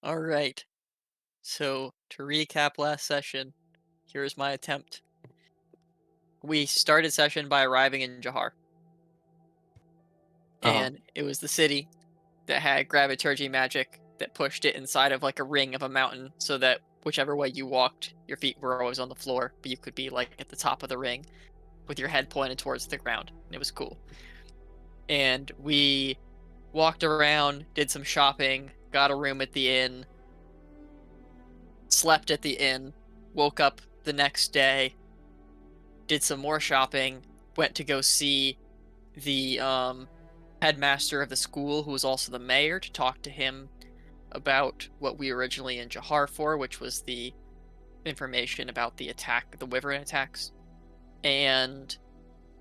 All right. So to recap last session, here's my attempt. We started session by arriving in Jahar, Uh-huh. and it was the city that had graviturgy magic that pushed it inside of like a ring of a mountain, so that whichever way you walked, your feet were always on the floor, but you could be like at the top of the ring with your head pointed towards the ground. It was cool. And we walked around, did some shopping, got a room at the inn, slept at the inn, woke up the next day, did some more shopping, went to go see the headmaster of the school, who was also the mayor, to talk to him about what we were originally in Jahar for, which was the information about the attack, the Wyvern attacks. And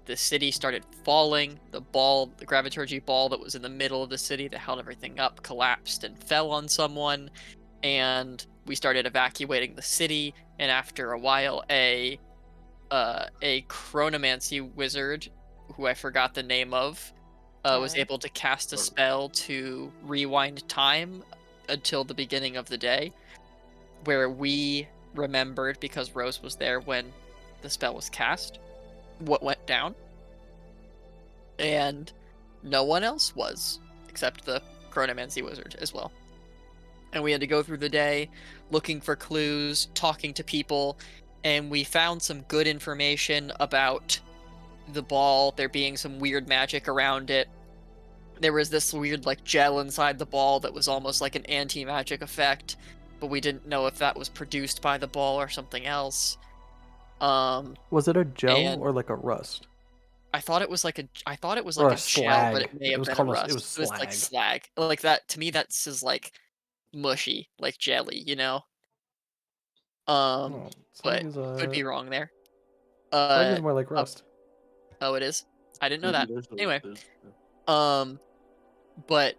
the city started falling. The ball, the graviturgy ball that was in the middle of the city that held everything up, collapsed and fell on someone. And we started evacuating the city. And after a while, a chronomancy wizard, who I forgot the name of, was Tara. able to cast a Or spell to rewind time until the beginning of the day, where we remembered, because Rose was there when the spell was cast, what went down, and no one else was, except the chronomancy wizard as well. And we had to go through the day looking for clues, talking to people, and we found some good information about the ball, there being some weird magic around it. There was this weird like gel inside the ball that was almost like an anti-magic effect, but we didn't know if that was produced by the ball or something else. Um was it a gel and or like a rust? I thought it was Or like a a gel, but slag? it may It have was been a almost it rust. was It was like slag. slag. Like that to me that is like mushy, like jelly, you know? Um Oh, but could be wrong there. slag Uh is more like uh, rust. oh, it is. I didn't know Yeah. that. Anyway, um but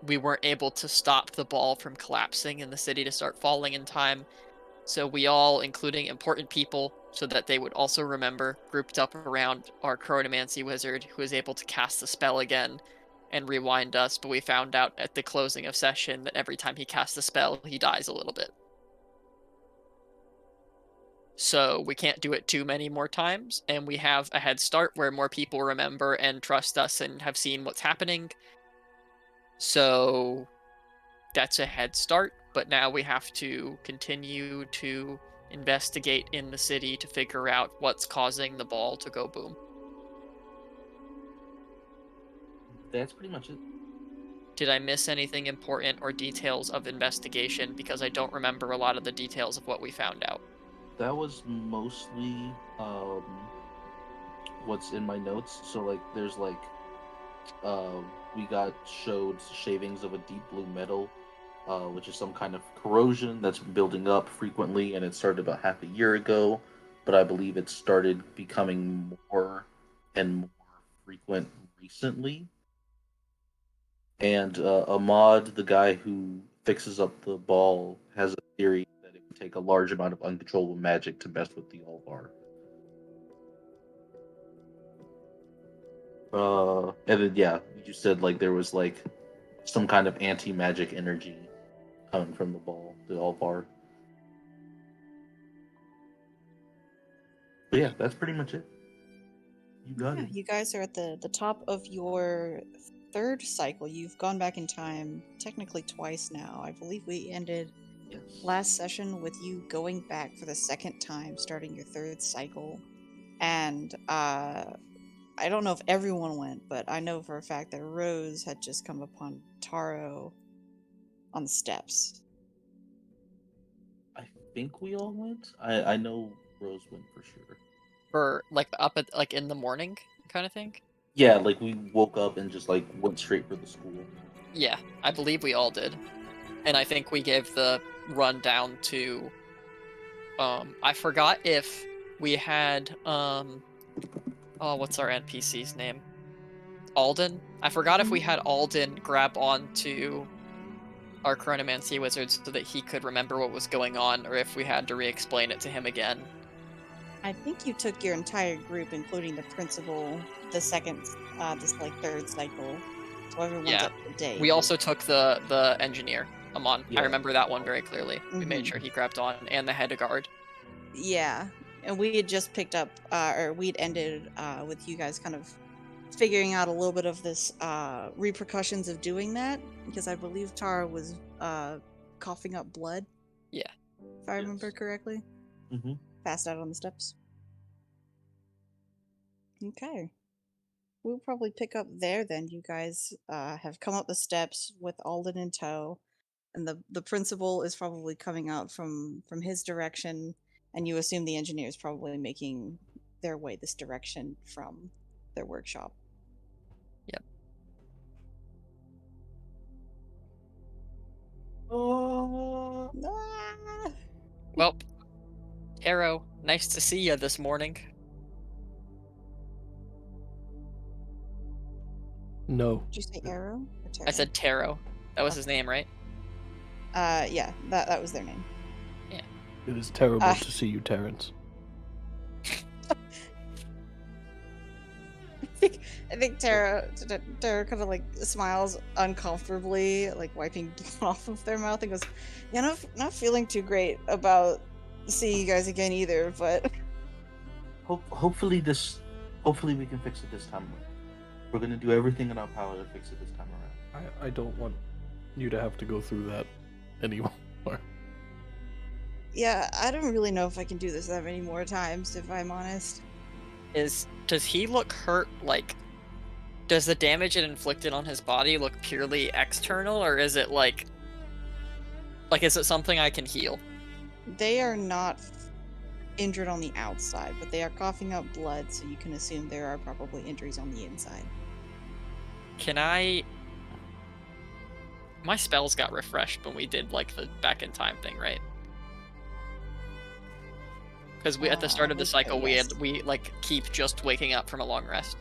we weren't able to stop the ball from collapsing and the city to start falling in time. So we all, including important people, so that they would also remember, grouped up around our chronomancy wizard, who was able to cast the spell again and rewind us. But we found out at the closing of session that every time he casts the spell, he dies a little bit. So we can't do it too many more times, and we have a head start where more people remember and trust us and have seen what's happening. So that's a head start, but now we have to continue to investigate in the city to figure out what's causing the ball to go boom. That's pretty much it. Did I miss anything important or details of investigation? Because I don't remember a lot of the details of what we found out. That was mostly what's in my notes. So like there's like uh we got showed shavings of a deep blue metal, which is some kind of corrosion that's been building up frequently, and it started about half a year ago, but I believe it started becoming more and more frequent recently. And Ahmad, the guy who fixes up the ball, has a theory that it would take a large amount of uncontrollable magic to mess with the Alvar. And then yeah, you said like there was like some kind of anti-magic energy coming from the ball, the Alvar. But yeah, that's pretty much it. You got Yeah, it. you guys are at the top of your third cycle. You've gone back in time technically twice now. I believe we ended Yes. last session with you going back for the second time, starting your third cycle. And I don't know if everyone went, but I know for a fact that Rose had just come upon Taro on the steps. I think we all went. I know Rose went for sure. For like up at like in the morning kind of thing? Yeah, like we woke up and just like went straight for the school. Yeah, I believe we all did. And I think we gave the rundown to I forgot if we had oh, what's our NPC's name? Alden? I forgot if we had Alden grab on to our chronomancy wizard so that he could remember what was going on, or if we had to re-explain it to him again. I think you took your entire group, including the principal, the second, this like third cycle. So everyone's Yeah. up to date. We also took the engineer. Amon. I Yeah. remember that one very clearly. We made Mhm. sure he grabbed on, and the head guard. Yeah, and we had just picked up, or we'd ended with you guys kind of figuring out a little bit of this repercussions of doing that, because I believe Tara was coughing up blood. Yeah. If I remember correctly. Mm-hmm. Passed out on the steps. Okay. We'll probably pick up there then. You guys have come up the steps with Alden in tow, and the principal is probably coming out from his direction, and you assume the engineer is probably making their way this direction from their workshop. Yep. Oh. Ah! Well, Taro, nice to see you this morning. No. Did you say Arrow or Taro? I said Taro. That was his Okay. name, right? Yeah, that was their name. It is terrible Ah. to see you, Terrence. I think Tara kind of like smiles uncomfortably, like wiping off of their mouth, and goes, "Yeah, not feeling too great about seeing you guys again either, but Hopefully we can fix it this time around. We're gonna do everything in our power to fix it this time around. I don't want you to have to go through that anymore. yeah, I don't really know if I can do this that many more times, if I'm honest." Does he look hurt? Like, does the damage it inflicted on his body look purely external, or is it like is it something I can heal? They are not injured on the outside, but they are coughing up blood, so you can assume there are probably injuries on the inside. Can I? My spells got refreshed when we did like the back in time thing, right? Because we at the start of the cycle yes. we like keep just waking up from a long rest.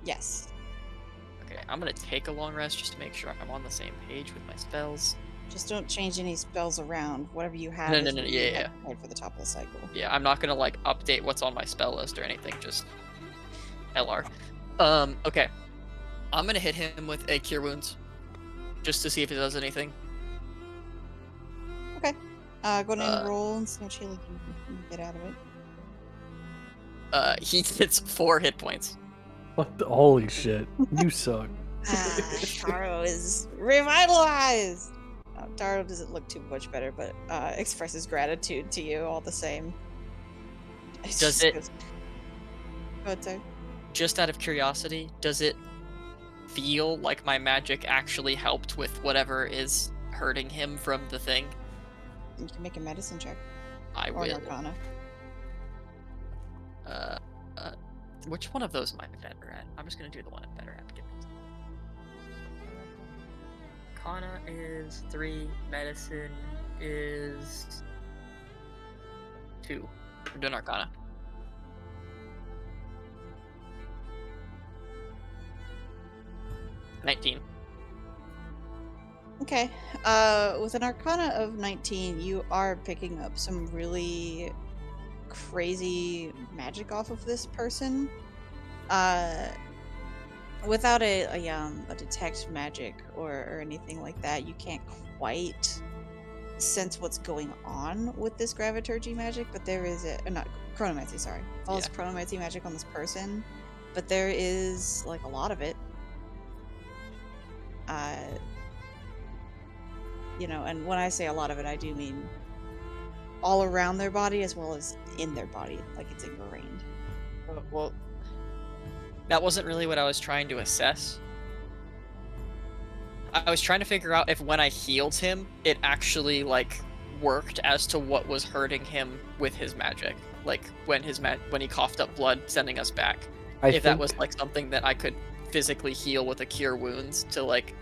Yes. Okay, I'm gonna take a long rest just to make sure I'm on the same page with my spells. Just don't change any spells around. Whatever you have No, is no, what yeah, you yeah. have prepared for the top of the cycle. Yeah, I'm not gonna like update what's on my spell list or anything. Just LR. Okay. I'm gonna hit him with a Cure Wounds, just to see if it does anything. Okay. Go ahead and roll and see how much healing you can get out of it. He gets 4 hit points. What the holy shit? You suck. Taro is revitalized! Taro doesn't look too much better, but expresses gratitude to you all the same. Does it? Go ahead, sir. Just out of curiosity, does it feel like my magic actually helped with whatever is hurting him from the thing? You can make a medicine check. I Or an will. arcana. Which one of those am I better at? I'm just gonna do the one I'm better at. Arcana is 3, medicine is 2. We're doing Arcana. $19. Okay. With an arcana of 19, you are picking up some really crazy magic off of this person. Without a detect magic or anything like that, you can't quite sense what's going on with this graviturgy magic, but there is not chronomancy, sorry. Follows chronomancy magic on this person, but there is like a lot of it. And when I say a lot of it, I do mean all around their body as well as in their body, like it's ingrained. Well, that wasn't really what I was trying to assess. I was trying to figure out if when I healed him, it actually like worked as to what was hurting him with his magic. Like when he coughed up blood, sending us back. If that was like something that I could physically heal with a Cure Wounds to like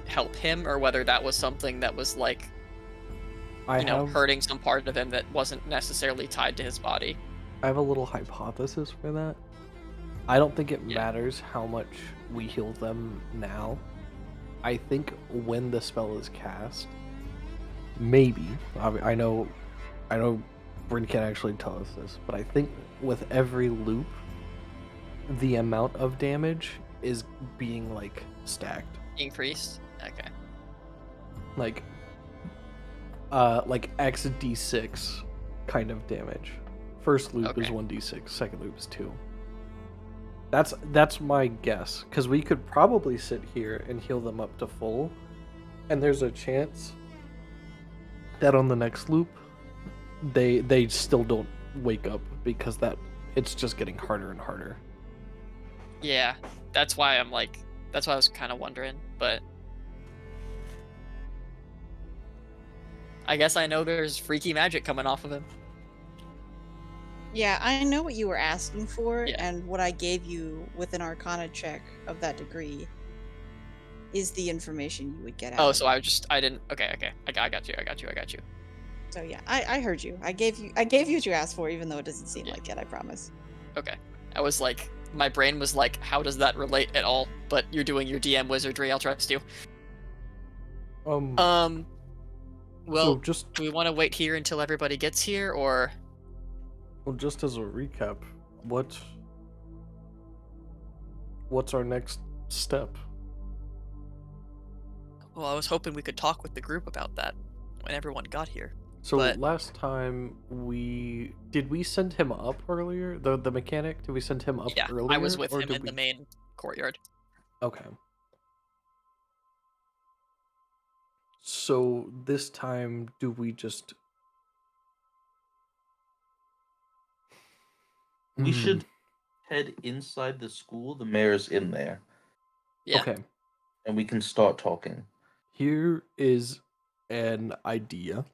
help him, or whether that was something that was like hurting some part of him that wasn't necessarily tied to his body. I have a little hypothesis for that. I don't think it matters how much we heal them now. I think when the spell is cast, maybe, I know Bryn can't actually tell us this, but I think with every loop, the amount of damage is being like stacked. Increased? Okay. Like, like XD6 kind of damage. First loop is Okay. 1d6, second loop is 2. That's my guess, because we could probably sit here and heal them up to full, and there's a chance that on the next loop they still don't wake up because it's just getting harder and harder. Yeah, that's why I'm like, that's why I was kind of wondering, but I guess I know there's freaky magic coming off of him. Yeah, I know what you were asking for, Yeah. and what I gave you with an Arcana check of that degree is the information you would get out Oh, of so it. I didn't. Okay, I got you. So yeah, I heard you. I gave you what you asked for, even though it doesn't seem Yeah. like it. I promise. Okay, I was like, my brain was like, how does that relate at all? But you're doing your DM wizardry. I'll trust you. So Well, just do we want to wait here until everybody gets here, or? just as a recap, what's our next step? Well, I was hoping we could talk with the group about that when everyone got here. So But- last time did we send him up earlier? The mechanic, did we send him up Yeah, earlier? I was with or him did in we... the main courtyard. Okay. So this time, do we just... We should head inside the school. The mayor's in there, Yeah. Okay. and we can start talking. Here is an idea.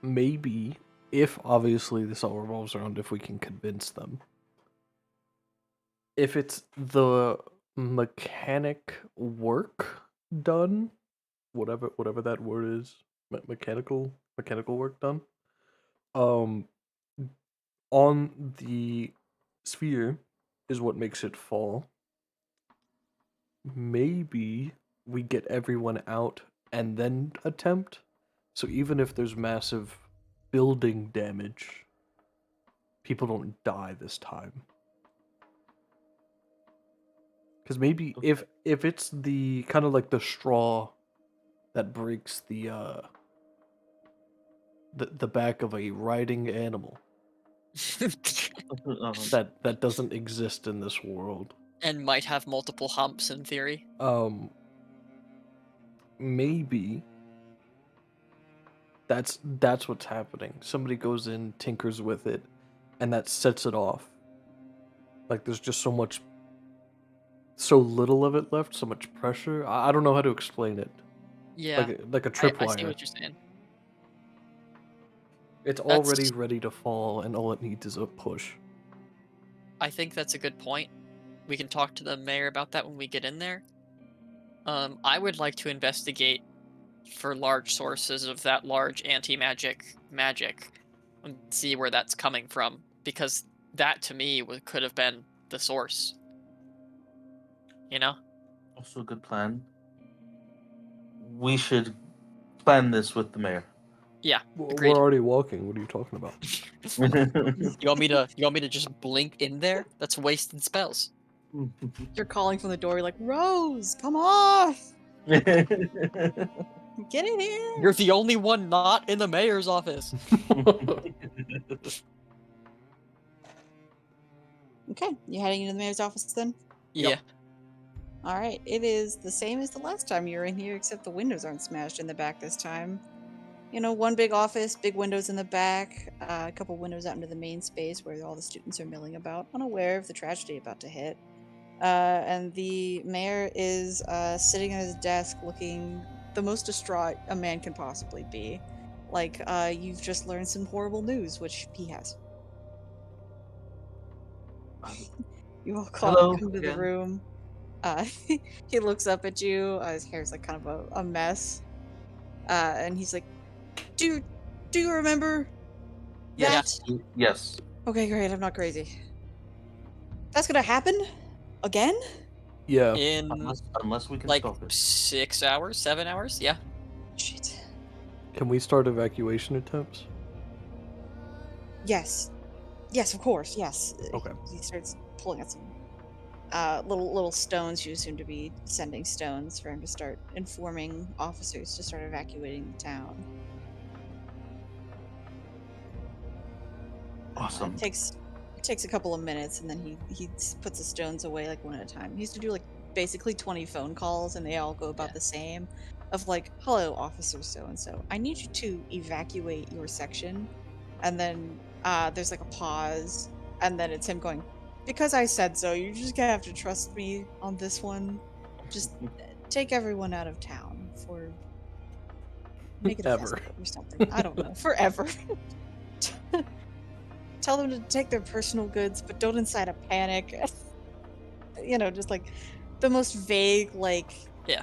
Maybe, if obviously this all revolves around if we can convince them. If it's the mechanic work done, whatever that word is, mechanical work done, on the sphere is what makes it fall. Maybe we get everyone out and then attempt. So even if there's massive building damage, people don't die this time. Because maybe Okay. if it's the kind of like the straw that breaks the back of a riding animal that doesn't exist in this world. And might have multiple humps in theory. Maybe that's what's happening. Somebody goes in, tinkers with it, and that sets it off. Like there's just so little of it left, so much pressure. I don't know how to explain it. Yeah, Like a I see tripwire. what you're saying. It's That's- already ready to fall, and all it needs is a push. I think that's a good point. We can talk to the mayor about that when we get in there. I would like to investigate for large sources of that large anti-magic magic and see where that's coming from, because that to me could have been the source. You know? Also, a good plan. We should plan this with the mayor. Yeah. We're Agreed. already walking. What are you talking about? You want me to just blink in there? That's wasted spells. You're calling from the door. You're like, Rose, come off! Get in here! You're the only one not in the mayor's office. Okay, you heading into the mayor's office then? Yeah. All right, it is the same as the last time you were in here, except the windows aren't smashed in the back this time. You know, one big office, big windows in the back, a couple windows out into the main space where all the students are milling about, unaware of the tragedy about to hit. And the mayor is sitting at his desk looking the most distraught a man can possibly be. Like, you've just learned some horrible news, which he has. You all Hello come to the again. room. He looks up at you. His hair's like kind of a mess. And he's like, do you remember that? Yes. Okay, great. I'm not crazy. That's gonna happen? Again? Yeah. In Unless we can like stop it. 6 hours, 7 hours? Yeah. Shit. Can we start evacuation attempts? Yes. Yes, of course. Yes. Okay. He starts pulling at some. little stones. You assume to be sending stones for him to start informing officers to start evacuating the town. Awesome. It takes a couple of minutes, and then he puts the stones away like one at a time. He used to do like basically 20 phone calls, and they all go about Yeah. the same. Of like, hello, officer so and so. I need you to evacuate your section, and then there's like a pause, and then it's him going, because I said so. You're just gonna have to trust me on this one. Just take everyone out of town for make it a Ever. festival or something. I don't know, forever. Tell them to take their personal goods, but don't incite a panic. Just like the most vague, like, Yeah.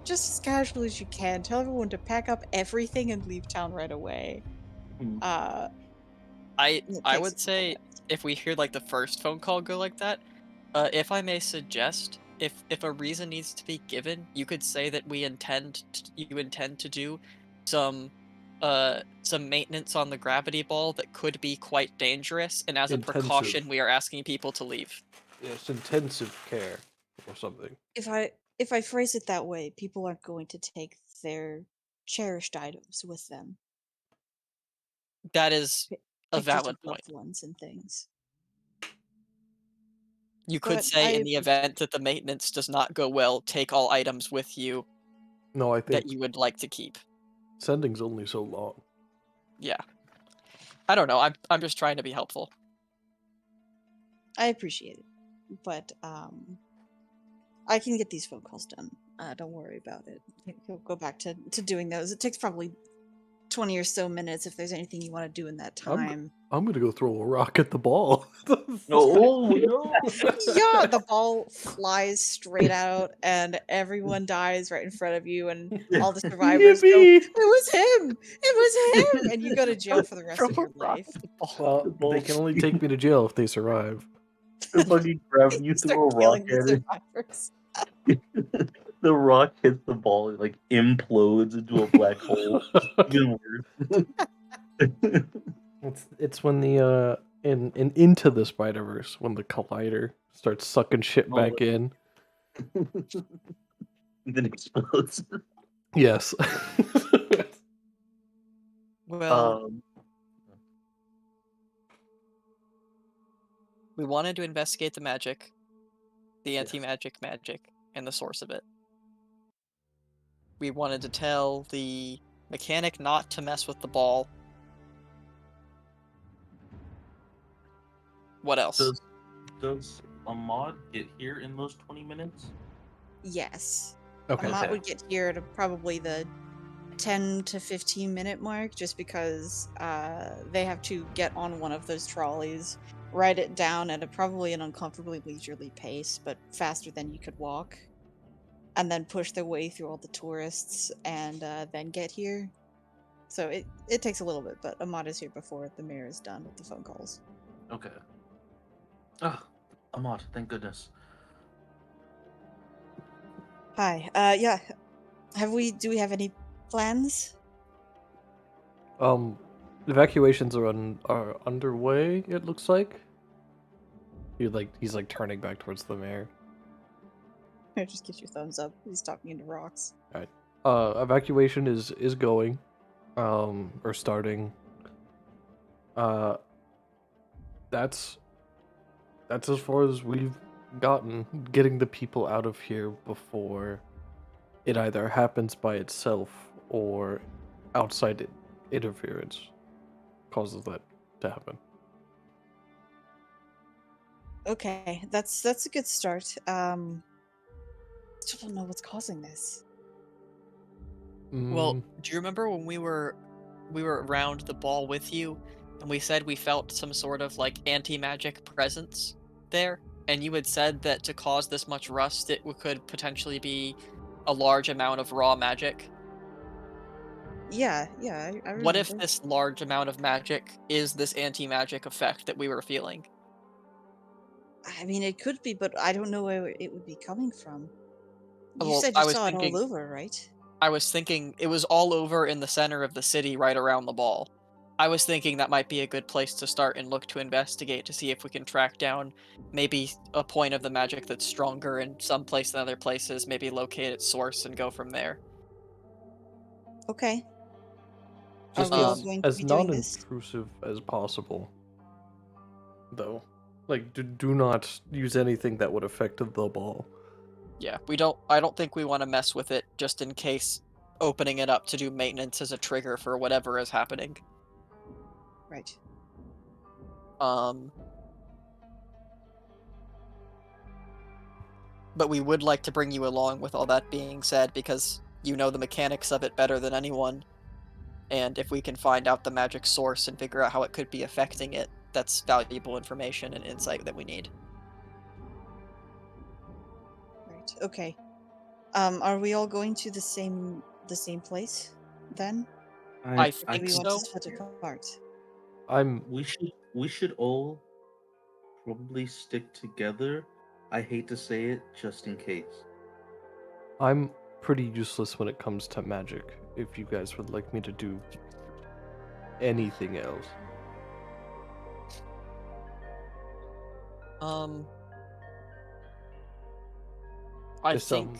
just as casually as you can. Tell everyone to pack up everything and leave town right away. Mhm. Uh, I and it I takes a would couple say minutes. if we hear like the first phone call go like that, if I may suggest, if a reason needs to be given, you could say that you intend to do some maintenance on the gravity ball that could be quite dangerous, and as a precaution, Intensive. we are asking people to leave. Yes, intensive care or something. If I phrase it that way, people aren't going to take their cherished items with them. That is Pi- a Pictures of valid point. loved ones and things. You could But I say in the appreciate event it. that the maintenance does not go well, take all items with you No, I that think you would like to keep. sending's only so long. Yeah. I don't know. I'm just trying to be helpful. I appreciate it. But I can get these phone calls done. Don't worry about it. He'll go back to doing those. It takes probably 20 or so minutes if there's anything you want to do in that I'm time. I'm gonna go throw a rock at the ball. Oh no! Yeah, the ball flies straight out and everyone dies right in front of you, and all the survivors go, Yippee! "It was him! It was him!" And you go to jail for the rest Throw of a your rock life. at the ball. Well, The they ball can only take me to jail if they survive. the fucking grab You you start throw a rock killing the at it. survivors. The rock hits the ball, it like implodes into a black hole. Even worse. It's when the in Into the Spider-Verse when the collider starts sucking shit Oh, back in. then explodes. Yes. Well, Um, we wanted to investigate the magic, the yes. anti-magic magic, and the source of it. We wanted to tell the mechanic not to mess with the ball. What else? Does a mod get here in those 20 minutes? Yes. Okay. Amat Okay. would get here at probably the 10 to 15-minute mark, just because they have to get on one of those trolleys, ride it down at probably an uncomfortably leisurely pace, but faster than you could walk, and then push their way through all the tourists and then get here. So it takes a little bit, but Amat is here before the mayor is done with the phone calls. Okay. Ah, Ahmad, thank goodness. Hi. Yeah. Do we have any plans? Um, evacuations are underway. It looks like. He's like turning back towards the mayor. Just get your thumbs up. He's talking into rocks. All right. Evacuation is going, or starting. Uh, that's as far as we've gotten. Getting the people out of here before it either happens by itself or outside interference causes that to happen. Okay, that's a good start. Still don't know what's causing this. Well, Mm, do you remember when we were around the ball with you, and we said we felt some sort of like anti-magic presence there? And you had said that to cause this much rust, could potentially be a large amount of raw magic. Yeah, I What if remember. this large amount of magic is this anti-magic effect that we were feeling? I mean, it could be, but I don't know where it would be coming from. You Well, said you saw it all over, right? I was thinking it was all over in the center of the city right around the ball. I was thinking that might be a good place to start and look to investigate to see if we can track down maybe a point of the magic that's stronger in some place than other places, maybe locate its source and go from there. Okay. Are Just we all Um, going to as be doing this? non-intrusive as possible, though. Like, do not use anything that would affect the ball. Yeah, I don't think we want to mess with it just in case opening it up to do maintenance is a trigger for whatever is happening. Right. Um, but we would like to bring you along with all that being said because you know the mechanics of it better than anyone. And if we can find out the magic source and figure out how it could be affecting it, that's valuable information and insight that we need. Right. Okay. Are we all going to the same place then? I Or I do think we think want to so. split apart? I'm we should all probably stick together. I hate to say it, just in case. I'm pretty useless when it comes to magic. If you guys would like me to do anything else, Um, I this think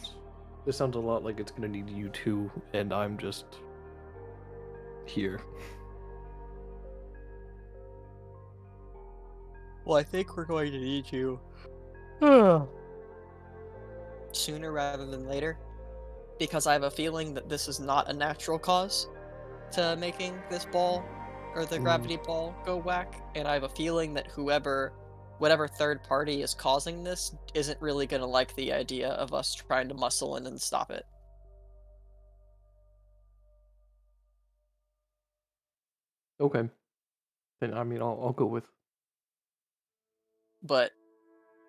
sounds a lot like it's gonna need you two, and I'm just here. well, I think we're going to need you sooner rather than later because I have a feeling that this is not a natural cause to making this ball or the gravity ball go whack, and I have a feeling that whatever third party is causing this isn't really going to like the idea of us trying to muscle in and stop it. Okay, then I mean I'll go with. But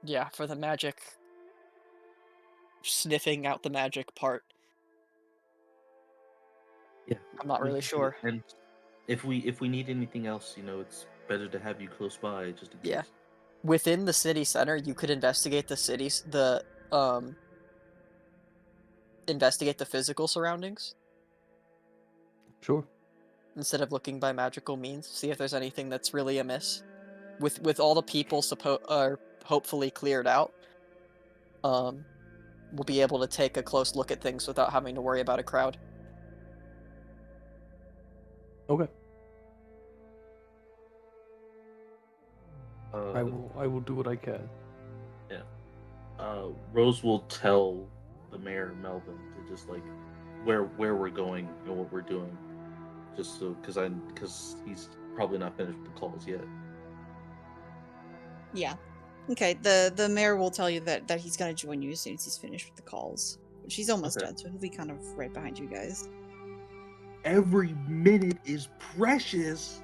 yeah, for the magic, sniffing out the magic part, Yeah, I'm not we really can do it. sure. And if we need anything else, it's better to have you close by just in Yeah. case. Within the city center, you could um investigate the physical surroundings Sure. instead of looking by magical means. See if there's anything that's really amiss. With all the people are hopefully cleared out, um, we'll be able to take a close look at things without having to worry about a crowd. Okay. Uh, I will do what I can. yeah. Rose will tell the mayor Melvin to just like where we're going and what we're doing, just so because he's probably not finished with the calls yet. Yeah. Okay. The mayor will tell you that he's gonna join you as soon as he's finished with the calls. She's almost Okay. done, so he'll be kind of right behind you guys. Every minute is precious.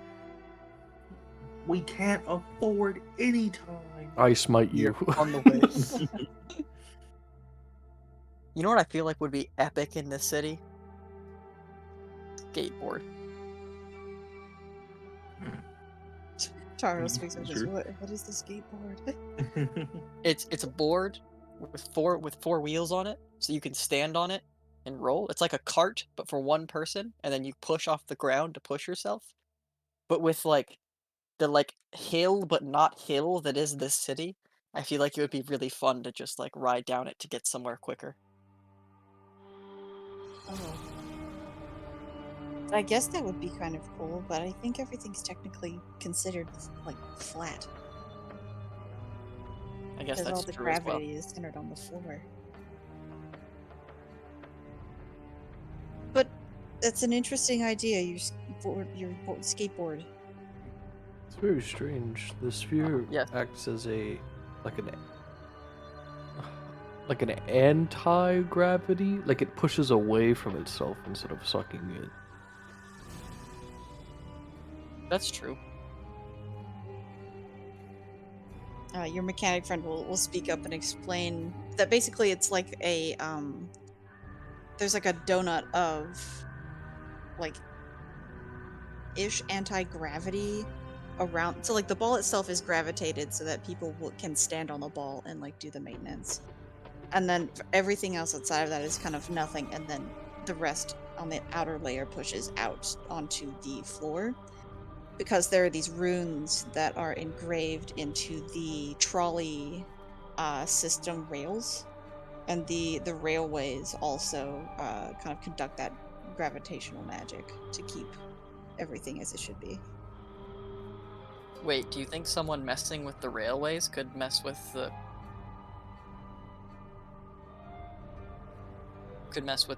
We can't afford any time. I smite you. On the way. You know what I feel like would be epic in this city? Skateboard. Taro speaks up and goes, Sure. what is the skateboard? It's a board with four wheels on it, so you can stand on it and roll. It's like a cart, but for one person, and then you push off the ground to push yourself. But with like the hill but not hill that is this city, I feel like it would be really fun to just like ride down it to get somewhere quicker. Oh. I guess that would be kind of cool, but I think everything's technically considered like flat I guess because all that's the true as well. gravity is centered on the floor. But that's an interesting idea. Your skateboard. It's very strange. The sphere Yes. acts as like an like an anti-gravity, like it pushes away from itself instead of sucking it. That's true. Your mechanic friend will speak up and explain that basically it's like a there's like a donut of like ish anti-gravity around, so like the ball itself is gravitated so that people can stand on the ball and like do the maintenance, and then everything else outside of that is kind of nothing, and then the rest on the outer layer pushes out onto the floor. because there are these runes that are engraved into the trolley system rails, and the railways also kind of conduct that gravitational magic to keep everything as it should be. Wait, do you think someone messing with the railways could mess with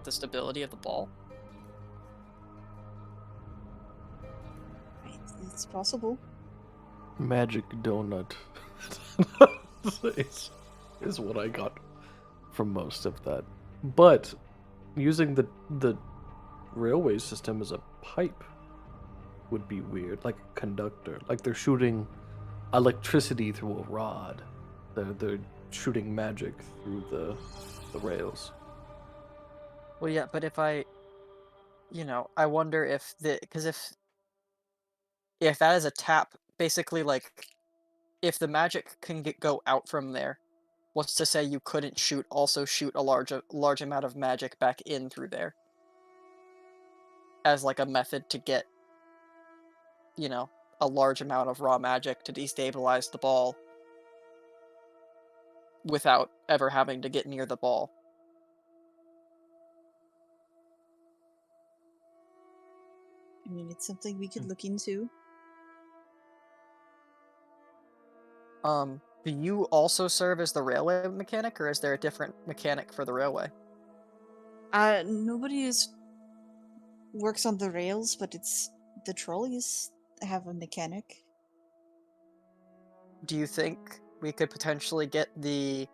the stability of the ball? It's possible. Magic donut is what I got from most of that. But using the railway system as a pipe would be weird, like a conductor. Like they're shooting electricity through a rod. They're shooting magic through the rails. Well, yeah, but if I wonder if because if that is a tap, basically, like, if the magic can go out from there, what's to say you couldn't shoot a large amount of magic back in through there as like a method to get, a large amount of raw magic to destabilize the ball without ever having to get near the ball. I mean, it's something we could look into. Do you also serve as the railway mechanic, or is there a different mechanic for the railway? Nobody works on the rails, but it's the trolleys have a mechanic. Do you think we could potentially get the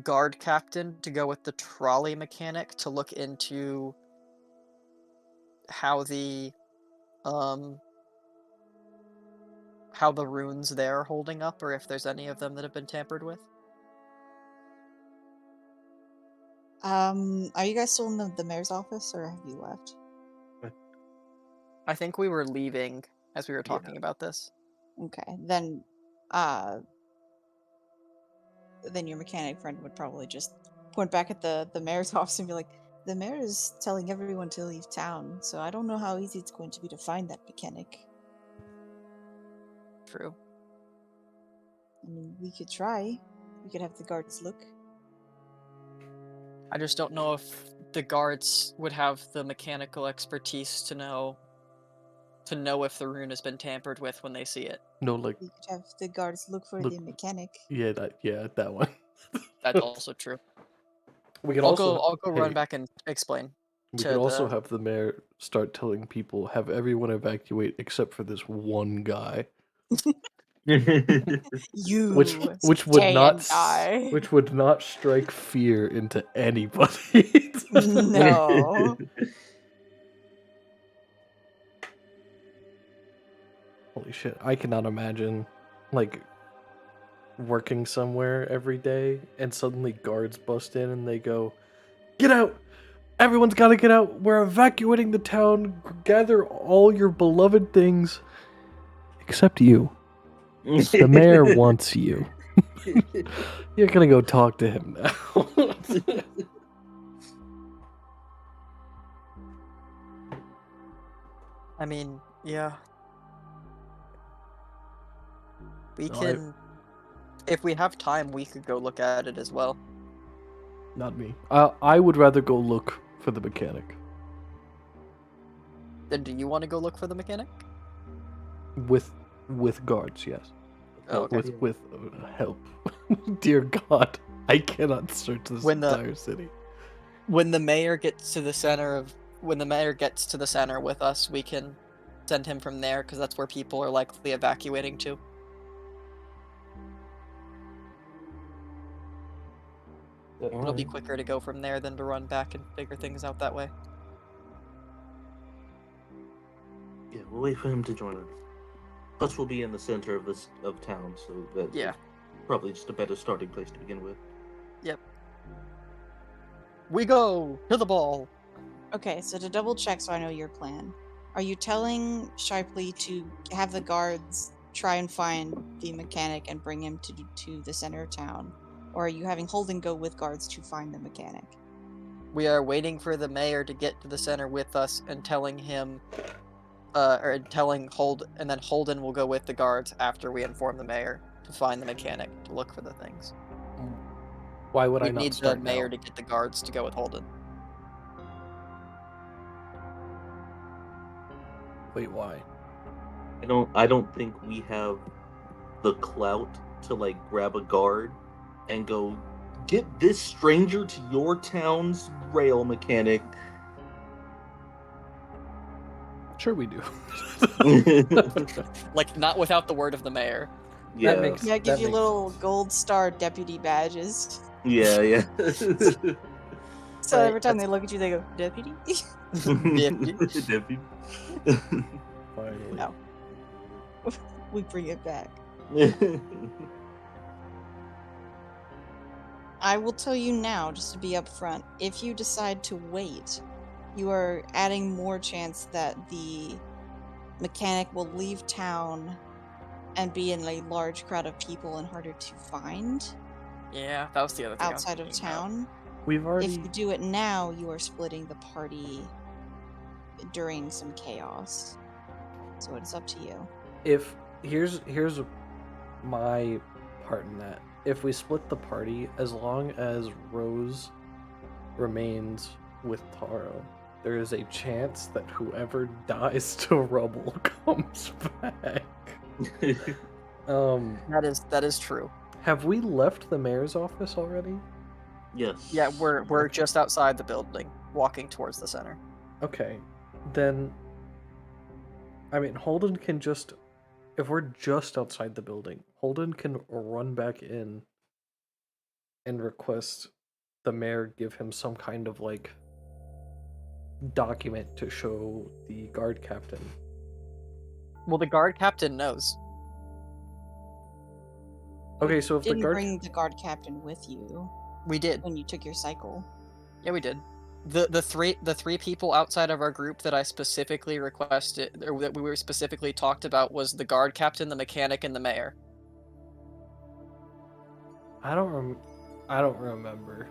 guard captain to go with the trolley mechanic to look into how the runes there are holding up, or if there's any of them that have been tampered with? Are you guys still in the mayor's office, or have you left? I think we were leaving as we were talking about this. Okay, then your mechanic friend would probably just point back at the mayor's office and be like, the mayor is telling everyone to leave town, so I don't know how easy it's going to be to find that mechanic. True. I mean, we could try. We could have the guards look. I just don't know if the guards would have the mechanical expertise to know if the rune has been tampered with when they see it. No, like We could have the guards look for the mechanic. yeah, that one. That's also true. We could I'll also go run back and explain. We could also have the mayor start telling people, have everyone evacuate except for this one guy. You which would not strike fear into anybody. No. Holy shit, I cannot imagine like working somewhere every day and suddenly guards bust in and they go, "Get out! Everyone's got to get out. We're evacuating the town. Gather all your beloved things except you. The mayor wants you. You're gonna go talk to him now." I mean, yeah. We can... If we have time, we could go look at it as well. Not me. I would rather go look for the mechanic. Then do you want to go look for the mechanic? With guards, yes. Oh, okay. With help. Dear God, I cannot search this entire city. When the mayor gets to the center with us, we can send him from there, because that's where people are likely evacuating to. It'll be quicker to go from there than to run back and figure things out that way. Yeah, we'll wait for him to join us. Plus, we'll be in the center of town, so that's probably just a better starting place to begin with. Yep. We go to the ball. Okay, so to double check, so I know your plan, are you telling Shipley to have the guards try and find the mechanic and bring him to the center of town? Or are you having Holden go with guards to find the mechanic? We are waiting for the mayor to get to the center with us and telling him or telling and then Holden will go with the guards after we inform the mayor to find the mechanic to look for the things. Why would I We'd not need the start mayor now? to get the guards to go with Holden. Wait, why? I don't think we have the clout to like grab a guard and go get this stranger to your town's rail mechanic. Sure, we do. Like, not without the word of the mayor. That Yeah, makes Yeah, give that you makes little gold star deputy badges. yeah. So Alright, every time that's they look at you, they go, deputy? Deputy. Deputy. finally. No. We bring it back. I will tell you now, just to be upfront, if you decide to wait, you are adding more chance that the mechanic will leave town and be in a large crowd of people and harder to find Yeah, that was the other thing I was outside of thinking about. town. We've If already you do it now, you are splitting the party during some chaos. So it's up to you. if here's my part in that. If we split the party, as long as Rose remains with Taro, there is a chance that whoever dies to rubble comes back. That is true. Have we left the mayor's office already? Yes. Yeah, we're just outside the building, walking towards the center. Okay, then I mean Holden can just, if we're just outside the building, Holden can run back in and request the mayor give him some kind of like document to show the guard captain. Well, the guard captain knows. Okay, so if the Didn't guard bring the guard captain with you We did. when you took your cycle. Yeah, we did. The three people outside of our group that I specifically requested, or that we were specifically talked about, was the guard captain, the mechanic, and the mayor. I don't remember.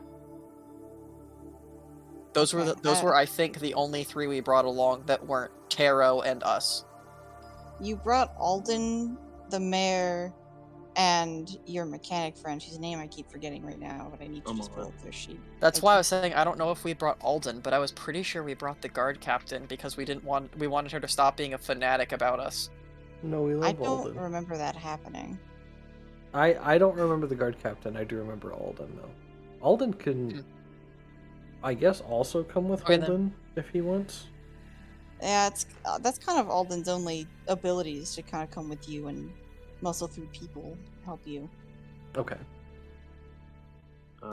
Those Okay, were I think the only three we brought along that weren't Taro and us. You brought Alden, the mayor, and your mechanic friend, whose name I keep forgetting right now, but I need to just pull up their sheet. That's why I was saying I don't know if we brought Alden, but I was pretty sure we brought the guard captain because we wanted her to stop being a fanatic about us. No, we I love don't Alden. remember that happening. I don't remember the guard captain. I do remember Alden though. Alden can, I guess, also come with Okay, then. Holden if he wants. Yeah, it's that's kind of Alden's only abilities to kind of come with you and muscle through people, help you. Okay.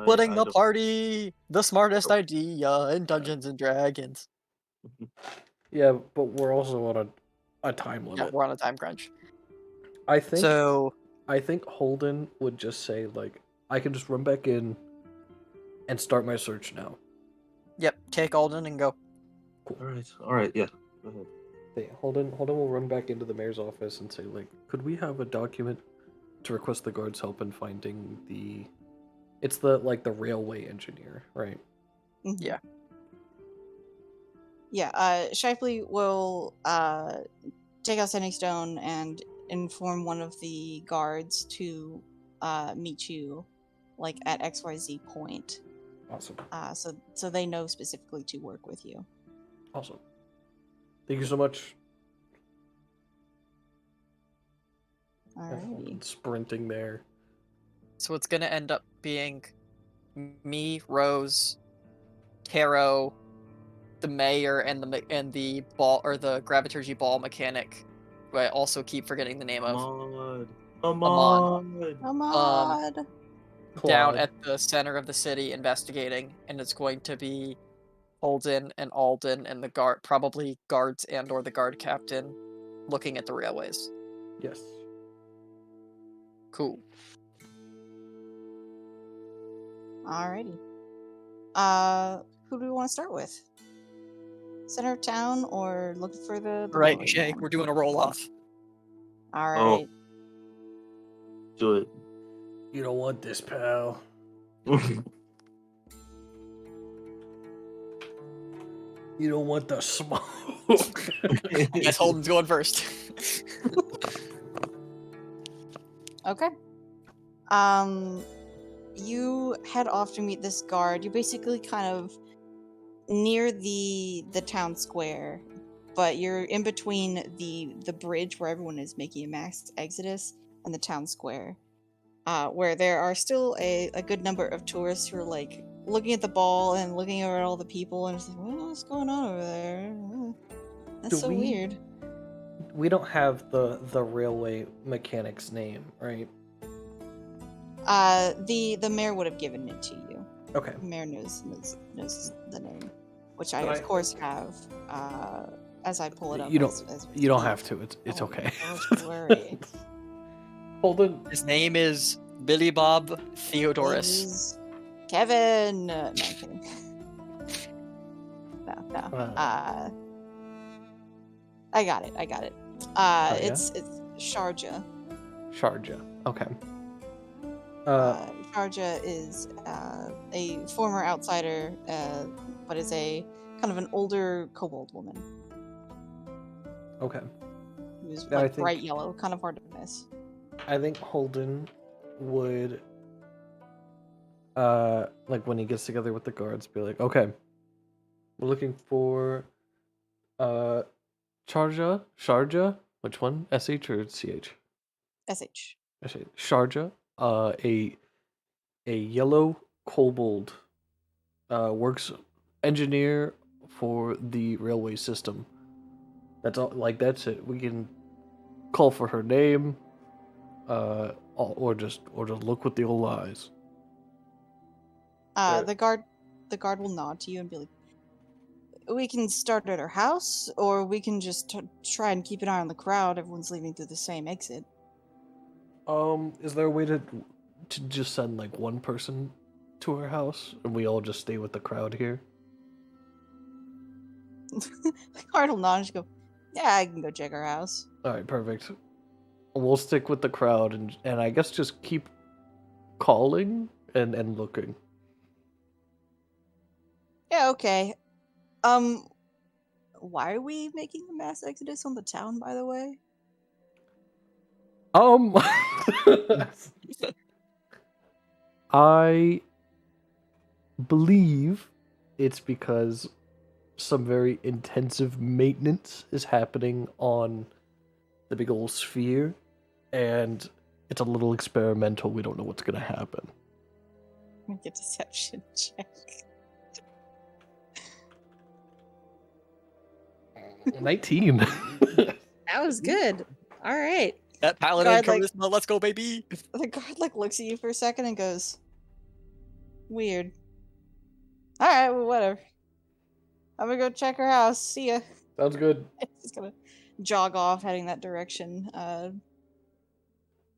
Splitting the party, the smartest idea in Dungeons and Dragons. Yeah, but we're also on a time Yeah, limit. we're on a time crunch. I think So I think Holden would just say like, I can just run back in and start my search now. yep, take Alden and go. All right, yeah. Go ahead. Okay, Holden will run back into the mayor's office and say like, could we have a document to request the guards' help in finding the, it's the like the railway engineer, right? Mhm. Yeah. Yeah, Shifley will take out Sending Stone and inform one of the guards to meet you, like at XYZ point. Awesome. So they know specifically to work with you. Awesome. Thank you so much. Alrighty. Sprinting there. So it's gonna end up being me, Rose, Taro, the mayor, and the ball or the graviturgy ball mechanic, who I also keep forgetting the name of. Amon. Ahmad. Down Claude. at the center of the city investigating, and it's going to be Holden and Alden and the guard, probably guards and or the guard captain, looking at the railways. Yes. Cool. Alrighty. Who do we want to start with? Center of town or look for the Right, railway Shay, man? we're doing a roll off. Alright. Do it. You don't want this, pal. You don't want the smoke. I guess Holden's going first. Okay. You head off to meet this guard. You're basically kind of near the town square, but you're in between the bridge where everyone is making a mass exodus and the town square, where there are still a good number of tourists who are like looking at the ball and looking at all the people and just like, what's going on over there? That's so weird. We don't have the railway mechanic's name, right? The mayor would have given it to you. Okay. The mayor knows the name, which I of course have. As I pull it up. You don't. As You don't have to. It's okay. Don't worry. Holden. His name is Billy Bob Theodorus. Is Kevin. No, I'm kidding. No. I got it. Yeah? It's Sharjah. Sharjah. Okay. Sharjah is a former outsider, but is a kind of an older kobold woman. Okay. Who's Yeah, like bright yellow, kind of hard to miss. I think Holden would, like when he gets together with the guards, be like, okay, we're looking for, Sharjah, which one? SH or CH? SH. Sharjah, a yellow kobold, works engineer for the railway system. That's all. Like that's it. We can call for her name, or just look with the old eyes. The guard will nod to you and be like, "We can start at her house, or we can just try and keep an eye on the crowd. Everyone's leaving through the same exit." Is there a way to just send like one person to her house and we all just stay with the crowd here? The guard will nod and just go, "Yeah, I can go check her house." All right, perfect. We'll stick with the crowd and I guess just keep calling and looking. Yeah, okay. Why are we making a mass exodus on the town, by the way? I believe it's because some very intensive maintenance is happening on the big old sphere, and it's a little experimental. We don't know what's gonna happen. Make a deception check. 19. That was good. All right. That paladin Guard, like- charisma, let's go, baby! The guard looks at you for a second and goes, "Weird. All right, well, whatever. I'm gonna go check her house. See ya." Sounds good. Just gonna jog off, heading that direction.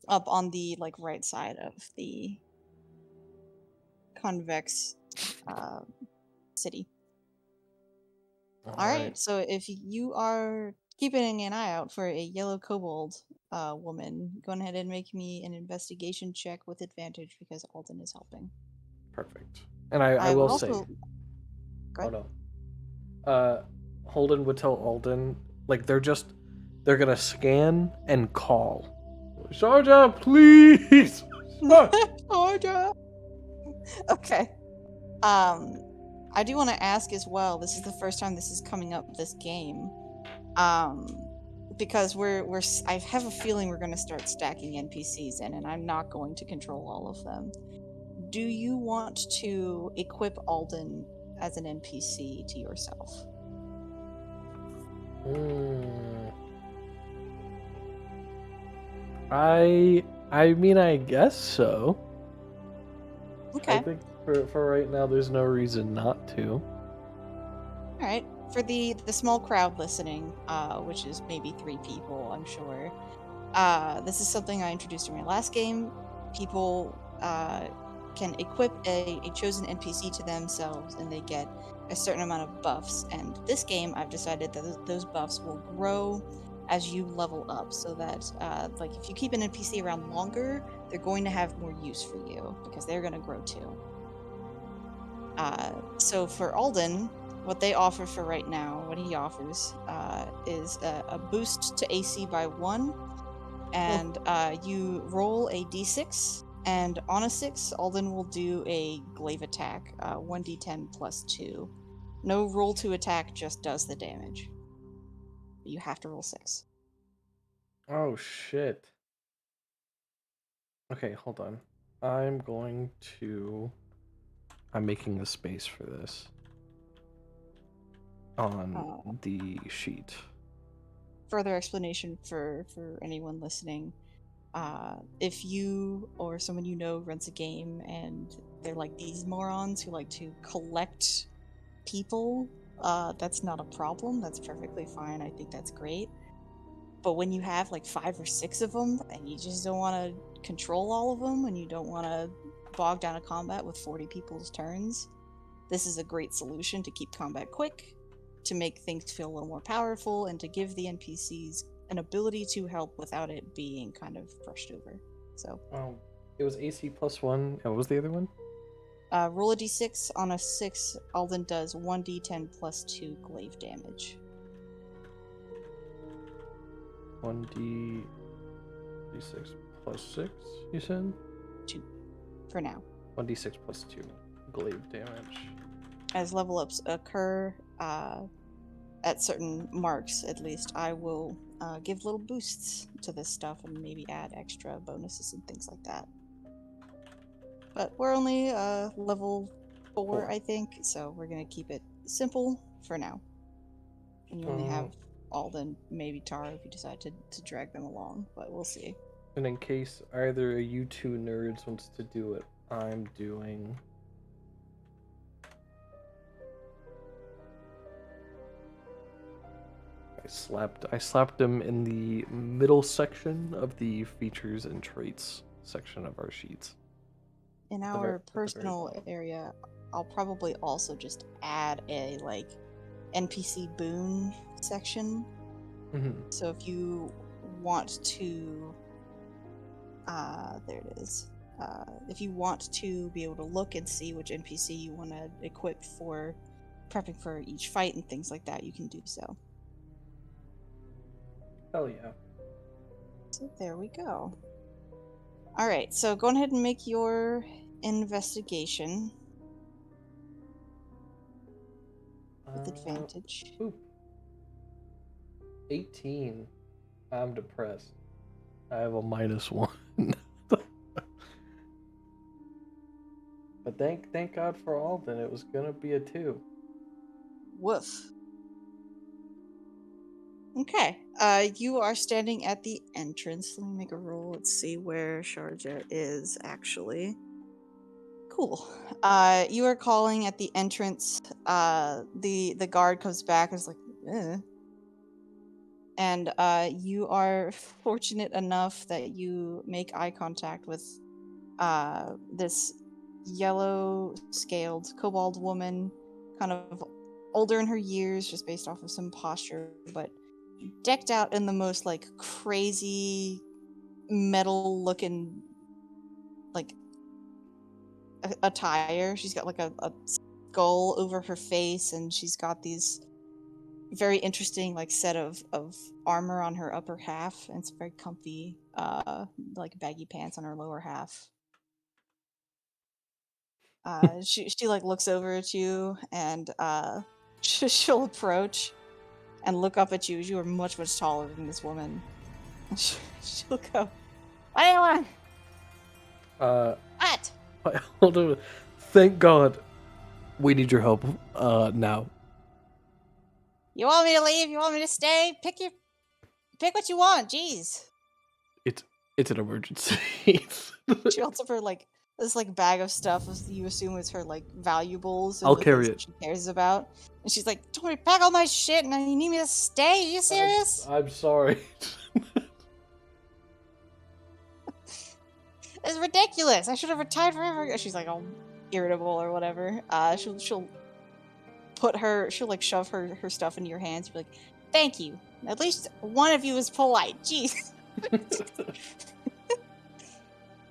Up on the right side of the convex city. All right. So if you are keeping an eye out for a yellow kobold woman, go ahead and make me an investigation check with advantage because Alden is helping. Perfect. And I will say. Go ahead. Oh no. Holden would tell Alden, like they're gonna scan and call. Sharjah, please. Sharjah. Okay. I do want to ask as well. This is the first time this is coming up this game, because I have a feeling we're going to start stacking NPCs in, and I'm not going to control all of them. Do you want to equip Alden as an NPC to yourself? I mean, I guess so. Okay. I think for right now, there's no reason not to. All right. For the small crowd listening, which is maybe 3 people, I'm sure. This is something I introduced in my last game. People can equip a chosen NPC to themselves, and they get a certain amount of buffs. And this game, I've decided that those buffs will grow as you level up, so that if you keep an NPC around longer, they're going to have more use for you because they're going to grow too. So for Alden, what they offer for right now, what he offers, is a boost to AC by 1, and you roll a d6, and on a 6, Alden will do a glaive attack, 1d10 plus 2. No roll to attack, just does the damage. You have to roll 6. Oh shit. Okay, hold on. I'm making a space for this on the sheet. Further explanation for anyone listening. If you or someone you know runs a game and they're like these morons who like to collect people, that's not a problem. That's perfectly fine. I think that's great. But when you have like 5 or 6 of them and you just don't want to control all of them and you don't want to bog down a combat with 40 people's turns, this is a great solution to keep combat quick, to make things feel a little more powerful, and to give the NPCs an ability to help without it being kind of brushed over. So, It was AC plus 1. What was the other one? roll a d6. On a 6, Alden does 1d10 plus 2 glaive damage. 1d6 plus 6, you said? 2 for now. 1d6 plus 2 glaive damage. As level ups occur, at certain marks at least, I will give little boosts to this stuff and maybe add extra bonuses and things like that. But we're only level 4, I think, so we're going to keep it simple for now. And you only have Alden, maybe Tara if you decide to drag them along, but we'll see. And in case either of you two nerds wants to do it, I'm doing... I slapped them in the middle section of the features and traits section of our sheets. In our personal area, I'll probably also just add a like NPC boon section. Mm-hmm. So if you want to, there it is. If you want to be able to look and see which NPC you want to equip for prepping for each fight and things like that, you can do so. Hell yeah. So there we go. Alright, so go ahead and make your investigation. With advantage. Boop. 18. I'm depressed. I have a -1. But thank God for Alden. It was gonna be a 2. Woof. Okay. You are standing at the entrance. Let me make a roll. Let's see where Sharja is actually. Cool. You are calling at the entrance. The guard comes back and is like, eh. And you are fortunate enough that you make eye contact with this yellow-scaled kobold woman, kind of older in her years, just based off of some posture, but decked out in the most like crazy metal-looking like attire. She's got like a skull over her face, and she's got these very interesting like set of armor on her upper half, and it's very comfy like baggy pants on her lower half. She like looks over at you, and she'll approach and look up at you. You are much taller than this woman, and she'll go, "What do you want? What? Hold on. Thank God. We need your help. Now. You want me to leave? You want me to stay? Pick what you want. Jeez." It's an emergency. She holds up her like this like bag of stuff you assume is her like valuables and I'll the carry things it. that she cares about. And she's like, "Don't worry, pack all my shit, and you need me to stay? Are you serious?" I'm sorry. It's ridiculous. I should have retired forever ago. She's like all irritable or whatever. She'll like shove her stuff into your hands. Be like, "Thank you. At least one of you is polite. Jeez."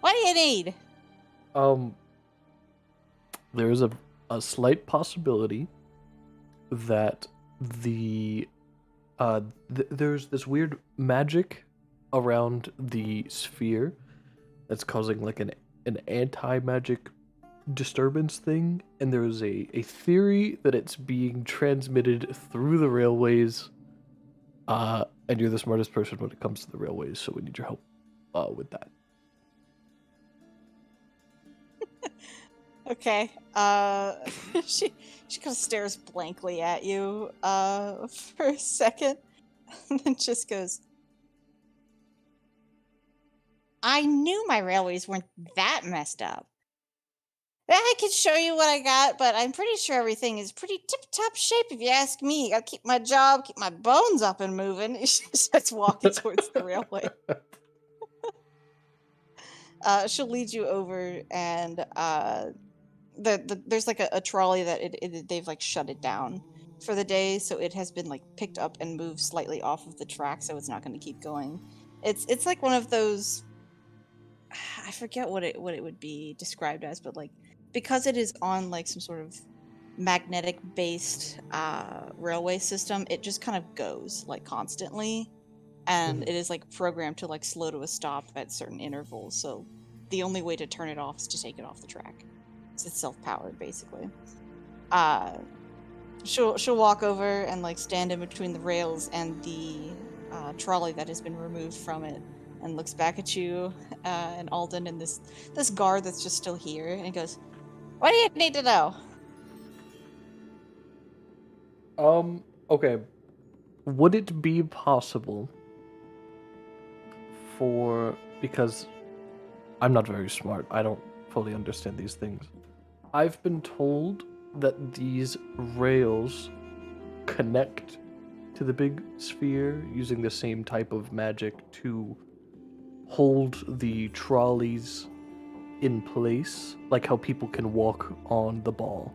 What do you need? There is a slight possibility that there's this weird magic around the sphere that's causing like an anti-magic disturbance thing, and there's a theory that it's being transmitted through the railways. And you're the smartest person when it comes to the railways, so we need your help with that. Okay. She kind of stares blankly at you for a second, and then just goes, I knew my railways weren't that messed up. I can show you what I got, but I'm pretty sure everything is pretty tip-top shape if you ask me. Gotta keep my job, keep my bones up and moving. She starts walking towards the railway. She'll lead you over, and there's like a trolley that they've like shut it down for the day, so it has been like picked up and moved slightly off of the track, so it's not going to keep going. It's like one of those, I forget what it would be described as, but like because it is on like some sort of magnetic based railway system, it just kind of goes like constantly, and it is like programmed to like slow to a stop at certain intervals, so the only way to turn it off is to take it off the track. It's self-powered basically. She'll walk over and like stand in between the rails and the trolley that has been removed from it, and looks back at you and Alden and this guard that's just still here, and goes, what do you need to know? Okay. Would it be possible because I'm not very smart, I don't fully understand these things. I've been told that these rails connect to the big sphere using the same type of magic to hold the trolleys in place, like how people can walk on the ball.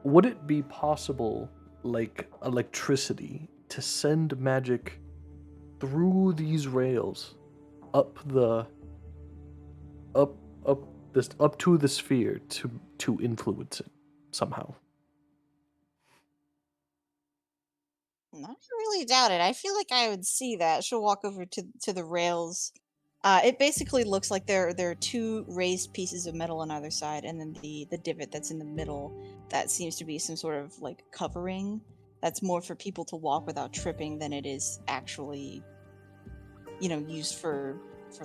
Would it be possible, like electricity, to send magic through these rails up to the sphere to influence it somehow? Not really doubt it. I feel like I would see that. She'll walk over to the rails. It basically looks like there are two raised pieces of metal on either side, and then the divot that's in the middle that seems to be some sort of like covering that's more for people to walk without tripping than it is actually, used for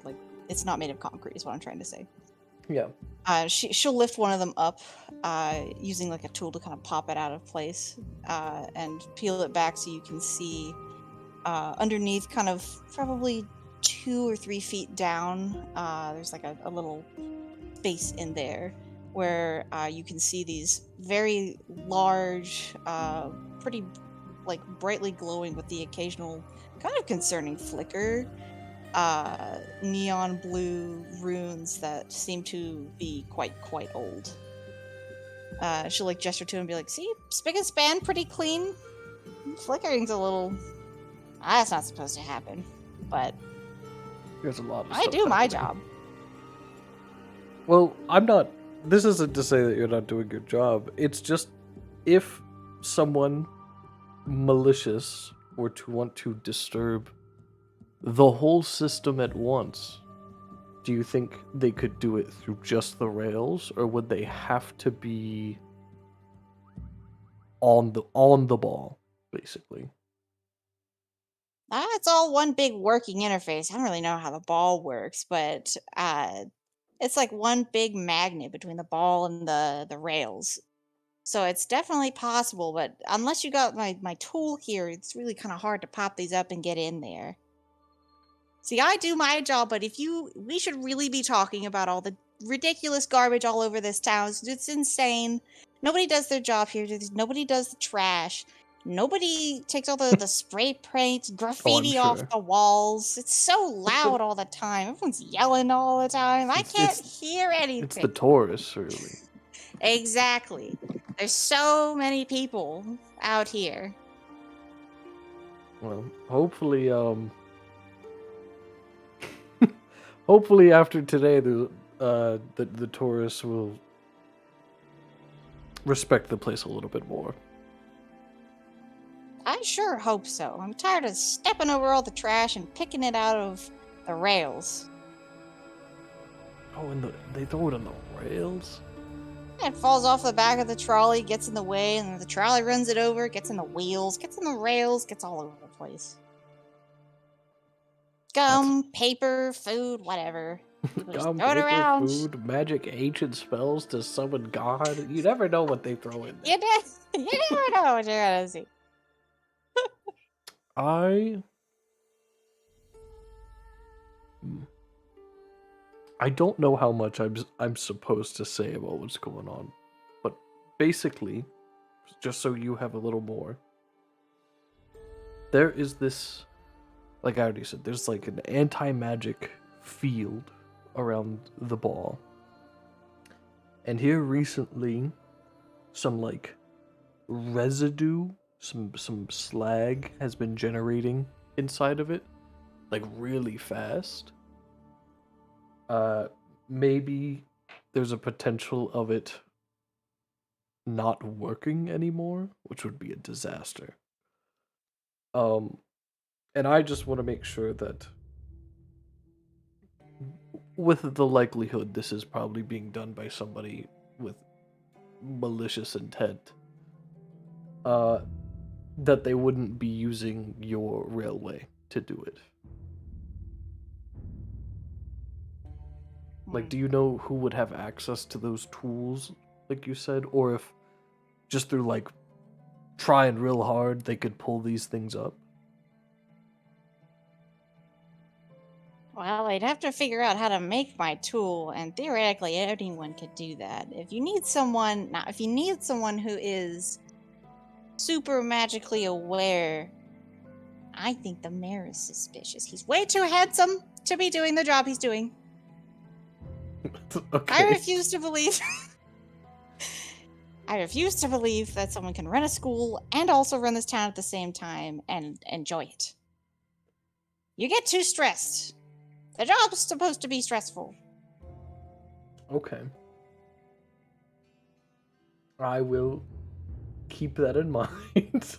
like, it's not made of concrete is what I'm trying to say. Yeah. She'll lift one of them up using like a tool to kind of pop it out of place and peel it back so you can see underneath, kind of probably 2 or 3 feet down, there's like a little space in there where you can see these very large, pretty like brightly glowing with the occasional kind of concerning flicker, neon blue runes that seem to be quite old. She'll like gesture to him and be like, see, spigot span pretty clean. Flickering's a little, that's not supposed to happen, but There's a lot of I stuff do my happening. job. Well, this isn't to say that you're not doing your job. It's just, if someone malicious were to want to disturb the whole system at once, do you think they could do it through just the rails, or would they have to be on the ball, basically? It's all one big working interface. I don't really know how the ball works, but it's like one big magnet between the ball and the rails. So it's definitely possible, but unless you got my tool here, it's really kind of hard to pop these up and get in there. See, I do my job, but we should really be talking about all the ridiculous garbage all over this town. It's insane. Nobody does their job here. Nobody does the trash. Nobody takes all the spray paint, graffiti off sure. the walls. It's so loud all the time. Everyone's yelling all the time. I can't hear anything. It's the tourists, really. Exactly. There's so many people out here. Well, hopefully, hopefully after today, the tourists will respect the place a little bit more. I sure hope so. I'm tired of stepping over all the trash and picking it out of the rails. Oh, and they throw it on the rails? It falls off the back of the trolley, gets in the way, and the trolley runs it over, gets in the wheels, gets in the rails, gets all over the place. Gum, paper, food, whatever. People just Gum, throw it paper, around. food, magic, ancient spells to summon God. You never know what they throw in there. You never know what you're gonna see. I don't know how much I'm supposed to say about what's going on, but basically, just so you have a little more, there is this, like I already said, there's like an anti-magic field around the ball, and here recently, some like residue, some slag has been generating inside of it, like really fast. Maybe there's a potential of it not working anymore, which would be a disaster. Um, and I just want to make sure that, with the likelihood this is probably being done by somebody with malicious intent, uh, that they wouldn't be using your railway to do it. Like, do you know who would have access to those tools, like you said? Or if just through, like, trying real hard, they could pull these things up? Well, I'd have to figure out how to make my tool, and theoretically anyone could do that. If you need someone who is super magically aware, I think the mayor is suspicious. He's way too handsome to be doing the job he's doing. Okay. I refuse to believe that someone can run a school and also run this town at the same time and enjoy it. You get too stressed. The job's supposed to be stressful. Okay. I will keep that in mind.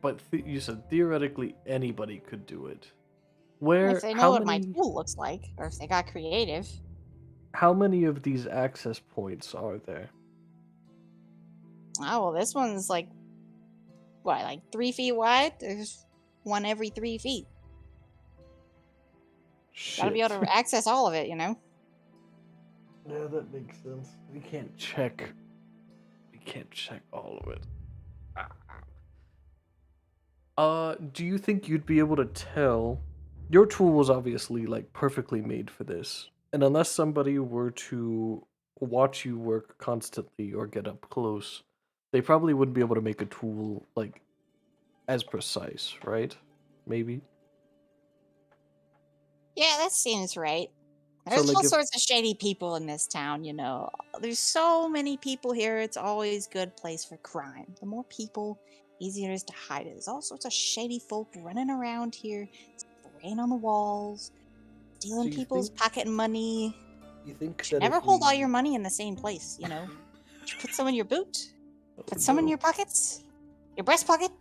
But you said theoretically anybody could do it. If they know what my tool looks like, or if they got creative. How many of these access points are there? Oh, well, this one's like 3 feet wide? There's one every 3 feet. Shit. Gotta be able to access all of it, you know? Yeah, that makes sense. We can't check all of it. Do you think you'd be able to tell? Your tool was obviously like perfectly made for this. And unless somebody were to watch you work constantly or get up close, they probably wouldn't be able to make a tool like as precise, right? Maybe. Yeah, that seems right. So, There's like, all if sorts of shady people in this town, you know. There's so many people here, it's always a good place for crime. The more people, easier it is to hide it. There's all sorts of shady folk running around here, spraying on the walls, stealing people's pocket money. You think You should that never if hold all we... your money in the same place, you know. You should put some in your boot, Oh, put some in no. your pockets, your breast pocket.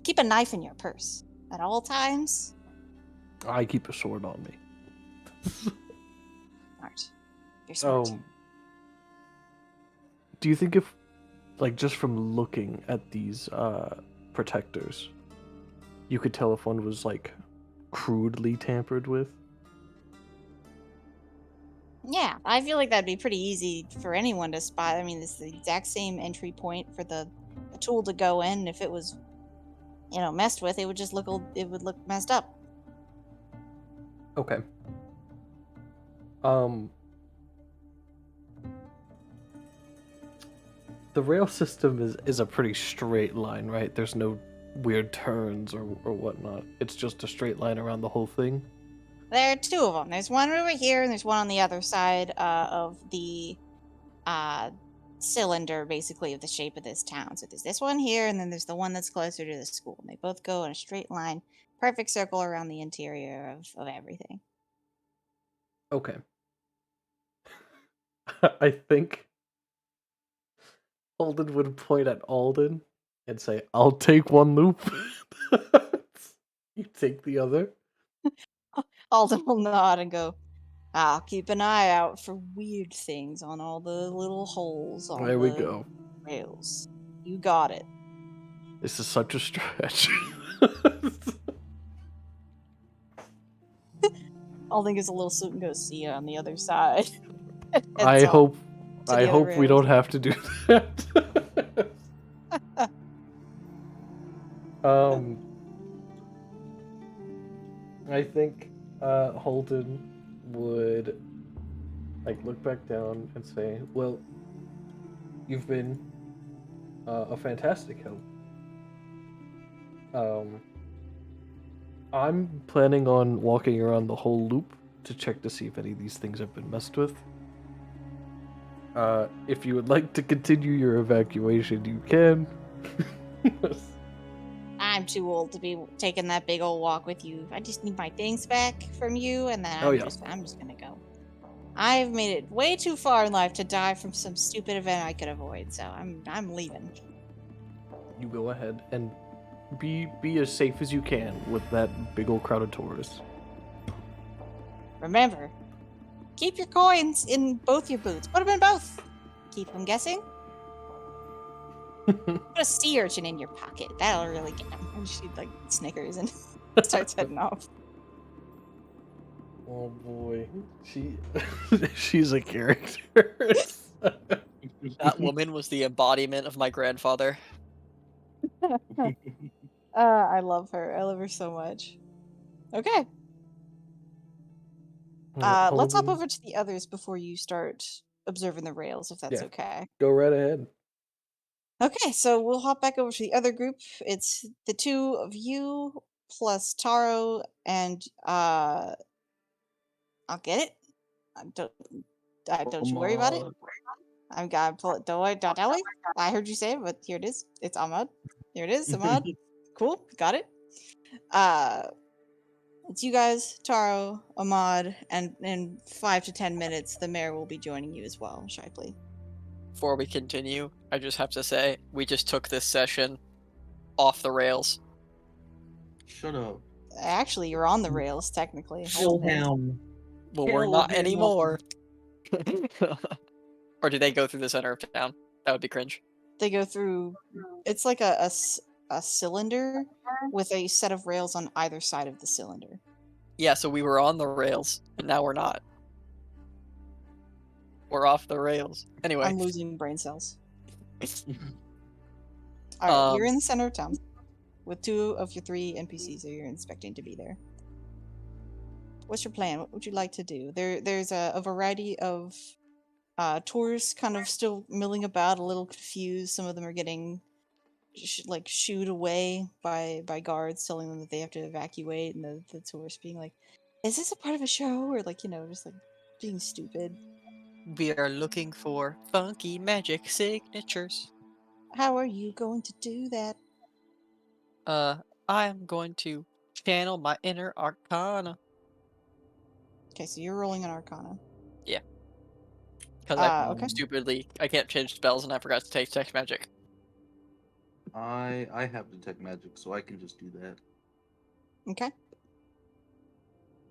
Keep a knife in your purse at all times. I keep a sword on me. Smart. You're smart. Do you think if, like, just from looking at these protectors, you could tell if one was, like, crudely tampered with? Yeah, I feel like that'd be pretty easy for anyone to spot. I mean, it's the exact same entry point for the tool to go in. If it was, you know, messed with, it would just look messed up. Okay. The rail system is a pretty straight line, right? There's no weird turns or whatnot. It's just a straight line around the whole thing. There are two of them. There's one over here, and there's one on the other side of the cylinder, basically, of the shape of this town. So there's this one here, and then there's the one that's closer to the school. And they both go in a straight line, perfect circle around the interior of everything. Okay. I think Holden would point at Alden and say, "I'll take one loop." You take the other. Alden will nod and go, I'll keep an eye out for weird things on all the little holes on There we the go. rails. You got it. This is such a stretch. Alden gives a little salute and goes, see you on the other side. And I heads off hope to the other we rails. don't have to do that. I think Holden would look back down and say, "Well, you've been a fantastic help. I'm planning on walking around the whole loop to check to see if any of these things have been messed with. If you would like to continue your evacuation, you can." I'm too old to be taking that big old walk with you. I just need my things back from you, and then Oh, I'm yeah. just gonna go. I've made it way too far in life to die from some stupid event I could avoid, so I'm leaving. You go ahead and be as safe as you can with that big old crowd of tourists. Remember, keep your coins in both your boots. Put them in both. Keep them guessing. Put a sea urchin in your pocket. That'll really get him. And she snickers and starts heading off. Oh boy, she's a character. That woman was the embodiment of my grandfather. I love her. I love her so much. Okay. Let's hop over to the others before you start observing the rails, if that's okay. Go right ahead. Okay, so we'll hop back over to the other group. It's the two of you plus Taro and I'll get it. Don't you worry about it. I'm gonna pull it. Don't worry. I heard you say it, but here it is. It's Ahmad. Here it is, Ahmad. Cool, got it. It's you guys, Taro, Ahmad, and in 5 to 10 minutes, the mayor will be joining you as well, Shively. Before we continue, I just have to say, we just took this session off the rails. Shut up. Actually, you're on the rails, technically. Kill him. Well, Kill we're not him. anymore. Or do they go through the center of town? That would be cringe. They go through. It's like a cylinder with a set of rails on either side of the cylinder. Yeah, so we were on the rails, and now we're not. We're off the rails. Anyway. I'm losing brain cells. Alright, you're in the center of town with 2 of your 3 NPCs that you're expecting to be there. What's your plan? What would you like to do? There's a variety of tourists kind of still milling about, a little confused. Some of them are getting shooed away by guards telling them that they have to evacuate, and the tourists being like, is this a part of a show? Or just being stupid. We are looking for funky magic signatures. How are you going to do that? I am going to channel my inner arcana. Okay, so you're rolling an arcana. Yeah. Because I can't change spells and I forgot to take text magic. I have detect magic, so I can just do that. Okay.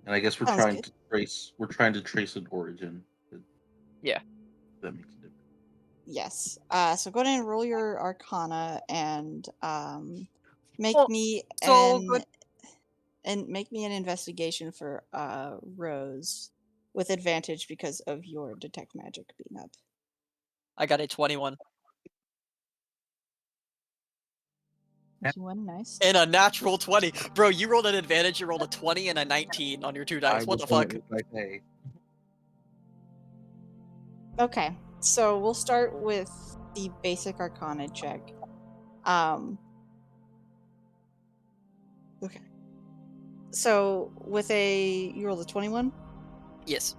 And I guess we're Sounds trying good. to trace. We're trying to trace an origin. Yeah. That makes a difference. Yes. So go ahead and roll your arcana and make me an investigation for Rose with advantage because of your detect magic being up. I got a 21. 21, nice. And a natural 20. Bro, you rolled an advantage, you rolled a 20 and a 19 on your 2 dice. What the fuck? Okay, so we'll start with the basic arcana check. Okay. So with you rolled a 21? Yes.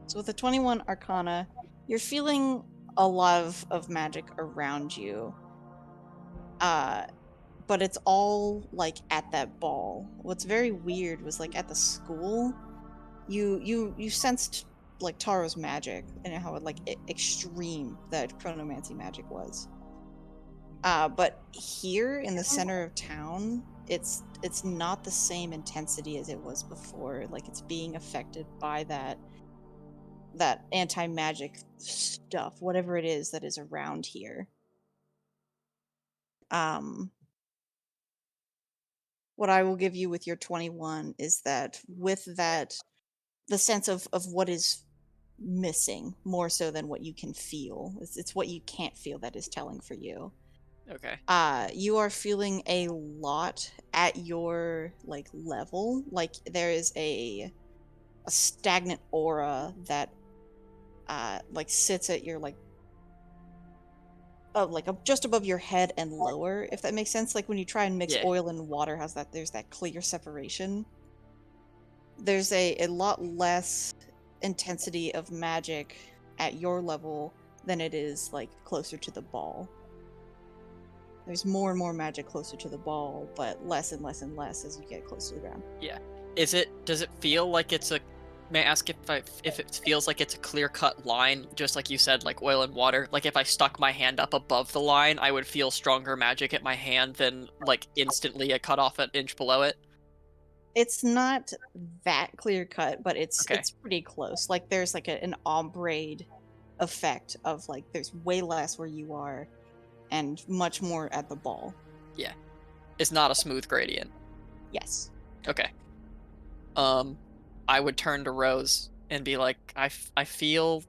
So with a 21 arcana, you're feeling a lot of magic around you. But it's all at that ball. What's very weird was at the school, you sensed Taro's magic and how extreme that chronomancy magic was. But here in the center of town, it's not the same intensity as it was before. Like it's being affected by that anti-magic stuff, whatever it is that is around here. Um, what I will give you with your 21 is that with that, the sense of what is missing more so than what you can feel. It's what you can't feel that is telling for you. Okay. You are feeling a lot at your like level. Like there is a stagnant aura that like sits at your like like just above your head and lower, if that makes sense. Like when you try and mix Yeah. oil and water, how's that? There's that clear separation. There's a lot less intensity of magic at your level than it is like closer to the ball. There's more and more magic closer to the ball, but less and less and less as you get close to the ground. Yeah. Does it feel like it's a may I ask if it feels like it's a clear-cut line, just like you said, like oil and water? Like if I stuck my hand up above the line, I would feel stronger magic at my hand than like instantly I cut off an inch below it? It's not that clear cut, but Okay. it's pretty close. Like there's like an ombre effect of like there's way less where you are and much more at the ball. Yeah. It's not a smooth gradient. Yes. Okay. I would turn to Rose and be like, I feel,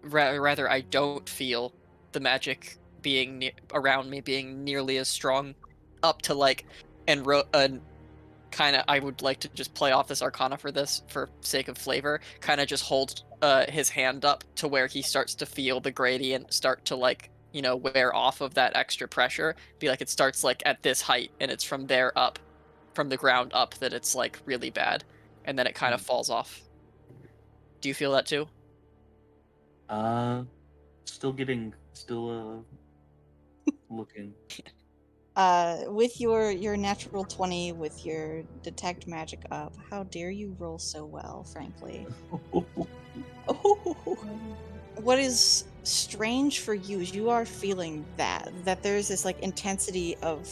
rather, I don't feel the magic being around me being nearly as strong up to like, and kind of, I would like to just play off this Arcana for this for sake of flavor, kind of just hold his hand up to where he starts to feel the gradient start to like, wear off of that extra pressure. Be like, it starts like at this height and it's from there up, from the ground up that it's like really bad. And then it kind of falls off. Do you feel that too? Uh, still looking. With your natural 20 with your detect magic up, how dare you roll so well, frankly. What is strange for you is you are feeling that there's this like intensity of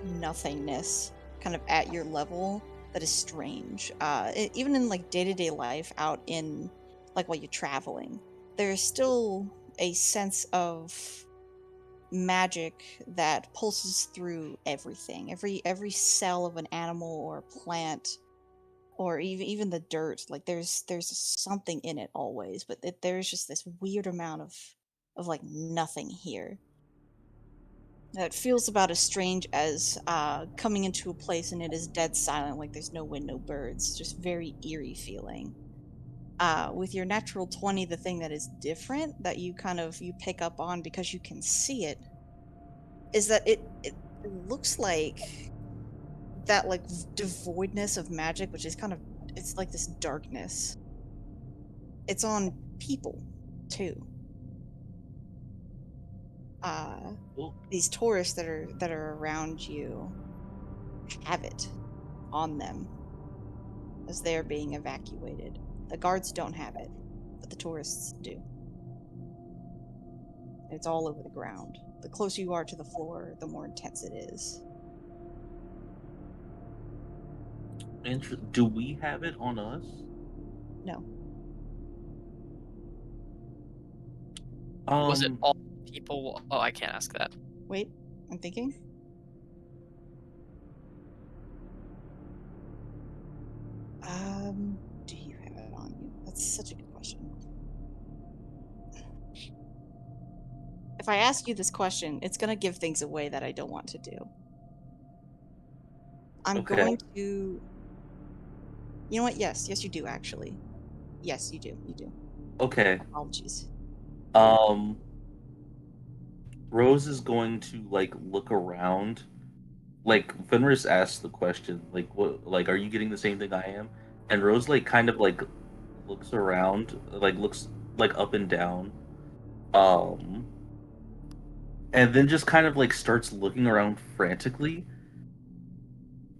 nothingness kind of at your level that is strange. Even in like day-to-day life out in like while you're traveling, there's still a sense of magic that pulses through everything, every cell of an animal or a plant or even the dirt. Like there's something in it always, but there's just this weird amount of like nothing here that feels about as strange as coming into a place and it is dead silent, like there's no wind, no birds, just very eerie feeling. With your natural 20, the thing that is different that you pick up on because you can see it is that it looks like that like devoidness of magic, which is kind of it's like this darkness. It's on people too. Uh Oh, these tourists that are around you have it on them as they're being evacuated. The guards don't have it, but the tourists do. It's all over the ground. The closer you are to the floor, the more intense it is. do we have it on us? No. Was it Um, all people? Oh, I can't ask that. Wait, I'm thinking. Do you have it on you? That's such a good question. If I ask you this question, it's going to give things away that I don't want to do. I'm okay. going to. You know what? Yes, you do actually. Yes, you do. You do. Okay. Apologies. Um, Rose is going to like look around. Like Fenris asks the question, like what like are you getting the same thing I am? And Rose like kind of like looks around, like looks like up and down. Um and then just kind of like starts looking around frantically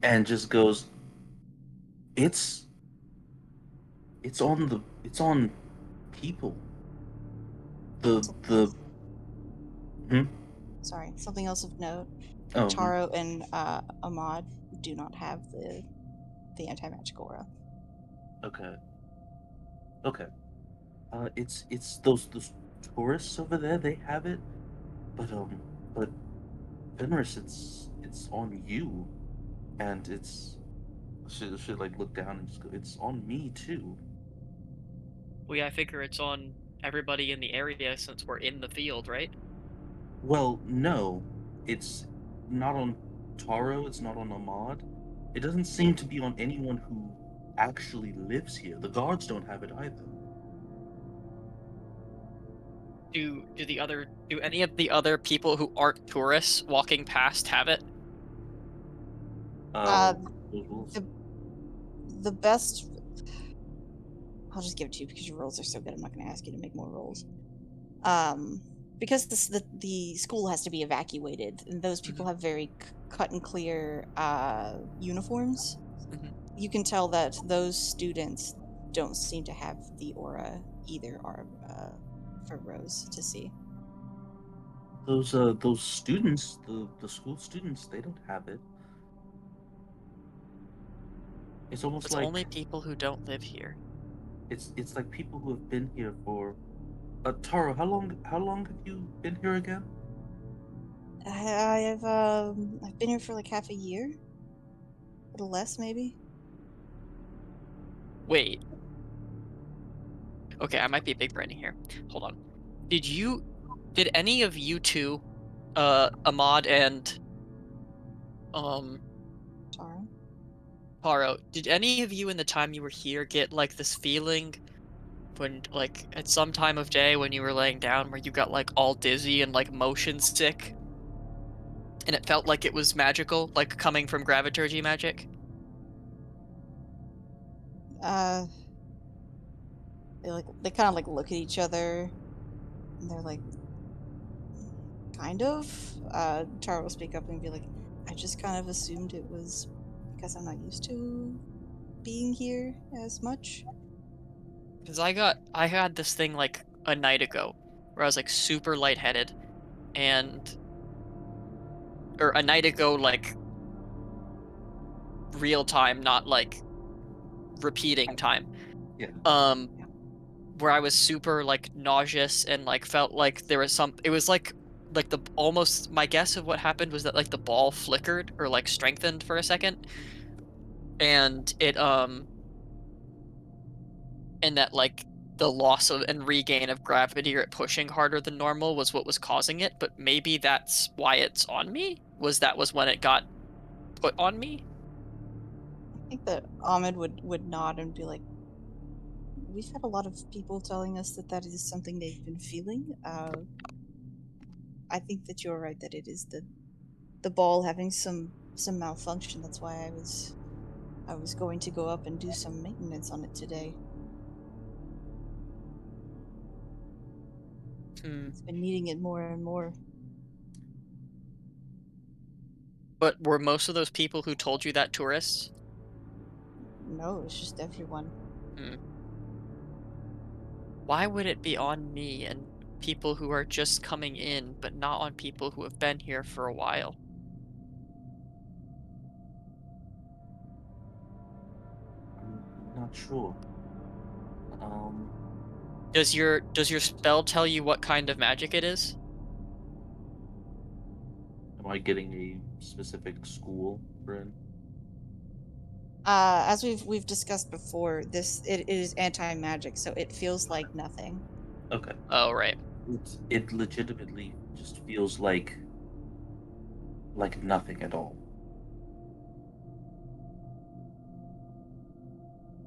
and just goes, It's it's on people. The So, the hmm? sorry, something else of note. Oh, Taro and Ahmad do not have the anti-magic aura. okay, okay. It's those tourists over there. They have it, but Fenris, it's on you, and it's should like look down and just go. It's on me too. Well, yeah, I figure it's on everybody in the area since we're in the field, right? Well, no, it's not on Taro. It's not on Ahmad. It doesn't seem to be on anyone who actually lives here. The guards don't have it either. Do any of the other people who aren't tourists walking past have it? Uh, Uh, those rules. the best. I'll just give it to you because your rolls are so good. I'm not going to ask you to make more rolls. Um, because the school has to be evacuated, and those people Mhm. have very cut and clear uniforms. Mhm. You can tell that those students don't seem to have the aura either, are for Rose to see. Those students, the school students, they don't have it. It's almost It's like only people who don't live here. it's like people who have been here for. Taro, how long have you been here again? I've been here for like half a year, a little less maybe. Wait. Okay, I might be big braining here. Hold on. Did any of you two, Ahmad and um Tara. Paro, did any of you in the time you were here get like this feeling when like at some time of day when you were laying down where you got like all dizzy and like motion sick and it felt like it was magical, like coming from graviturgy magic? Uh, they kind of like look at each other, and they're like, kind of. Tara will speak up and be like, I just kind of assumed it was because I'm not used to being here as much. Because I had this thing like a night ago where I was like super lightheaded and or a night ago like real time, not like repeating time. Yeah. Um Yeah. where I was super like nauseous and like felt like there was some it was like the almost my guess of what happened was that like the ball flickered or like strengthened for a second and it and that like the loss of and regain of gravity or it pushing harder than normal was what was causing it, but maybe that's why it's on me? That was when it got put on me? I think that Ahmed would nod and be like, we've had a lot of people telling us that that is something they've been feeling. I think that you're right that it is the ball having some malfunction. That's why I was going to go up and do some maintenance on it today. Hmm. It's been needing it more and more. But were most of those people who told you that tourists? No, it's just everyone. Hmm. Why would it be on me and people who are just coming in, but not on people who have been here for a while? I'm not sure. Um, Does your spell tell you what kind of magic it is? am I getting a specific school we're in? As we've discussed before, it is anti magic, so it feels like nothing. Okay. Oh, right. It legitimately just feels like nothing at all.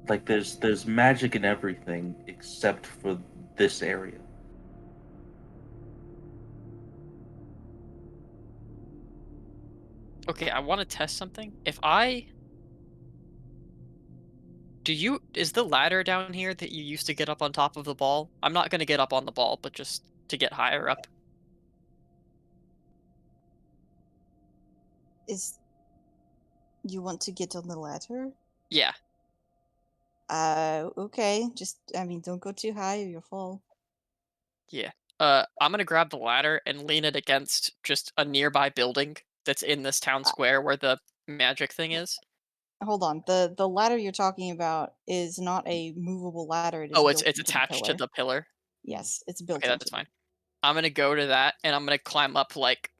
Like there's magic in everything except for this area. Okay, I want to test something. If I do you is the ladder down here that you used to get up on top of the ball? I'm not gonna get up on the ball, but just to get higher up. Is you want to get on the ladder? Yeah. Okay. Just I mean, don't go too high or you'll fall. Yeah. I'm gonna grab the ladder and lean it against just a nearby building that's in this town Uh, square where the magic thing is. Hold on. The ladder you're talking about is not a movable ladder. It is Oh, built it's into the attached to pillar. the pillar. Yes, it's Okay, built into that's it. fine. I'm gonna go to that and I'm gonna climb up like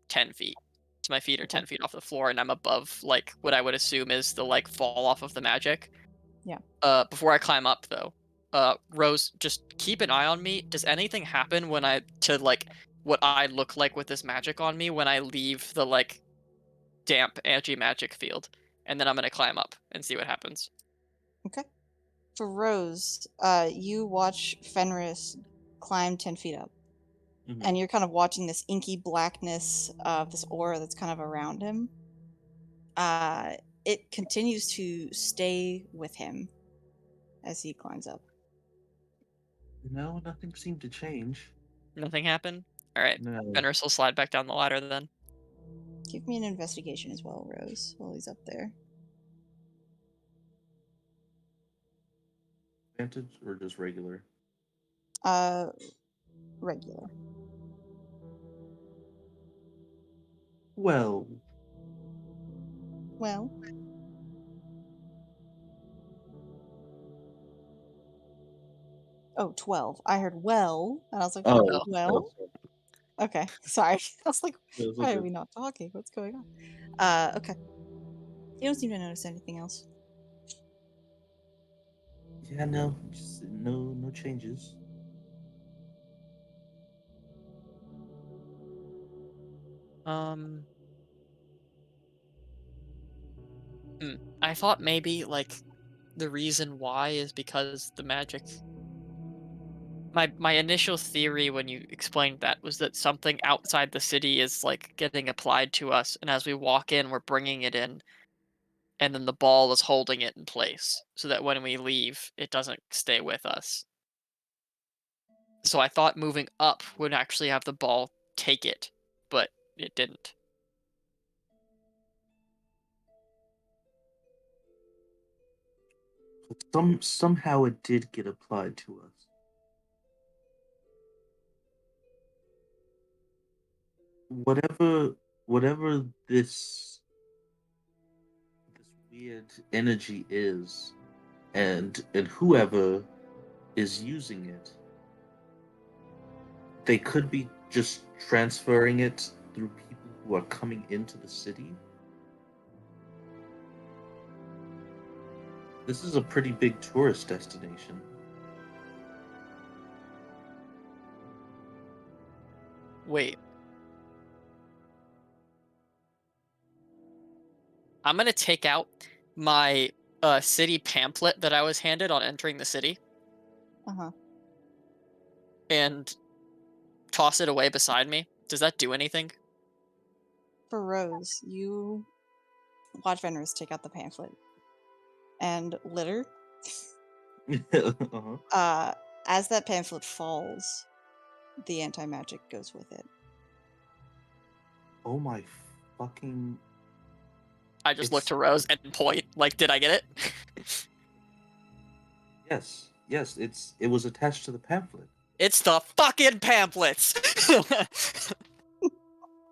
10 feet. So my feet are Okay. 10 feet off the floor and I'm above like what I would assume is the like fall off of the magic. Yeah. Before I climb up though, Rose, just keep an eye on me. Does anything happen when I to like what I look like with this magic on me when I leave the like damp anti-magic field? And then I'm gonna climb up and see what happens. Okay. For Rose, you watch Fenris climb 10 feet up, Mhm. and you're kind of watching this inky blackness of this aura that's kind of around him. Uh, it continues to stay with him as he climbs up. No, nothing seemed to change. Nothing happened? Alright. No. Fenris will slide back down the ladder then. Give me an investigation as well, Rose, while he's up there. Advantage or just regular? Uh, regular. Well, Well, oh, 12. I heard well, and I was like, oh, well? Okay, sorry. I was like, it's why are okay. we not talking? What's going on? Okay. You don't seem to notice anything else. Yeah, no, just no changes. Um, I thought maybe like the reason why is because the magic. My initial theory when you explained that was that something outside the city is like getting applied to us, and as we walk in, we're bringing it in, and then the ball is holding it in place so that when we leave, it doesn't stay with us. So I thought moving up would actually have the ball take it, but it didn't. But somehow it did get applied to us. Whatever whatever this weird energy is, and whoever is using it, they could be just transferring it through people who are coming into the city. This is a pretty big tourist destination. Wait, I'm gonna take out my city pamphlet that I was handed on entering the city Uh huh. and toss it away beside me. Does that do anything? For Rose, you watch Fenris take out the pamphlet and litter. Uh-huh. Uh, as that pamphlet falls, the anti magic goes with it. Oh my fucking! I just look It's to Rose and point. Like, did I get it? yes. It was attached to the pamphlet. It's the fucking pamphlets.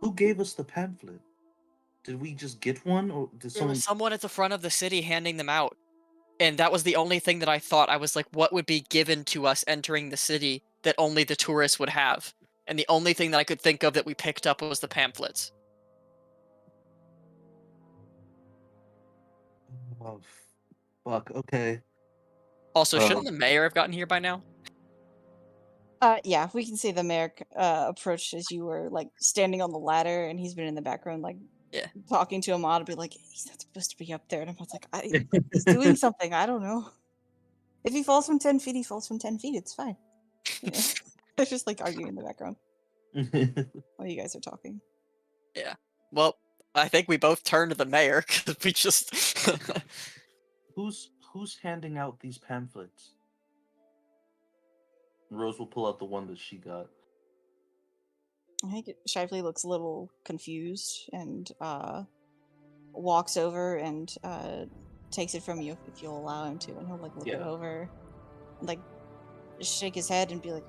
Who gave us the pamphlet? Did we just get one, or did There was someone? someone at the front of the city handing them out. And that was the only thing that I thought. I was like, what would be given to us entering the city that only the tourists would have? And the only thing that I could think of that we picked up was the pamphlets. Oh, fuck. Okay. Also, Uh, shouldn't the mayor have gotten here by now? Yeah, we can see the mayor approached as you were like standing on the ladder, and he's been in the background, like Yeah. talking to Ahmad, be like, he's not supposed to be up there. And Ahmad's like, he's doing something. I don't know. If he falls from 10 feet, he falls from 10 feet. It's fine. Yeah. They're just like arguing in the background while you guys are talking. Yeah. Well, I think we both turned to the mayor because we just. who's handing out these pamphlets? Rose will pull out the one that she got. I think Shively looks a little confused and walks over and takes it from you if you'll allow him to, and he'll like look it Yeah. over and like shake his head and be like,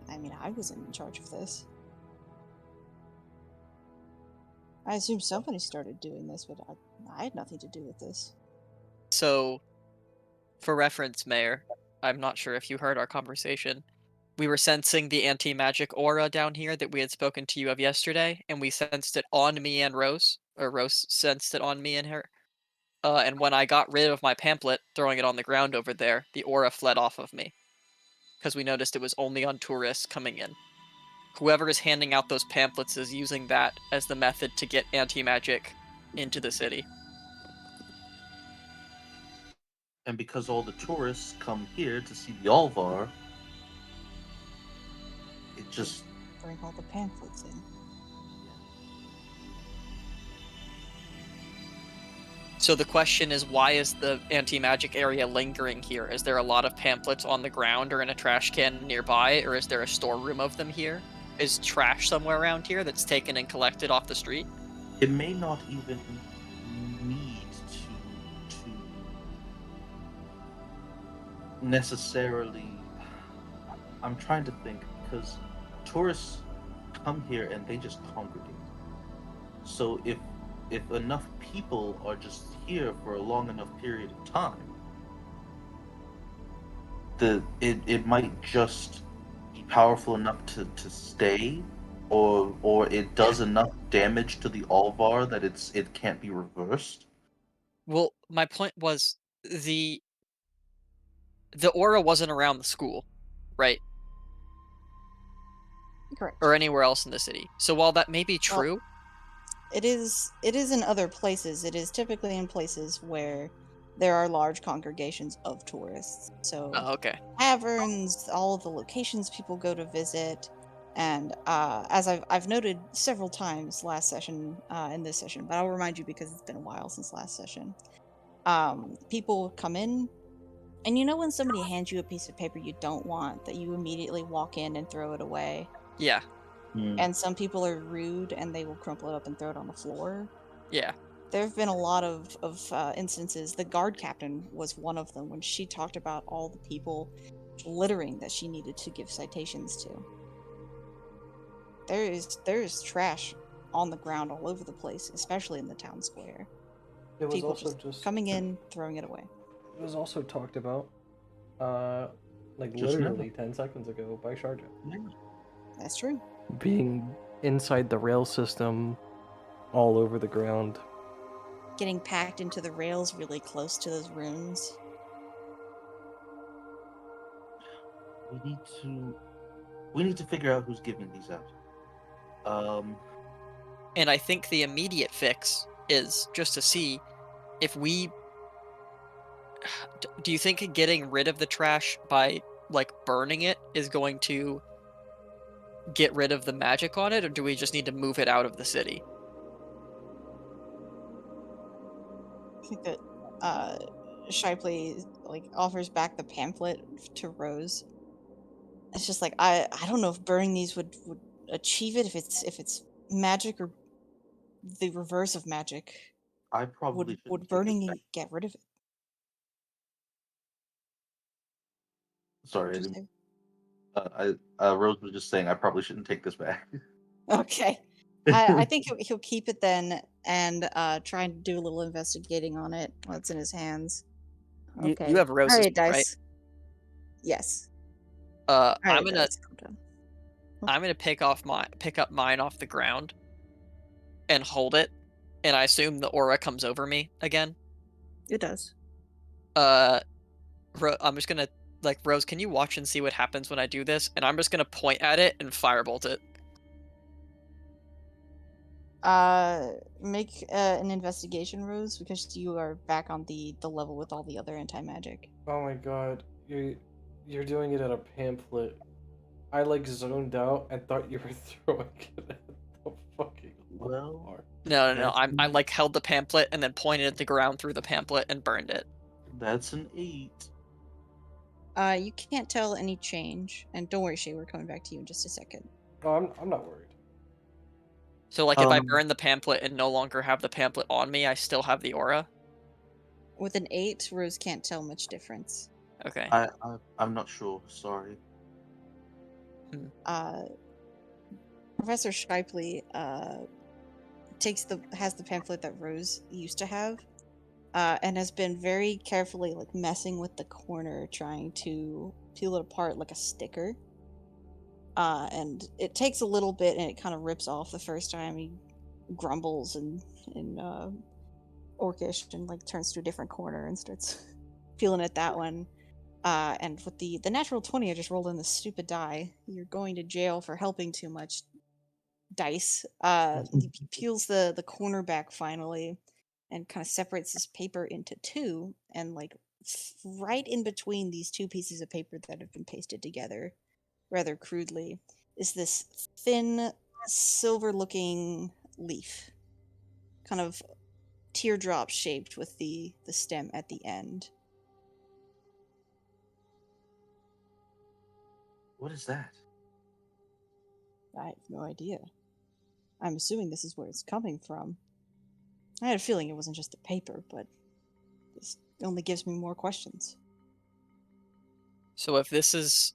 I mean, I wasn't in charge of this. I assume somebody started doing this, but I had nothing to do with this. So, for reference, Mayor, I'm not sure if you heard our conversation. We were sensing the anti-magic aura down here that we had spoken to you of yesterday, and we sensed it on me and Rose, or Rose sensed it on me and her. And when I got rid of my pamphlet, throwing it on the ground over there, the aura fled off of me. Because we noticed it was only on tourists coming in. Whoever is handing out those pamphlets is using that as the method to get anti-magic into the city. And because all the tourists come here to see the Alvar, it just Bring all the pamphlets in. So the question is, why is the anti-magic area lingering here? Is there a lot of pamphlets on the ground or in a trash can nearby, or is there a storeroom of them here? Is trash somewhere around here that's taken and collected off the street? it may not even need to necessarily. I'm trying to think because tourists come here and they just congregate. So if enough people are just here for a long enough period of time, it might just be powerful enough to stay, or it does enough damage to the Alvar that it can't be reversed. Well, my point was the the aura wasn't around the school, right? Correct. Or anywhere else in the city. So while that may be Well, true, it is in other places. It is typically in places where there are large congregations of tourists. So oh, okay. taverns, all of the locations people go to visit, and as I've noted several times last session, in this session, but I'll remind you because it's been a while since last session. People come in, and you know when somebody hands you a piece of paper you don't want, that you immediately walk in and throw it away. Yeah, And some people are rude and they will crumple it up and throw it on the floor. yeah. There have been a lot of instances. The guard captain was one of them when she talked about all the people littering that she needed to give citations to. There is trash on the ground all over the place, especially in the town square. It was People also just coming in, throwing it away. It was also talked about, like Just now. literally 10 seconds ago by Sharja. That's true. Being inside the rail system, all over the ground. Getting packed into the rails really close to those rooms. We need to figure out who's giving these out. And I think the immediate fix is just to see if we. Do you think getting rid of the trash by, like, burning it is going to get rid of the magic on it, or do we just need to move it out of the city? I think that Shipley offers back the pamphlet to Rose. It's just like I don't know if burning these would achieve it, if it's magic or the reverse of magic. I probably Would shouldn't take this burning back. get rid of it? Sorry, I What'd you didn't. say? Rose was just saying I probably shouldn't take this back. Okay. I think he'll keep it then and try and do a little investigating on it while it's in his hands. You Okay. have Rose's, All right, right? dice. Yes. All I'm right, gonna dice. Calm down. pick up mine off the ground and hold it, and I assume the aura comes over me again. It does. I'm just gonna, like, Rose, can you watch and see what happens when I do this? And I'm just gonna point at it and firebolt it. Make an investigation, Rose, because you are back on the level with all the other anti-magic. Oh my god, you're doing it at a pamphlet. I like zoned out and thought you were throwing it at the fucking Well, bar. No. I like held the pamphlet and then pointed at the ground through the pamphlet and burned it. That's an 8. You can't tell any change, and don't worry, Shay, we're coming back to you in just a second. Oh, I'm not worried. So, like, if I Um, burn the pamphlet and no longer have the pamphlet on me, I still have the aura? With an 8, Rose can't tell much difference. Okay. I'm not sure. Sorry. Hmm. Professor Shipley has the pamphlet that Rose used to have, and has been very carefully like messing with the corner, trying to peel it apart like a sticker. And it takes a little bit, and it kind of rips off the first time. He grumbles and orcish and like turns to a different corner and starts peeling at that one. And with the natural 20, I just rolled in the stupid die. You're going to jail for helping too much. Dice. He peels the corner back finally, and kind of separates this paper into two, and like right in between these two pieces of paper that have been pasted together rather crudely is this thin silver looking leaf, kind of teardrop shaped with the stem at the end. What is that? I have no idea. I'm assuming this is where it's coming from. I had a feeling it wasn't just the paper, but this only gives me more questions. So if this is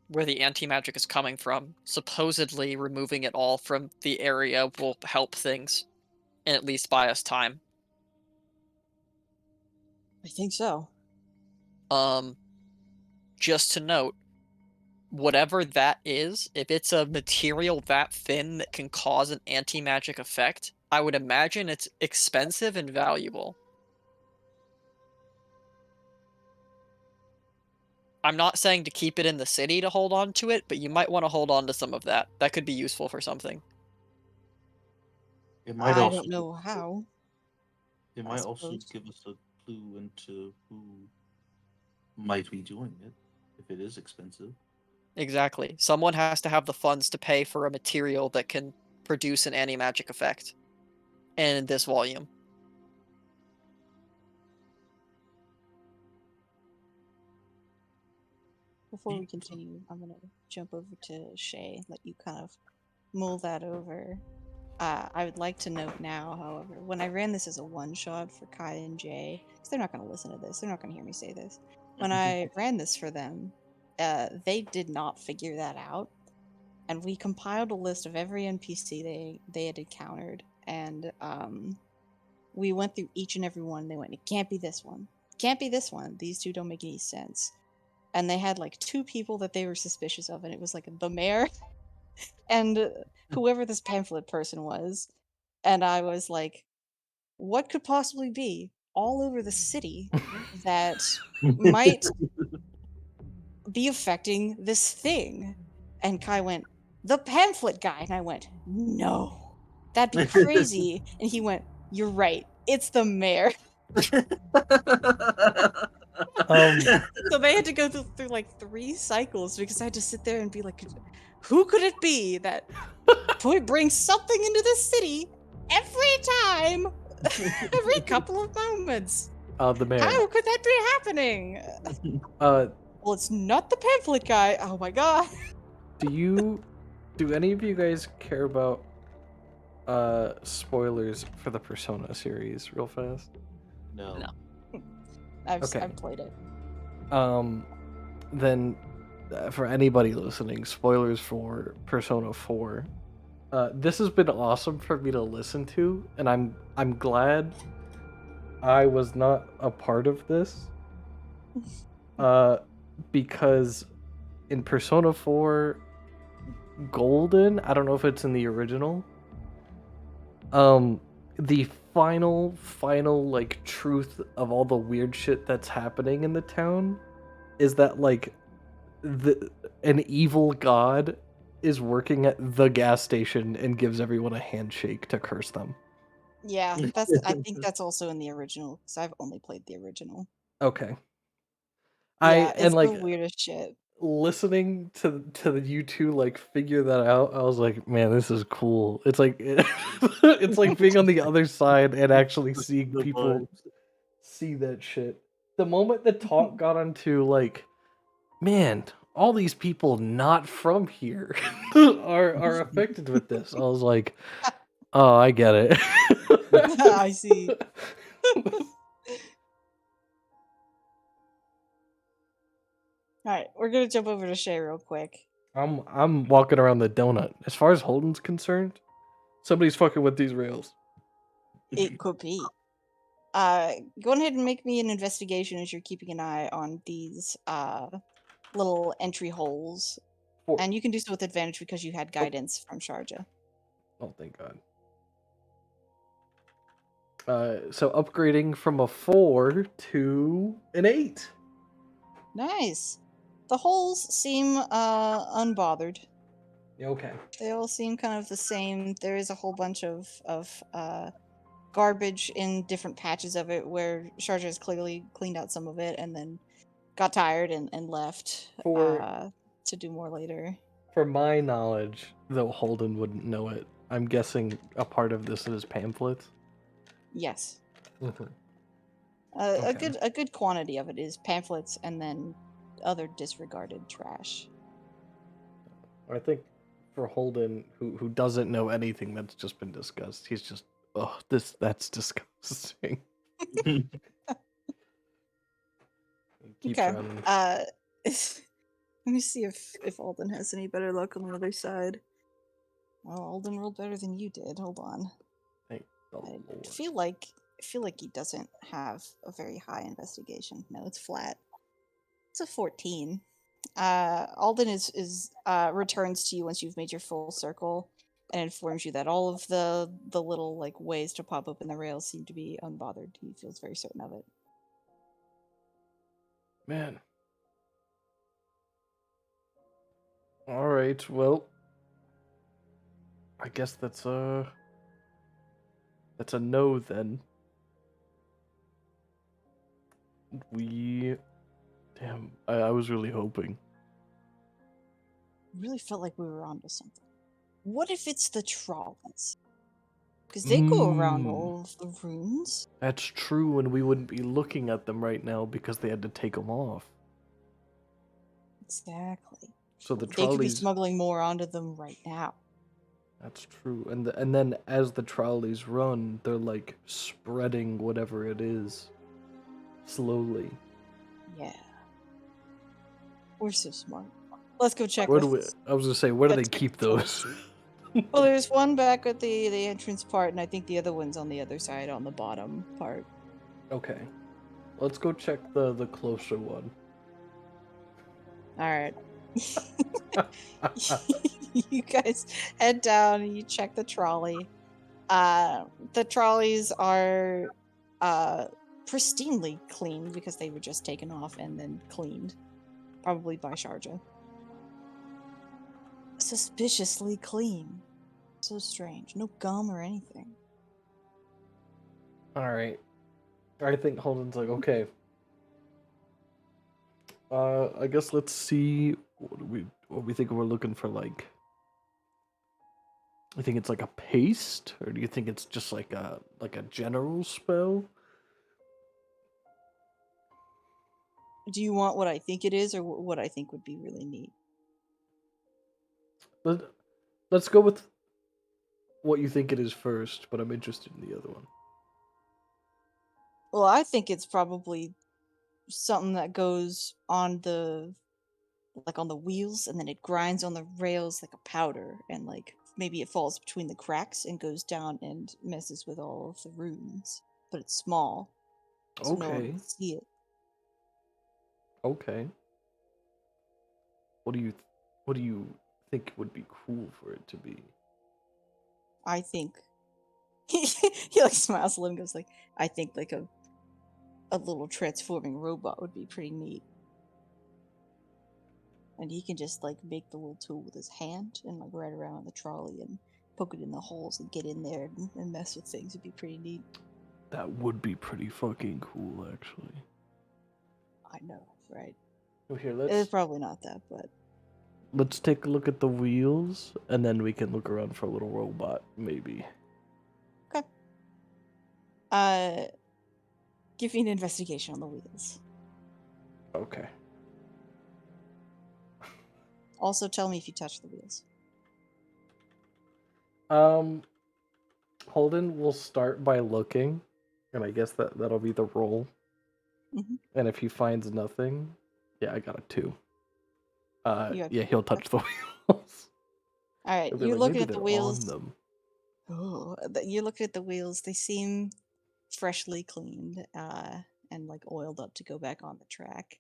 where the anti-magic is coming from, supposedly removing it all from the area will help things, and at least buy us time. I think so. Just to note, whatever that is, if it's a material that thin that can cause an anti-magic effect, I would imagine it's expensive and valuable. I'm not saying to keep it in the city to hold on to it, but you might want to hold on to some of that. That could be useful for something. It might I also don't know how. it I might also suppose. give us a clue into who might be doing it if it is expensive. Exactly. Someone has to have the funds to pay for a material that can produce an anti-magic effect. And in this volume. Before we continue, I'm gonna jump over to Shay, let you kind of mull that over. I would like to note now, however, when I ran this as a one shot for Kai and Jay, because they're not going to listen to this, they're not going to hear me say this. When I ran this for them, they did not figure that out, and we compiled a list of every NPC they had encountered, and we went through each and every one. They went, "It can't be this one. It can't be this one. These two don't make any sense." And they had like two people that they were suspicious of, and it was like the mayor and whoever this pamphlet person was. And I was like, what could possibly be all over the city that might be affecting this thing? And Kai went, the pamphlet guy. And I went, no, that'd be crazy. And he went, you're right. It's the mayor. So they had to go through like 3 cycles because I had to sit there and be like, who could it be that brings something into the city every time, every couple of moments? The mayor. How could that be happening? Well, it's not the pamphlet guy. Oh my god. Do any of you guys care about spoilers for the Persona series real fast? No. I've played it. Then for anybody listening, spoilers for Persona 4. This has been awesome for me to listen to, and I'm glad I was not a part of this. Because in Persona 4 Golden, I don't know if it's in the original. The final like truth of all the weird shit that's happening in the town is that like an evil god is working at the gas station and gives everyone a handshake to curse them. Yeah, I think that's also in the original because I've only played the original. Okay. Yeah, And it's like the weirdest shit. listening to you two like figure that out, I was like, man, this is cool. It's like it's like being on the other side and actually seeing people see that shit. The moment the talk got onto like, man, all these people not from here are affected with this, I was like, oh, I get it. I see. All right, we're gonna jump over to Shay real quick. I'm walking around the donut. As far as Holden's concerned, somebody's fucking with these rails. It could be. Go ahead and make me an investigation as you're keeping an eye on these little entry holes. Four. And you can do so with advantage because you had guidance from Sharja. Oh, thank God. So upgrading from a 4 to an 8. Nice. The holes seem unbothered. Okay. They all seem kind of the same. There is a whole bunch of garbage in different patches of it where Sharja has clearly cleaned out some of it and then got tired and left to do more later. For my knowledge, though Holden wouldn't know it, I'm guessing a part of this is pamphlets. Yes. Mm-hmm. A good quantity of it is pamphlets and then other disregarded trash. I think for Holden, who doesn't know anything that's just been discussed, he's just, oh, that's disgusting. Keeps Okay. running. Let me see if Alden has any better luck on the other side. Well, Alden rolled better than you did. Hold on. Thank the I Lord. feel like he doesn't have a very high investigation. No, it's flat. It's a 14. Alden is returns to you once you've made your full circle and informs you that all of the little like ways to pop open the rails seem to be unbothered. He feels very certain of it. Man. All right, well, I guess that's a no then. Damn, I was really hoping. Really felt like we were onto something. What if it's the trolleys? Because they go around all of the rooms. That's true, and we wouldn't be looking at them right now because they had to take them off. Exactly. So the They could be trolleys. smuggling more onto them right now. That's true, and then as the trolleys run, they're like spreading whatever it is slowly. Yeah. We're so smart. Let's go check. I was gonna say, where do they Let's check keep the trolleys. those? Well, there's one back at the entrance part, and I think the other one's on the other side on the bottom part. Okay, let's go check the closer one. All right. You guys head down and you check the trolley. The trolleys are pristinely clean because they were just taken off and then cleaned, probably by Sharja. Suspiciously clean. So strange. No gum or anything. All right, I think Holden's like, okay. I guess let's see what we think we're looking for. Like, you think it's like a paste, or do you think it's just like a general spell? Do you want what I think it is or what I think would be really neat? Let's go with what you think it is first, but I'm interested in the other one. Well, I think it's probably something that goes on the wheels and then it grinds on the rails like a powder and like maybe it falls between the cracks and goes down and messes with all of the runes. But it's small. So no one Okay. can see it. Okay. What do you think would be cool for it to be? I think he like smiles a little and goes like, I think like a little transforming robot would be pretty neat. And he can just like make the little tool with his hand and like ride around on the trolley and poke it in the holes and get in there and mess with things. It'd be pretty neat. That would be pretty fucking cool, actually. I know, right? Oh, here, It's probably not that, but let's take a look at the wheels, and then we can look around for a little robot, maybe. okay. Give me an investigation on the wheels. Okay. Also, tell me if you touch the wheels. Holden will start by looking, and I guess that'll be the roll. Mm-hmm. And if he finds nothing, yeah, I got a 2. You have Yeah, to he'll touch the wheels. All right, He'll be you're like, looking maybe at the they're on wheels. them. Oh, you're looking at the wheels. They seem freshly cleaned and like oiled up to go back on the track.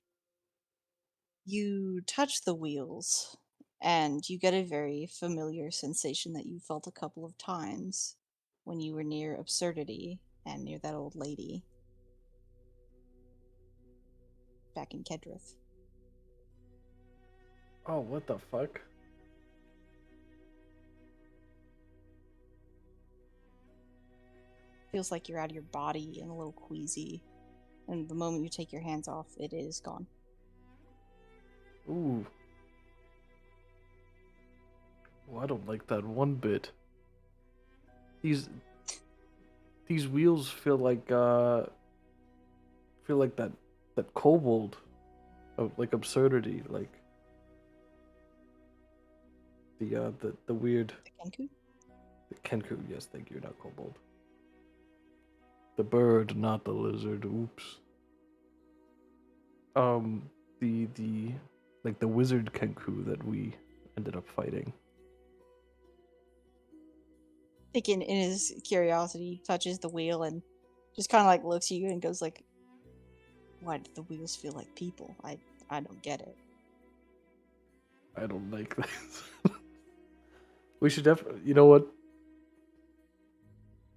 You touch the wheels, and you get a very familiar sensation that you felt a couple of times when you were near Absurdity and near that old lady back in Kedrith. Oh, what the fuck? Feels like you're out of your body and a little queasy. And the moment you take your hands off, it is gone. Ooh. Well, I don't like that one bit. These wheels feel like that kobold of like Absurdity, like the weird The Kenku? the Kenku. Yes, thank you, not kobold. The bird, not the lizard. Oops. The like the wizard Kenku that we ended up fighting. Like in his curiosity, he touches the wheel and just kind of like looks at you and goes like, "Why do the wheels feel like people? I don't get it." I don't like this. We should definitely. You know what?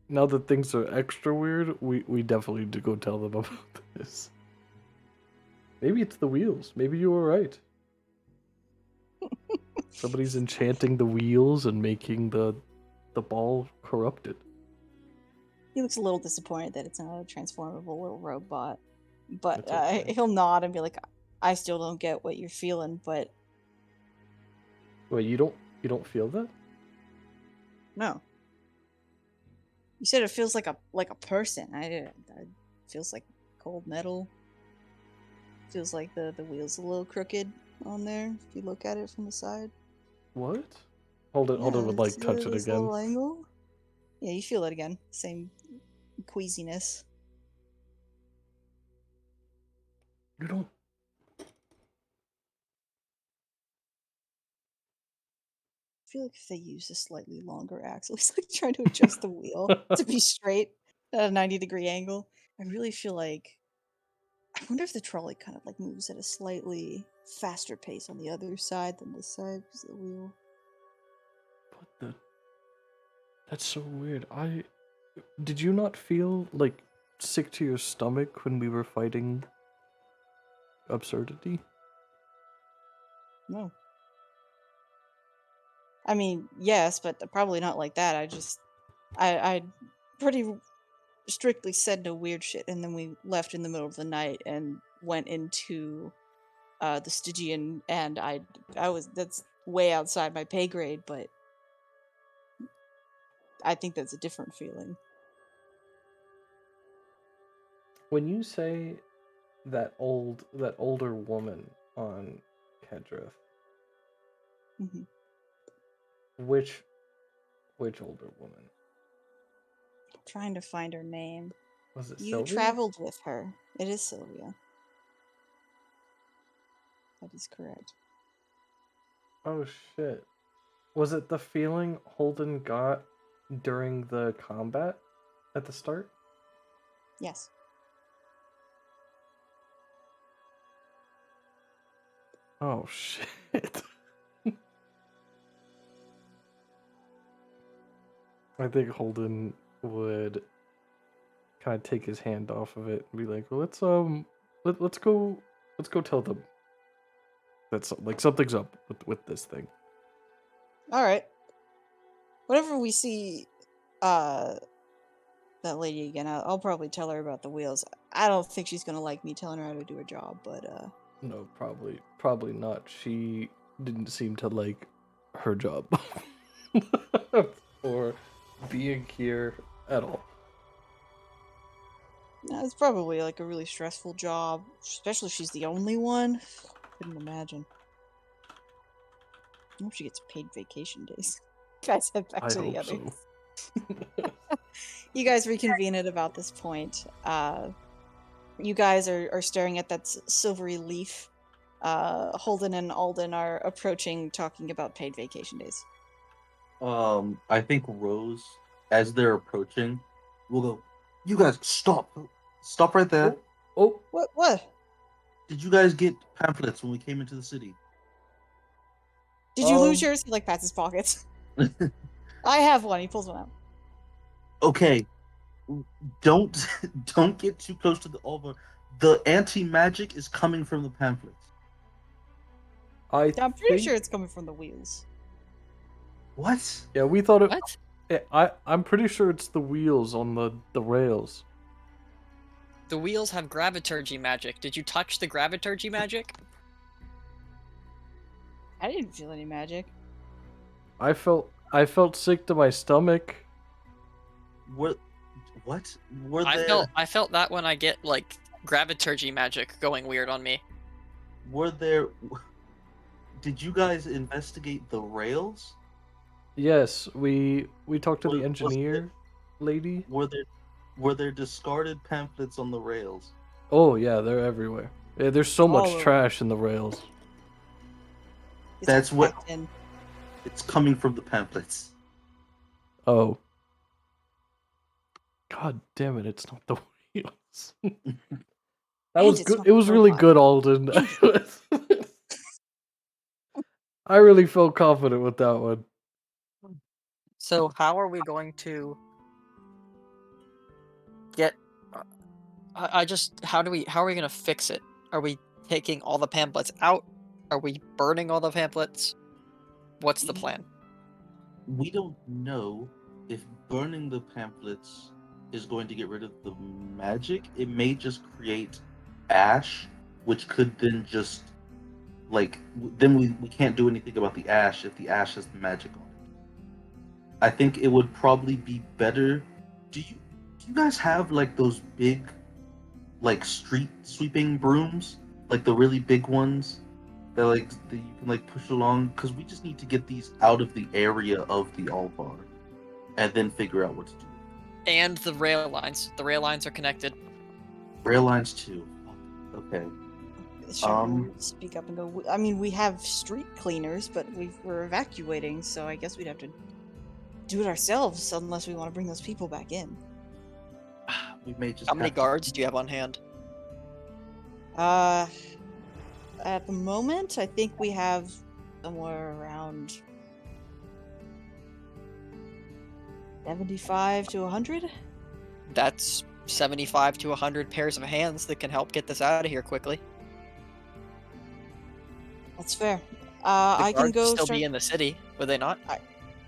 Now that things are extra weird, we definitely need to go tell them about this. Maybe it's the wheels. Maybe you were right. Somebody's enchanting the wheels and making the ball corrupted. He looks a little disappointed that it's not a transformable little robot, but That's okay. he'll nod and be like, "I still don't get what you're feeling, but Wait, you don't feel that? no." You said it feels like a person. I feels like cold metal. Feels like the wheel's a little crooked on there if you look at it from the side. What? Hold it. Yeah, Hold it. Would like touch it this again. little angle. Yeah, you feel it again. Same queasiness. You don't. I feel like if they use a slightly longer axle, it's like trying to adjust the wheel to be straight at a 90-degree angle. I really feel like I wonder if the trolley kind of like moves at a slightly faster pace on the other side than this side because of the wheel. What the? That's so weird. Did you not feel like sick to your stomach when we were fighting Absurdity? No. I mean, yes, but probably not like that. I pretty strictly said no weird shit, and then we left in the middle of the night and went into the Stygian, and I was that's way outside my pay grade, but I think that's a different feeling. When you say that older woman on Kedrith, Hmm. which older woman? Trying to find her name. Was it You Sylvia? traveled with her. It is Sylvia. That is correct. Oh shit. Was it the feeling Holden got during the combat at the start? Yes. Oh shit. I think Holden would kind of take his hand off of it and be like, well, let's go tell them that's like something's up with this thing. All right. Whenever we see uh that lady again, I'll probably tell her about the wheels. I don't think she's gonna like me telling her how to do her job, but No, probably not. She didn't seem to like her job or being here at all. no, it's probably like a really stressful job, especially if she's the only one. Couldn't imagine. I hope she gets paid vacation days. Guys, head back I to the hope others. so. You guys reconvene at about this point. You guys are staring at that silvery leaf Holden and Alden are approaching, talking about paid vacation days. I think Rose, as they're approaching, will go. You guys stop! Stop right there! Oh, What? What? Did you guys get pamphlets when we came into the city? Did you lose yours? He like pats his pockets. I have one. He pulls one out. Okay, don't don't get too close to the altar. The anti-magic is coming from the pamphlets. I'm I'm pretty sure it's coming from the wheels. What? Yeah, we thought it. What? I'm pretty sure it's the wheels on the rails. The wheels have graviturgy magic. Did you touch the graviturgy magic? I didn't feel any magic. I felt sick to my stomach. What? Were there? I felt that when I get like graviturgy magic going weird on me. Were there? Did you guys investigate the rails? Yes, we talked to Was- the was engineer lady. Were there discarded pamphlets on the rails? Oh yeah, they're everywhere. Yeah, there's so much Oh. trash in the rails. It's That's what- packed in. It's coming from the pamphlets. Oh. God damn it, it's not the wheels. That was it's good. not It was the really robot. good, Alden. I really felt confident with that one. So how are we going to get? I just how are we gonna fix it? Are we taking all the pamphlets out? Are we burning all the pamphlets? What's the plan? We don't know if burning the pamphlets is going to get rid of the magic. It may just create ash, which could then just then we can't do anything about the ash if the ash has the magic on it. I think it would probably be better. Do you guys have like those big like street sweeping brooms, like the really big ones that you can like push along? Because we just need to get these out of the area of the Alvar, and then figure out what to do. And the rail lines. The rail lines are connected. Rail lines too. Okay. Sure, we'll speak up and go. I mean, we have street cleaners, but we're evacuating, so I guess we'd have to do it ourselves unless we want to bring those people back in. We may just. How many have to- guards do you have on hand? At the moment, I think we have somewhere around 75 to 100. That's 75 to 100 pairs of hands that can help get this out of here quickly. That's fair. The I can guards go will still start. be in the city, would they not?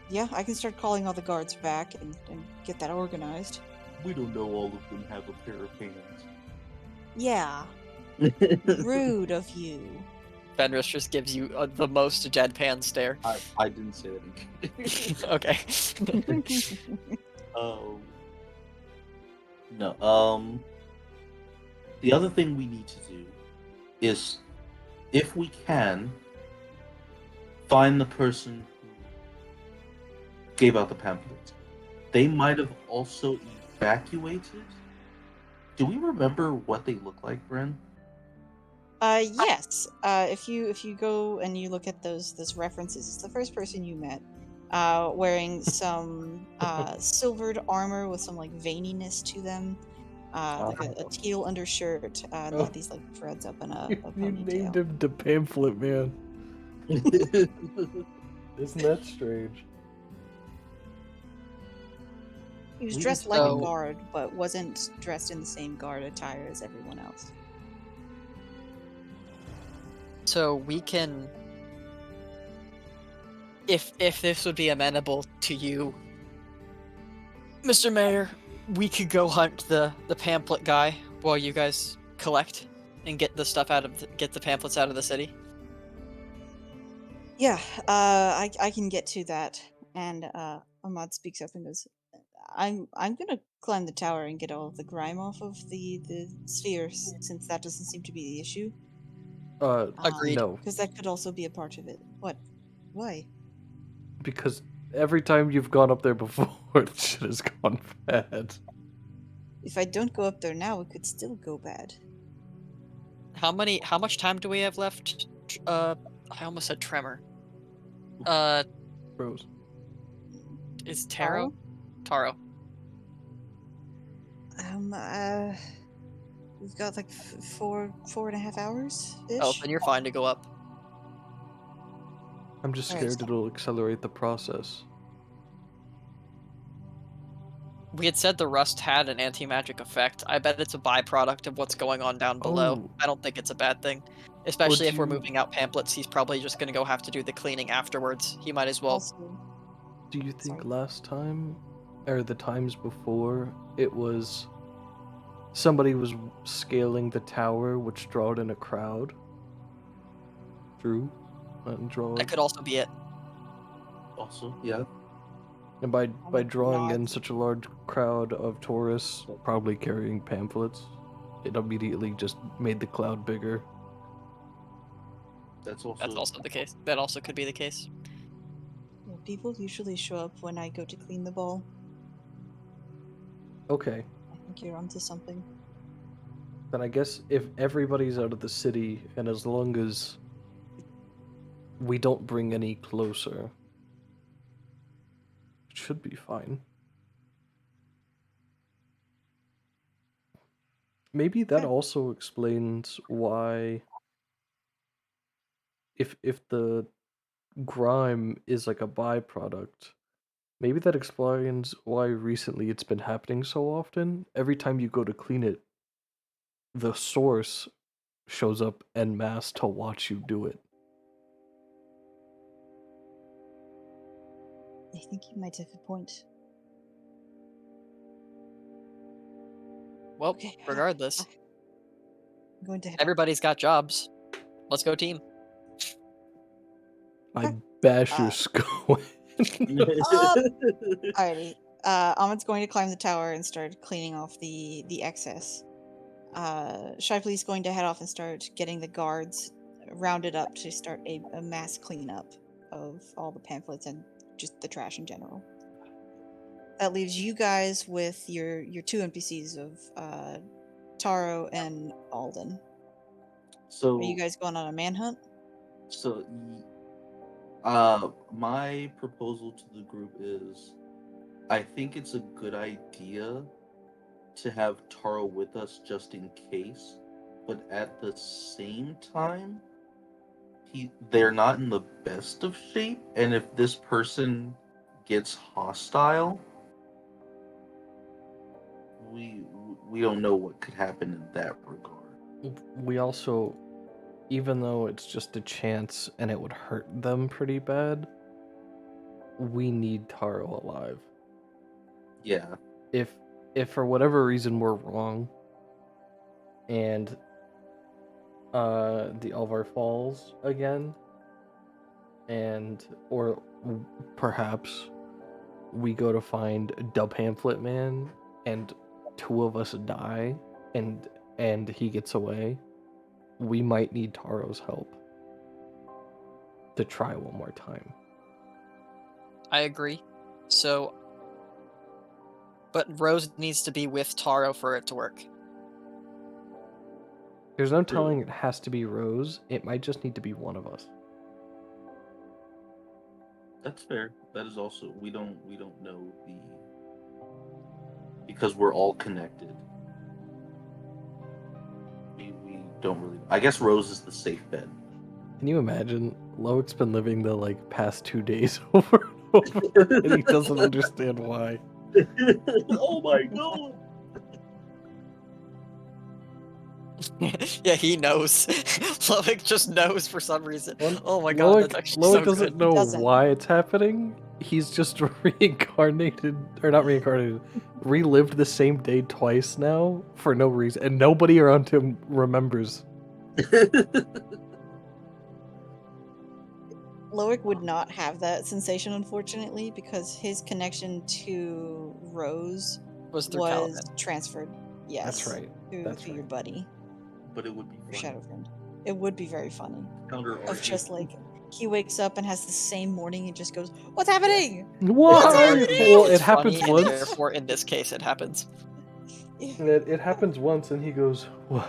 Yeah, I can start calling all the guards back and get that organized. We don't know all of them have a pair of hands. Yeah, rude of you. Fenris just gives you the most deadpan stare. I didn't say that. Okay. No. The other thing we need to do is, if we can, find the person who gave out the pamphlets. They might have also evacuated. Do we remember what they look like, Bren? Yes. If you go and you look at those references, it's the first person you met, wearing some silvered armor with some like veininess to them, like a teal undershirt, and they had these like dreads up in a You named ponytail. him the pamphlet man. Isn't that strange? He was We dressed just like a So- guard, but wasn't dressed in the same guard attire as everyone else. So we can, if this would be amenable to you, Mr. Mayor, we could go hunt the pamphlet guy while you guys collect and get the stuff get the pamphlets out of the city. Yeah, I can get to that. And Ahmad speaks up and goes, I'm gonna climb the tower and get all of the grime off of the spheres, since that doesn't seem to be the issue. Agreed. No, Because that could also be a part of it. What? Why? because every time you've gone up there before, shit has gone bad. If I don't go up there now, it could still go bad. How much time do we have left? I almost said Tremor. Rose. Is Taro? Taro. We've got like 4.5 hours Oh, ish. then you're fine to go up. I'm just Alright, scared it'll accelerate the process. We had said the rust had an anti-magic effect. I bet it's a byproduct of what's going on down below. Oh, I don't think it's a bad thing. or Especially do if we're you, moving out pamphlets, he's probably just gonna go have to do the cleaning afterwards. He might as well. Also, do you think sorry. last time, or the times before, it was somebody was scaling the tower, which drawed in a crowd? And draw That it. could also be it. Also, yeah. And by would drawing not- in such a large crowd of tourists, probably carrying pamphlets, it immediately just made the cloud bigger. That's also. That's also the case. That also could be the case. Yeah, people usually show up when I go to clean the ball. Okay, I think you're onto something. then I guess if everybody's out of the city, and as long as we don't bring any closer, it should be fine. Maybe that Okay. also explains why, if the grime is like a byproduct, maybe that explains why recently it's been happening so often. Every time you go to clean it, the source shows up en masse to watch you do it. I think you might have a point. Well, Okay. regardless, I'm going to head everybody's got jobs. Let's go, team. I Okay. bash your Uh, skull. Alrighty. Ahmed's going to climb the tower and start cleaning off the excess. Shively's going to head off and start getting the guards rounded up to start a mass cleanup of all the pamphlets and just the trash in general. That leaves you guys with your two NPCs of Taro and Alden. So Are you guys going on a manhunt? So, my proposal to the group is, I think it's a good idea to have Taro with us just in case, but at the same time, they're not in the best of shape, and if this person gets hostile, we we don't know what could happen in that regard. We also, even though it's just a chance and it would hurt them pretty bad, we need Taro alive. Yeah. If for whatever reason we're wrong and the Alvar falls again, or perhaps we go to find the pamphlet man and two of us die and he gets away, we might need Taro's help to try one more time. I agree. So, but Rose needs to be with Taro for it to work. There's no telling it has to be Rose. It might just need to be one of us. That's fair. That is also, we don't know because we're all connected. We don't really. I guess Rose is the safe bet. Can you imagine? Loic's been living the past 2 days over and over, and he doesn't understand why. Oh my god! Yeah, he knows. Loic just knows for some reason. Oh my god, Loic, that's actually Loic so doesn't good. know Doesn't. why it's happening. He's just reincarnated, or not reincarnated, relived the same day twice now for no reason, and nobody around him remembers. Loic would not have that sensation, unfortunately, because his connection to Rose Was through was Caliban. transferred. Yes, That's right. That's to your right. buddy, But it would be your fun. shadow friend. It would be very funny. Counter Of just like he wakes up and has the same morning and just goes, "What's happening?" What? happening? Well, It's it happens funny, and once. therefore, in this case, it happens. It happens once, and he goes, "What?"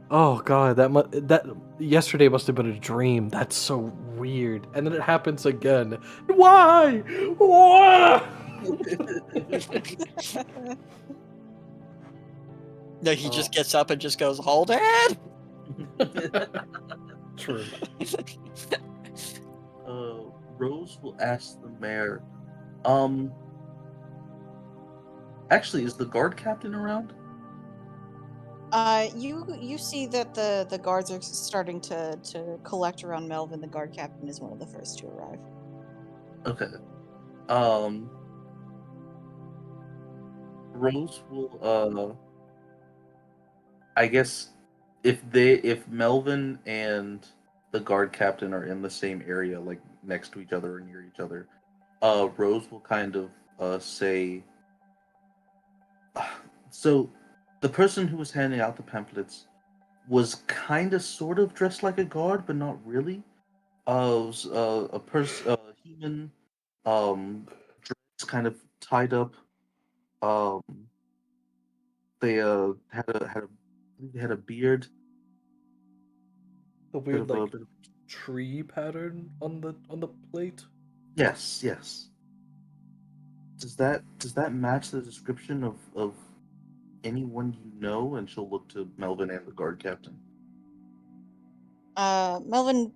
Oh god, that yesterday must have been a dream. That's so weird. And then it happens again. Why? Why? No, he Oh, just gets up and just goes, "Hold it!" true. Rose will ask the mayor, um, actually, is the guard captain around? You see that the guards are starting to collect around Melvin. The guard captain is one of the first to arrive. Okay. Um, Rose will, I guess, if Melvin and the guard captain are in the same area, like next to each other or near each other, Rose will kind of say, so the person who was handing out the pamphlets was kind of sort of dressed like a guard, but not really. Was a person, human, dressed kind of tied up. Um, they had a beard, The bit weird of a like bit of tree pattern on the plate. yes, yes. Does that match the description of anyone you know? And she'll look to Melvin and the guard captain. Melvin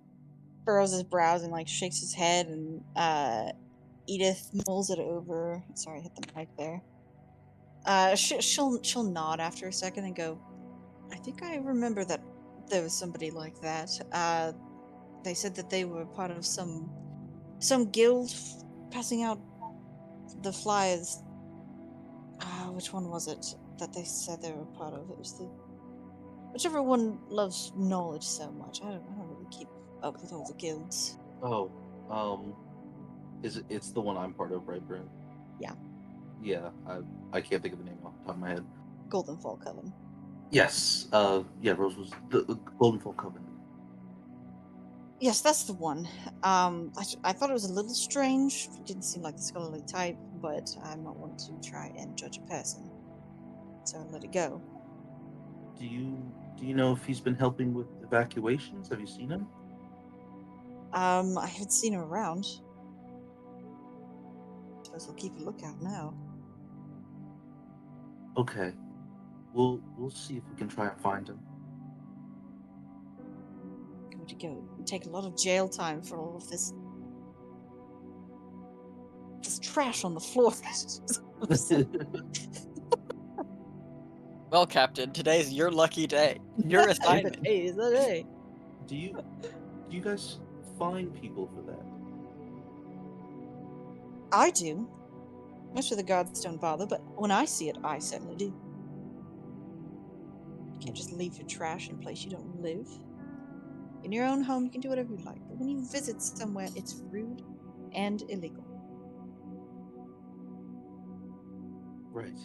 furrows his brows and like shakes his head, and Edith mulls it over. Sorry, I hit the mic there. She'll nod after a second and go, I think I remember that there was somebody like that. They said that they were part of some guild passing out the flyers. Which one was it that they said they were part of? It was the whichever one loves knowledge so much. I don't really keep up with all the guilds. Oh, um, it's the one I'm part of, right, Brent? Yeah, Yeah, I can't think of the name off the top of my head. Golden Fall Coven. Yes, yeah, Rose was the Golden Folk Coven. Yes, that's the one. I thought it was a little strange. It didn't seem like the scholarly type, but I'm not one to try and judge a person, so I let it go. Do you know if he's been helping with evacuations? Have you seen him? I haven't seen him around. Suppose I'll keep a lookout now. Okay, we'll see if we can try and find him. Going to go and take a lot of jail time for all of this trash on the floor. Well, Captain, today's your lucky day. Your assignment. Hey, is that hey? Do you guys find people for that? I do. Most of the guards don't bother, but when I see it, I certainly do. You can't just leave your trash in a place you don't live. In your own home, you can do whatever you like, but when you visit somewhere, it's rude and illegal. Right.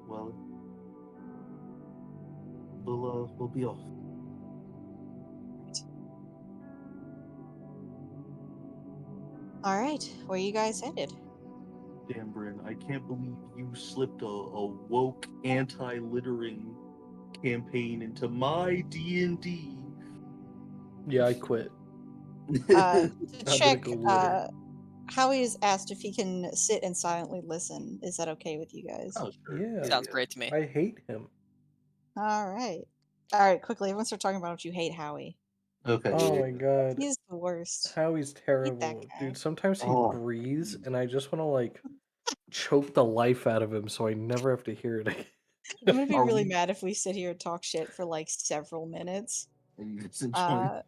Well, we'll be off. Right. All right, where you guys headed? Damn, Bryn, I can't believe you slipped a woke anti-littering campaign into my D&D. Yeah, I quit. To I'm gonna check, go litter. Howie is asked if he can sit and silently listen. Is that okay with you guys? Oh, sure. Yeah. Sounds great to me. I hate him. All right. All right, quickly, everyone start talking about what you hate Howie. Okay. Oh Yeah. my god. He's the worst. Howie's Hate that terrible. guy. Dude, sometimes he Oh, breathes jeez. and I just want to like choke the life out of him so I never have to hear it again. I'm gonna be Are really we? mad if we sit here and talk shit for like several minutes. Are you guys enjoying?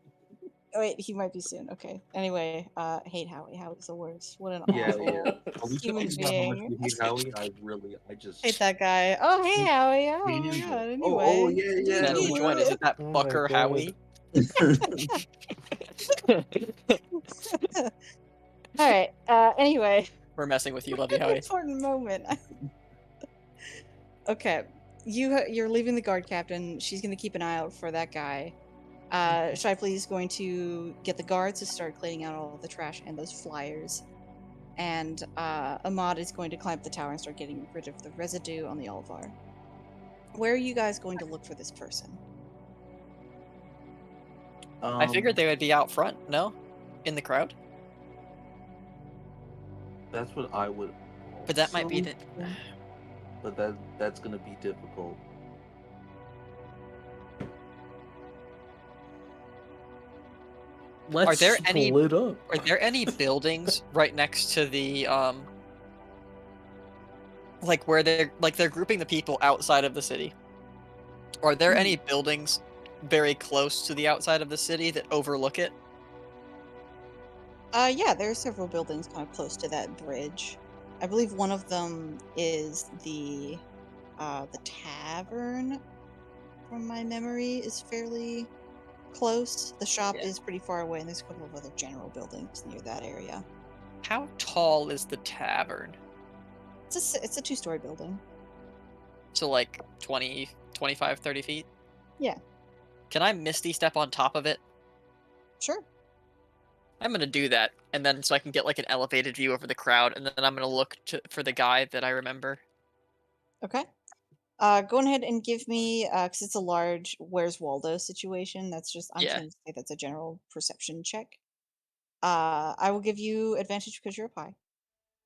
Wait, he might be soon. Okay. Anyway, hate Howie. Howie's the worst. What an Yeah, yeah. awful Are we human talking about how much being. we hate Howie? I Hate just that guy. Oh, hey, Howie. Oh my hate him. god. Oh, Anyway, yeah, do Man, yeah. which one? What's Is you? it that Oh my fucker god. Howie? All right. Anyway, We're messing with you, love you, an Howie. important moment. Okay, you're leaving the guard captain. She's gonna keep an eye out for that guy. Shively is going to get the guards to start cleaning out all of the trash and those flyers. And Ahmad is going to climb up the tower and start getting rid of the residue on the Olivar. Where are you guys going to look for this person? I figured Um, they would be out front, no? In the crowd? that's what I would But that might be also the think, but that's gonna be difficult. Are Let's there any split up. are there any buildings right next to the like where they're grouping the people outside of the city? Are there Mhm. any buildings very close to the outside of the city that overlook it? Yeah, there are several buildings kind of close to that bridge. I believe one of them is the tavern, from my memory, is fairly close. The shop Yeah. is pretty far away, and there's a couple of other general buildings near that area. How tall is the tavern? It's a two-story building. So like 20, 25, 30 feet? Yeah, Can I Misty step on top of it? sure. I'm gonna do that, and then so I can get like an elevated view over the crowd, and then I'm gonna look for the guy that I remember. Okay. Go ahead and give me, because it's a large Where's Waldo situation. I'm just Yeah. going to say that's a general perception check. I will give you advantage because you're up high.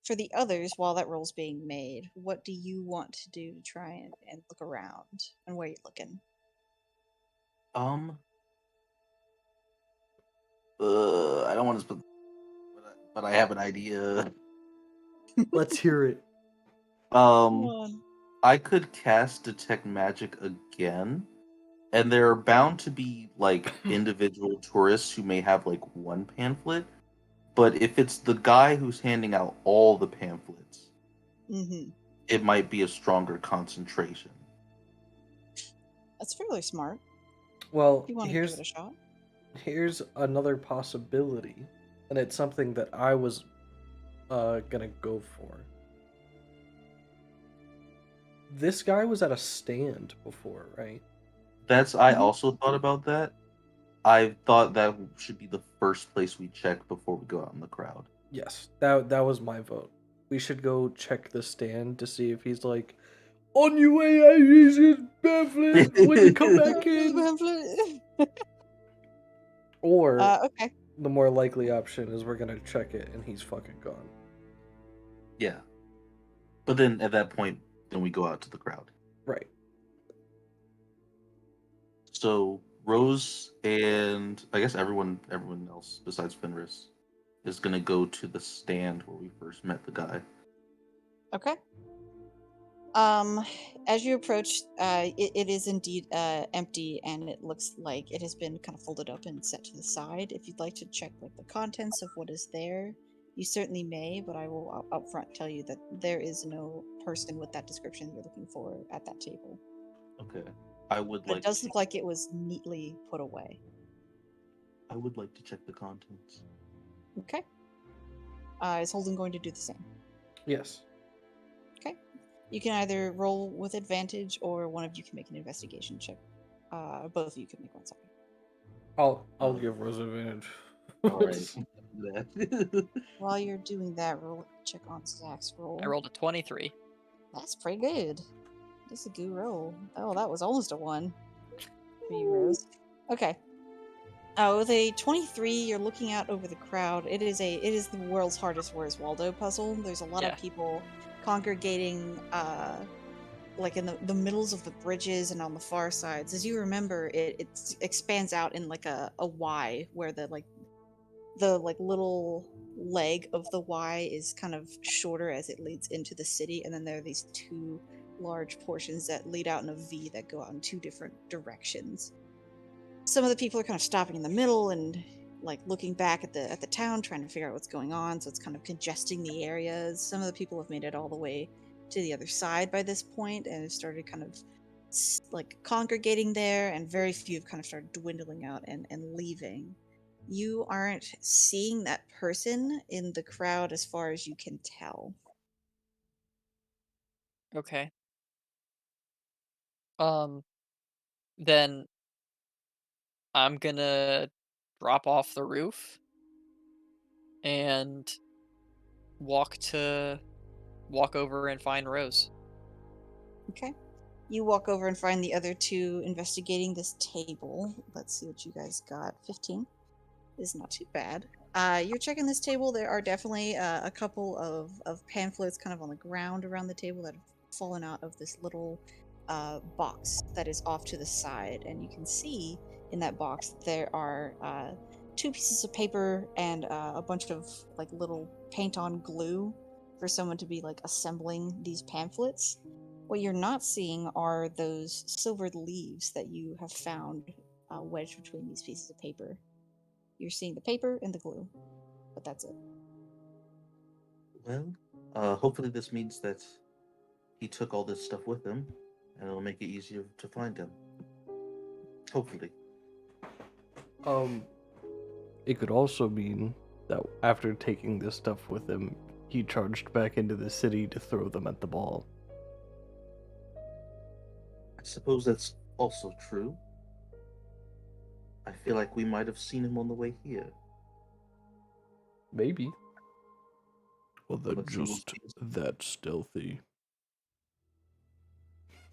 For the others, while that roll's being made, what do you want to do to try and look around and where you're looking? Um, I don't want to split, but I have an idea. Let's hear it. Come Um, on. I could cast detect magic again, and there are bound to be like individual tourists who may have like one pamphlet. But if it's the guy who's handing out all the pamphlets, Mm-hmm. it might be a stronger concentration. That's fairly smart. Well, If you want to give it a shot. here's another possibility, and it's something that I was gonna go for. This guy was at a stand before, right? I Hmm. also thought about that. I thought that should be the first place we check before we go out in the crowd. Yes, that was my vote. We should go check the stand to see if he's like, on your way, I use his pamphlet when you come back in. Or Okay. the more likely option is we're gonna check it and he's fucking gone. Yeah. But then at that point, then we go out to the crowd. Right. So Rose and I guess everyone else besides Fenris is gonna go to the stand where we first met the guy. Okay. Um, as you approach, it is indeed empty, and it looks like it has been kind of folded up and set to the side. If you'd like to check like the contents of what is there, you certainly may. But I will up front tell you that there is no person with that description you're looking for at that table. Okay. I would But it like does to look like it was neatly put away. I would like to check the contents. Okay. Is Holden going to do the same? Yes. Okay. You can either roll with advantage, or one of you can make an investigation check. Both of you can make one. Sorry. I'll Um, give Rose advantage. all right. That. While you're doing that, roll check on Zach's roll. I rolled a 23. That's pretty good. That's a good roll. Oh, that was almost a 1 for you, Rose. Okay. With a 23, you're looking out over the crowd. It is the world's hardest Where's Waldo puzzle. There's a lot Yeah. of people congregating like in the middles of the bridges and on the far sides. As you remember, it expands out in like a Y, where the little leg of the Y is kind of shorter as it leads into the city, and then there are these two large portions that lead out in a V that go out in two different directions. Some of the people are kind of stopping in the middle and like looking back at the town, trying to figure out what's going on, so it's kind of congesting the areas. Some of the people have made it all the way to the other side by this point and have started kind of like congregating there, and very few have kind of started dwindling out and leaving. You aren't seeing that person in the crowd as far as you can tell. Okay. Um, then I'm gonna drop off the roof and walk over and find Rose. Okay. You walk over and find the other two investigating this table. Let's see what you guys got. 15 is not too bad. You're checking this table. There are definitely a couple of pamphlets kind of on the ground around the table that have fallen out of this little box that is off to the side. And you can see in that box there are two pieces of paper and a bunch of like little paint-on glue for someone to be like assembling these pamphlets. What you're not seeing are those silvered leaves that you have found wedged between these pieces of paper. You're seeing the paper and the glue, but that's it. Well, hopefully this means that he took all this stuff with him, and it'll make it easier to find him. Hopefully. It could also mean that after taking this stuff with him, he charged back into the city to throw them at the ball. I suppose that's also true. I feel like we might have seen him on the way here. Maybe. Well, they're just that stealthy.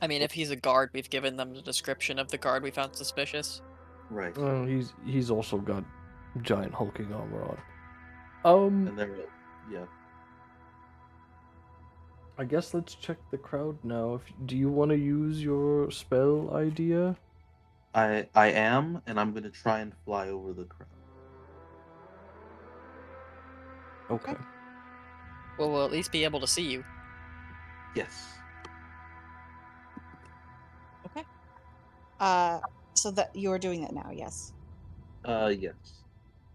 I mean, if he's a guard, we've given them the description of the guard we found suspicious. Right. Well, he's also got giant hulking armor on. And they're, yeah. I guess let's check the crowd now. Do you want to use your spell idea? I am, and I'm gonna try and fly over the crowd. Okay. Well, we'll at least be able to see you. Yes. Okay. So that you're doing that now, yes. Yes.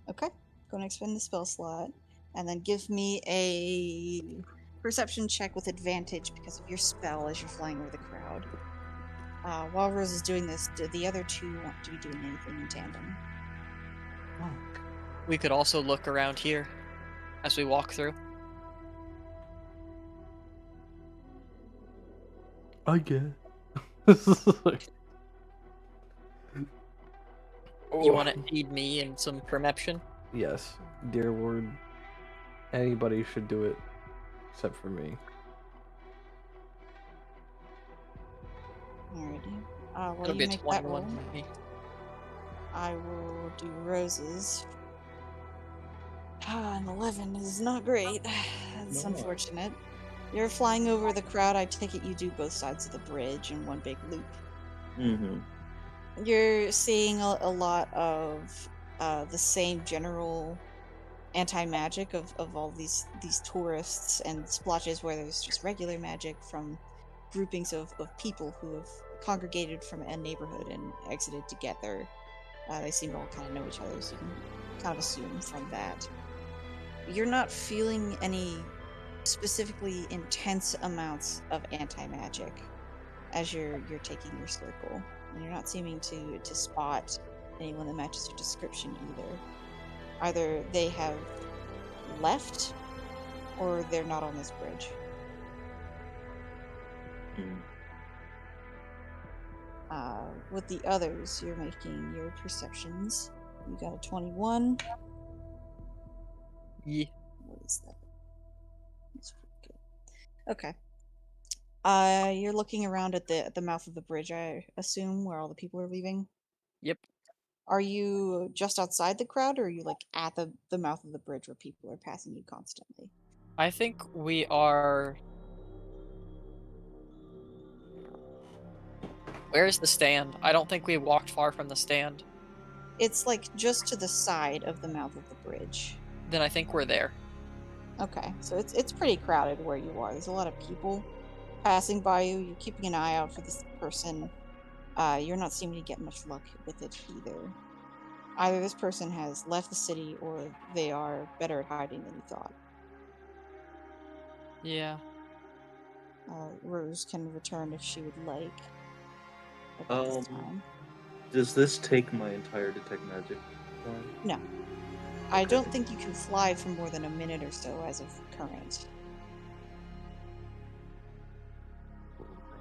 Okay. Go and expend the spell slot, and then give me a perception check with advantage because of your spell as you're flying over the crowd. While Rose is doing this, do the other two want to be doing anything in tandem? We could also look around here as we walk through. I guess. You want to aid me in some perception? Yes, dear Lord. Anybody should do it, except for me. Alrighty. While It'll you be a make that 21 roll, for me. I will do Rose's. An 11 is not great. That's No. unfortunate. You're flying over the crowd. I take it you do both sides of the bridge in one big loop. Mm-hmm. You're seeing a lot of the same general anti-magic of all these tourists and splotches where there's just regular magic from groupings of people who have congregated from a neighborhood and exited together. They seem to all kind of know each other, so you can kind of assume from that. You're not feeling any specifically intense amounts of anti-magic as you're taking your circle. And you're not seeming to spot anyone that matches your description either. Either they have left or they're not on this bridge. With the others, you're making your perceptions. You got a 21. Yeah. What is that? That's pretty good. Okay. You're looking around at the mouth of the bridge, I assume, where all the people are leaving. Yep. Are you just outside the crowd, or are you like at the mouth of the bridge where people are passing you constantly? I think we are... Where's the stand? I don't think we walked far from the stand. It's like just to the side of the mouth of the bridge. Then I think we're there. Okay, so it's pretty crowded where you are. There's a lot of people passing by you. You're keeping an eye out for this person. You're not seeming to get much luck with it either. Either this person has left the city or they are better at hiding than you thought. Yeah. Rose can return if she would like at this time. Does this take my entire detect magic time? No. I don't think you can fly for more than a minute or so as of current.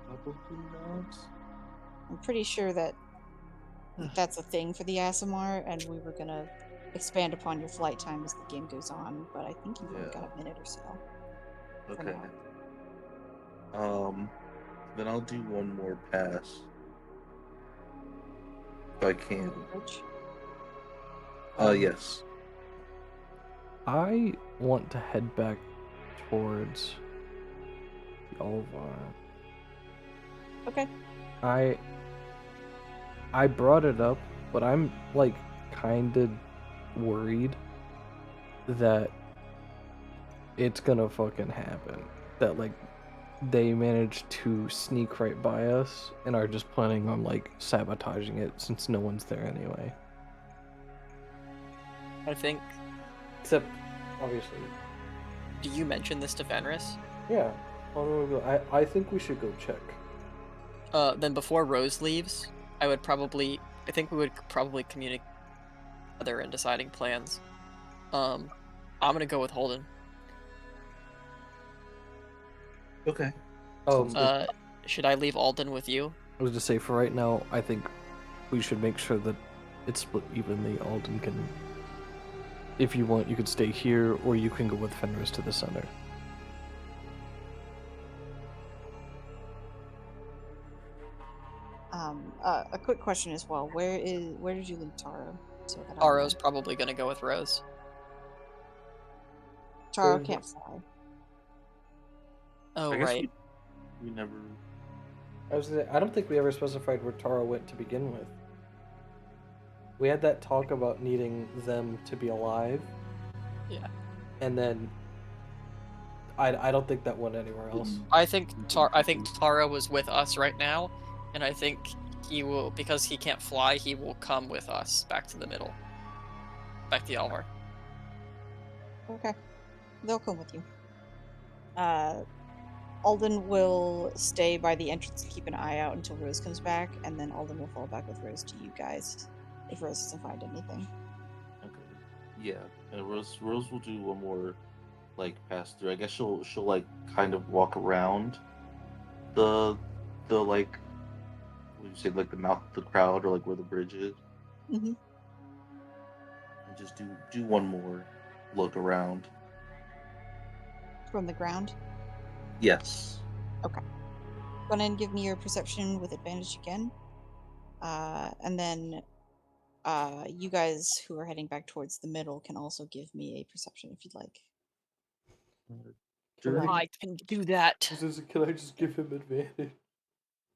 Probably not. I'm pretty sure that that's a thing for the Asimar, and we were gonna expand upon your flight time as the game goes on, but I think you've only got a minute or so. Okay. Then I'll do one more pass if I can. Bridge. Yes. I want to head back towards the Olivar. Okay. I brought it up, but I'm like kind of worried that it's gonna fucking happen. That like they managed to sneak right by us and are just planning on like sabotaging it since no one's there anyway. I think. Except, obviously. Do you mention this to Fenris? Yeah. I think we should go check. Then before Rose leaves, I think we would probably communicate together in deciding plans. I'm gonna go with Holden. Okay. Should I leave Alden with you? I was to say, for right now, I think we should make sure that it's split evenly. Alden can, if you want, you could stay here, or you can go with Fenris to the center. A quick question as well. Where did you leave Taro? So that I Taro's know. probably gonna go with Rose. Taro can't fly. Oh, I guess right. we never. I don't think we ever specified where Taro went to begin with. We had that talk about needing them to be alive. Yeah. And then I don't think that went anywhere else. I think Taro was with us right now, and I think he will, because he can't fly, he will come with us back to the middle. Back to Yalvar. Okay. They'll come with you. Alden will stay by the entrance to keep an eye out until Rose comes back, and then Alden will fall back with Rose to you guys if Rose doesn't find anything. Okay. Yeah, and Rose will do one more like pass through. I guess she'll like kind of walk around the like, what do you say, like the mouth of the crowd, or like where the bridge is, Mm-hmm. and just do one more look around. From the ground. Yes. Okay. Go ahead and give me your perception with advantage again. And then you guys who are heading back towards the middle can also give me a perception if you'd like. Sure. I can do that. Can I just give him advantage?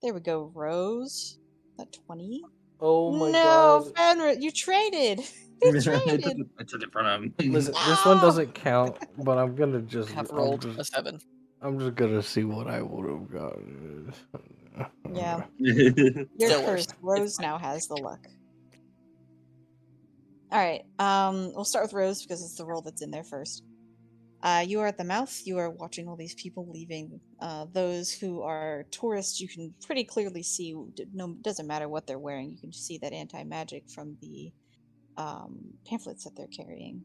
There we go, Rose. That 20. Oh my No, god. Fenris, you traded. You traded. I took it from him. Listen, this No! one doesn't count, but I'm gonna just Have rolled a 7. I'm just gonna see what I would have gotten. Yeah. Yeah. You're Still worse. cursed. Rose now has the luck. Alright, we'll start with Rose because it's the roll that's in there first. You are at the mouth. You are watching all these people leaving. Those who are tourists, you can pretty clearly see. No, doesn't matter what they're wearing. You can see that anti-magic from the pamphlets that they're carrying.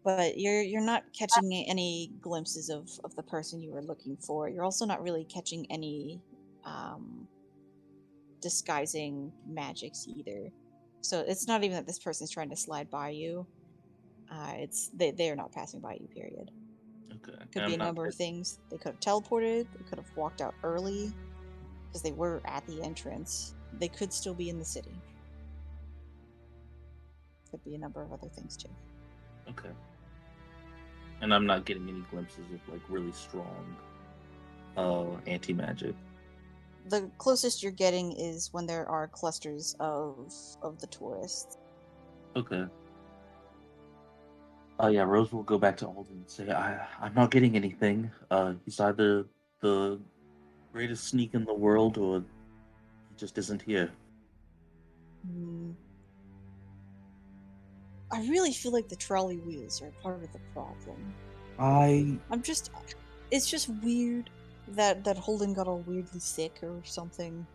But you're not catching any glimpses of the person you were looking for. You're also not really catching any disguising magics either. So it's not even that this person's trying to slide by you. It's they are not passing by you. Period. Okay. Could be a number of things. They could have teleported. They could have walked out early because they were at the entrance. They could still be in the city. Could be a number of other things too. Okay. And I'm not getting any glimpses of like really strong anti-magic. The closest you're getting is when there are clusters of the tourists. Okay. Yeah, Rose will go back to Alden and say, I'm not getting anything. He's either the greatest sneak in the world, or he just isn't here. I really feel like the trolley wheels are part of the problem. It's just weird that Holden got all weirdly sick or something.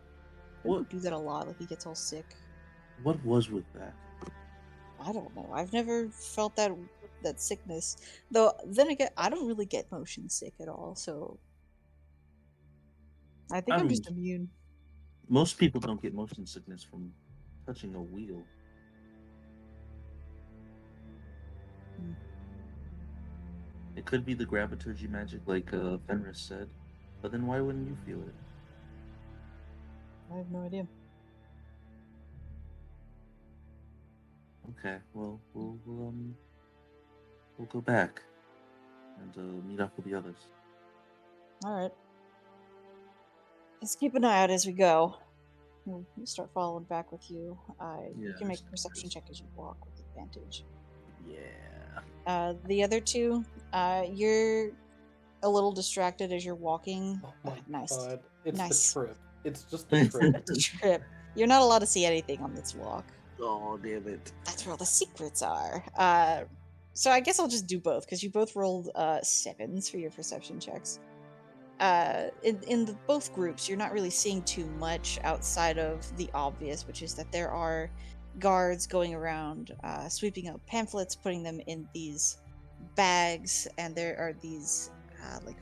What? Do that a lot, like he gets all sick. What was with that? I don't know. I've never felt that sickness. Though then again, I don't really get motion sick at all, so I think I'm just immune. Most people don't get motion sickness from touching a wheel. It could be the graviturgy magic, like Fenris said. But then why wouldn't you feel it? I have no idea. Okay, well, we'll go back and meet up with the others. All right. Let's keep an eye out as we go. We'll start following back with you. You can make a perception check as you walk with advantage. Yeah. The other two, you're a little distracted as you're walking. Oh my Nice. god. It's Nice. the trip. It's just the trip. The trip. You're not allowed to see anything on this walk. Oh, damn it. That's where all the secrets are. So I guess I'll just do both because you both rolled 7s for your perception checks. In both groups, you're not really seeing too much outside of the obvious, which is that there are guards going around sweeping up pamphlets, putting them in these bags, and there are these like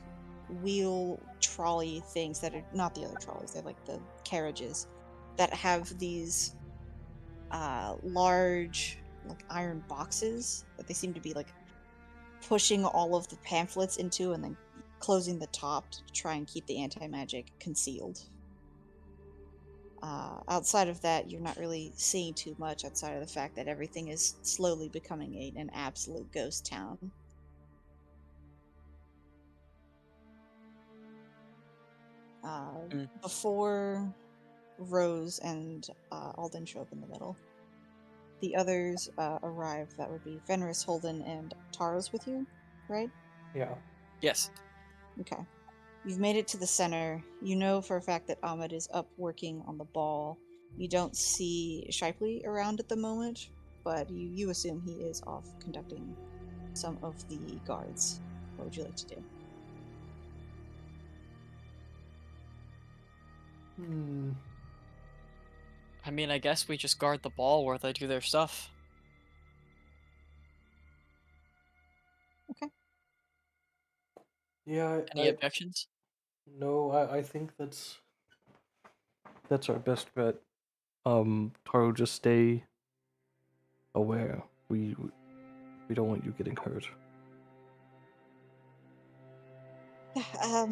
wheel trolley things that are not the other trolleys, they're like the carriages that have these large like iron boxes that they seem to be like pushing all of the pamphlets into and then closing the top to try and keep the anti-magic concealed. Outside of that, you're not really seeing too much outside of the fact that everything is slowly becoming an absolute ghost town. Before Rose and Alden show up in the middle, the others arrive. That would be Fenris, Holden, and Tara's with you, right? Yeah. Yes. Okay. You've made it to the center. You know for a fact that Ahmed is up working on the ball. You don't see Shipley around at the moment, but you assume he is off conducting some of the guards. What would you like to do? I mean, I guess we just guard the ball where they do their stuff. Okay. Yeah, Any objections? no, I think that's our best bet. Taro, just stay aware. We don't want you getting hurt. Yeah,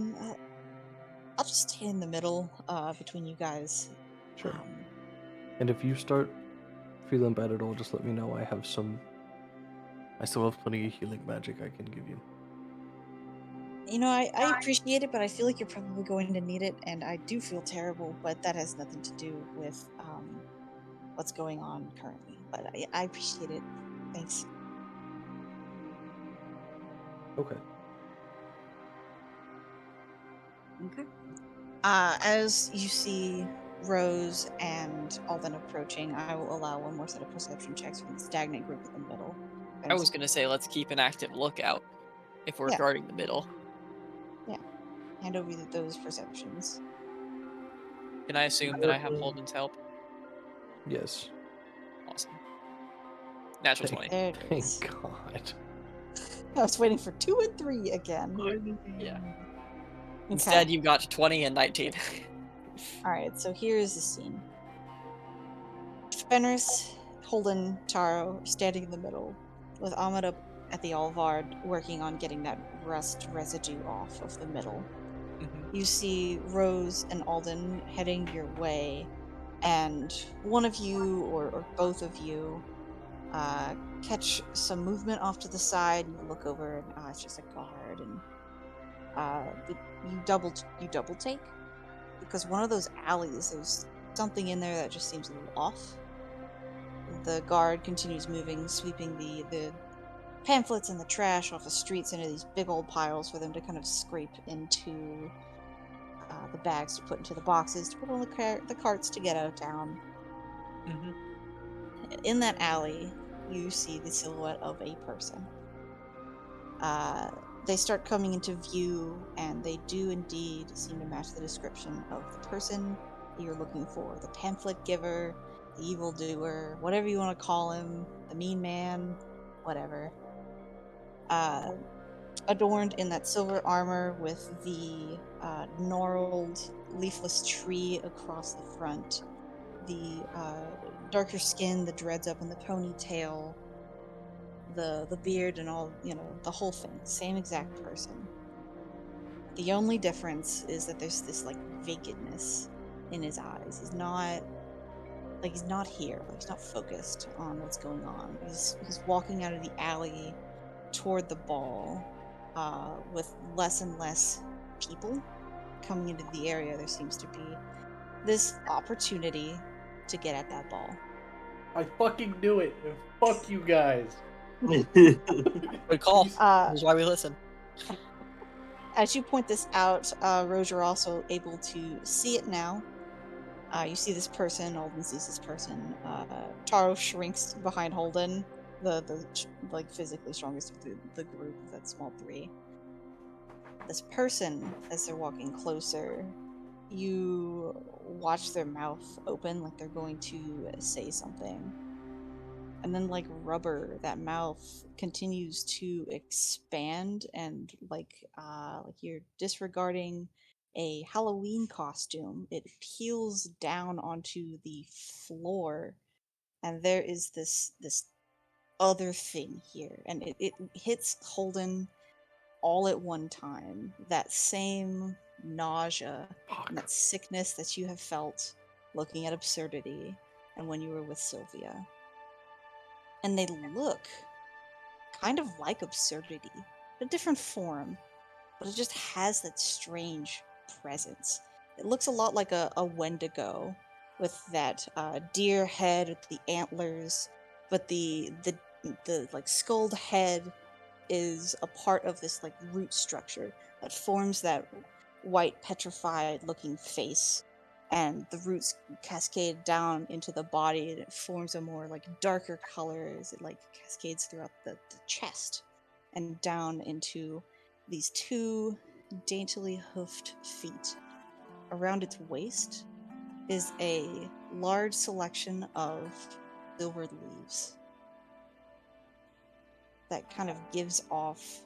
I'll just stay in the middle between you guys. Sure. And if you start feeling bad at all, just let me know. I still have plenty of healing magic I can give you. You know, I appreciate it, but I feel like you're probably going to need it, and I do feel terrible, but that has nothing to do with what's going on currently. But I appreciate it. Thanks. Okay. Okay. As you see Rose and Alden approaching, I will allow one more set of perception checks from the stagnant group in the middle. I was gonna say let's keep an active lookout if we're Yeah. guarding the middle. Hand over those perceptions. Can I assume that I have Holden's help? Yes. Awesome. Natural 20. There it Thank is. God. I was waiting for 2 and 3 again. Yeah. Okay. Instead, you got 20 and 19. Alright, so here's the scene. Fenris, Holden, Taro standing in the middle, with Ahmed up at the Alvard working on getting that rust residue off of the middle. You see Rose and Alden heading your way, and one of you or both of you catch some movement off to the side. You look over, and it's just a guard, and you double take because one of those alleys, there's something in there that just seems a little off. The guard continues moving, sweeping the pamphlets and the trash off the streets into these big old piles for them to kind of scrape into the bags to put into the boxes to put on the carts to get out of town. In that alley, you see the silhouette of a person. They start coming into view, and they do indeed seem to match the description of the person you're looking for. The pamphlet giver, the evildoer, whatever you want to call him, the mean man, whatever. Adorned in that silver armor with the gnarled, leafless tree across the front, the darker skin, the dreads up in the ponytail, the beard and all, the whole thing. Same exact person. The only difference is that there's this like vacantness in his eyes. He's not here. Like he's not focused on what's going on. He's walking out of the alley toward the ball, with less and less people coming into the area. There seems to be this opportunity to get at that ball. I fucking knew it. Fuck you guys. Good call. Uh, This is why we listen. As you point this out, Rose, you're also able to see it now. You see this person. Holden sees this person. Taro shrinks behind Holden, the like physically strongest of the group of that small three. This person, as they're walking closer, you watch their mouth open like they're going to say something. And then like rubber, that mouth continues to expand, and like you're disregarding a Halloween costume. It peels down onto the floor, and there is this other thing here, and it hits Holden all at one time. That same nausea and that sickness that you have felt looking at absurdity and when you were with Sylvia. And they look kind of like absurdity, a different form, but it just has that strange presence. It looks a lot like a Wendigo with that deer head with the antlers, but the like skulled head is a part of this like root structure that forms that white petrified looking face, and the roots cascade down into the body, and it forms a more like darker color as it like cascades throughout the chest and down into these two daintily hoofed feet. Around its waist is a large selection of silver leaves that kind of gives off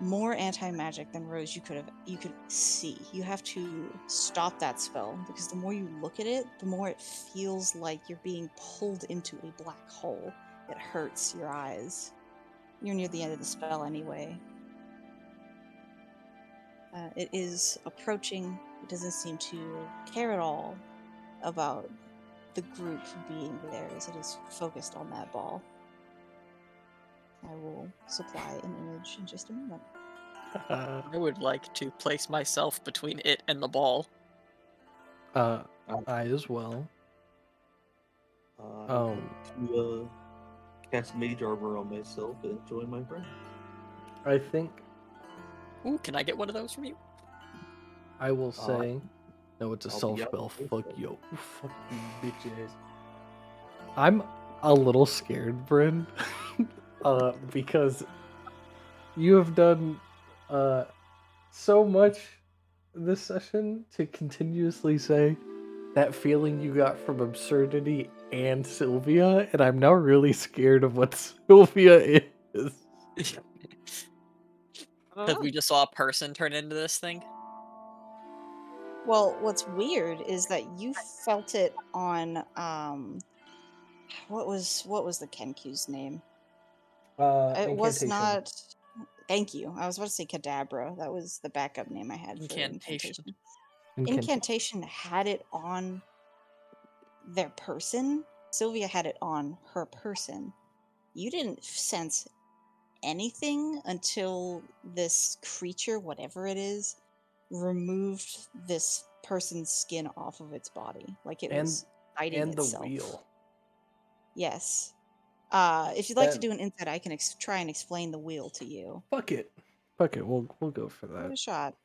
more anti-magic than Rose you could see. You have to stop that spell because the more you look at it, the more it feels like you're being pulled into a black hole. It hurts your eyes. You're near the end of the spell anyway. It is approaching. It doesn't seem to care at all about the group being there, as it is focused on that ball. I will supply an image in just a moment. I would like to place myself between it and the ball. I as well. I'm going to cast Mage Armor on myself and join my friend. I think Ooh, can I get one of those from you? I will say, no, it's a I'll self be out spell. first, Fuck then. you, fuck you, bitches. I'm a little scared, Bryn, because you have done so much this session to continuously say that feeling you got from absurdity and Sylvia, and I'm now really scared of what Sylvia is. Because we just saw a person turn into this thing. Well, what's weird is that you felt it on what was the Kenku's name? It was Incantation. not. Thank you. I was about to say Kadabra. That was the backup name I had for Incantation. Incantation had it on their person. Sylvia had it on her person. You didn't sense anything until this creature, whatever it is, removed this person's skin off of its body, like it was hiding And the itself. wheel. Yes. If you'd like to do an insight, I can try and explain the wheel to you. Fuck it. We'll go for Give it a that. shot.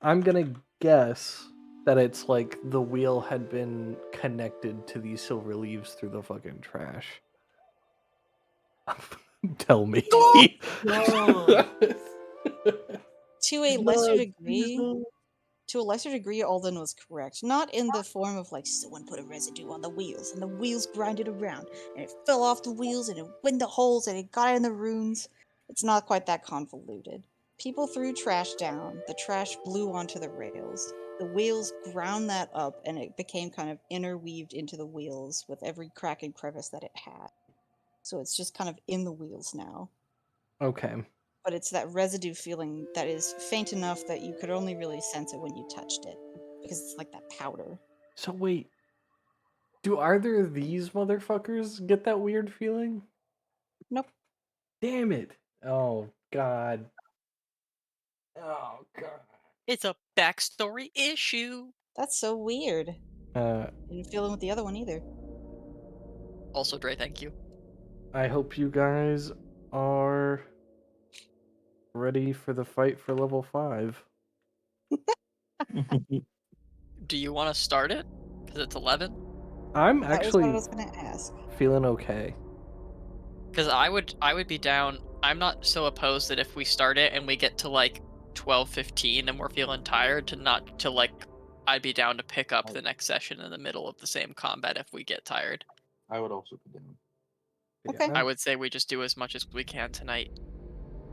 I'm gonna guess that it's like the wheel had been connected to these silver leaves through the fucking trash. Tell me. No. To a lesser degree, Alden was correct. Not in the form of like someone put a residue on the wheels and the wheels grinded around and it fell off the wheels and it went in the holes and it got in the runes. It's not quite that convoluted. People threw trash down, the trash blew onto the rails. The wheels ground that up and it became kind of interweaved into the wheels with every crack and crevice that it had. So it's just kind of in the wheels now. Okay. but it's that residue feeling that is faint enough that you could only really sense it when you touched it, because it's like that powder. So wait, do either of these motherfuckers get that weird feeling? Nope. Damn it! Oh god. Oh god. It's a backstory issue. That's so weird. Uh, Didn't feel it with the other one either. Also, Dre, thank you. I hope you guys are ready for the fight for level 5. Do you want to start it? Because it's 11. I'm That was what I actually was gonna ask. feeling okay. Because I would be down. I'm not so opposed that if we start it and we get to like 12:15 and we're feeling tired to not to like. I'd be down to pick up the next session in the middle of the same combat if we get tired. I would also be down. Okay. I would say we just do as much as we can tonight.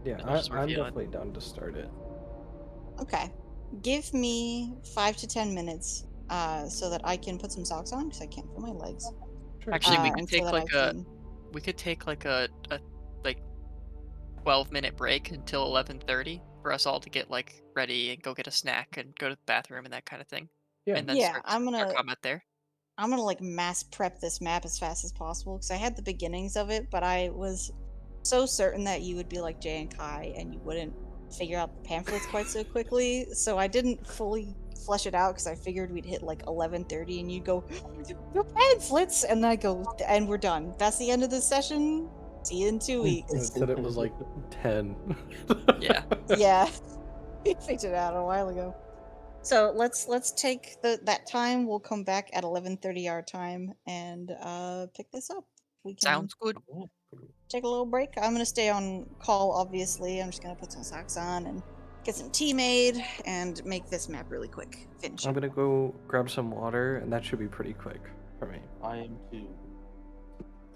Yeah, as much as we're I'm feeling. definitely down to start it. Okay. Give me 5 to 10 minutes so that I can put some socks on because I can't feel my legs. Sure. Actually, we could and so take that like I a can... we could take like a like 12-minute break until 11:30 for us all to get like ready and go get a snack and go to the bathroom and that kind of thing. Yeah. And then Yeah, start I'm start gonna combat there. like mass prep this map as fast as possible because I had the beginnings of it, but I was so certain that you would be like Jay and Kai and you wouldn't figure out the pamphlets quite so quickly. So I didn't fully flesh it out because I figured we'd hit like 11:30 and you'd go, "The pamphlets," and then I go, and we're done. That's the end of this session. See you in 2 weeks. And it said it was like 10. Yeah. Yeah, we figured it out a while ago. So let's take that time. We'll come back at 11:30 our time and pick this up. We can Sounds good. take a little break. I'm gonna stay on call. Obviously, I'm just gonna put some socks on and get some tea made and make this map really quick. Finish I'm it. gonna go grab some water, and that should be pretty quick for me. I am too.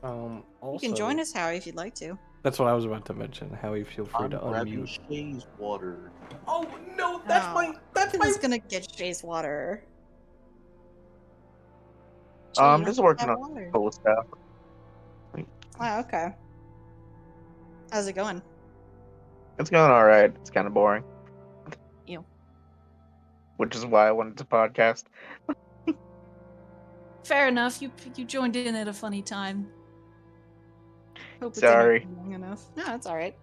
You can join us, Howie, if you'd like to. That's what I was about to mention. Howie, feel free I'm to grabbing unmute. Shay's water. Oh no, That's my. Gonna get Shay's water. Shay, I'm you just don't working have on water. full stuff. Oh, okay. How's it going? It's going all right. It's kind of boring, Ew. which is why I wanted to podcast. Fair enough. You joined in at a funny time. Hope it's Sorry. entertaining long enough. No, it's all right.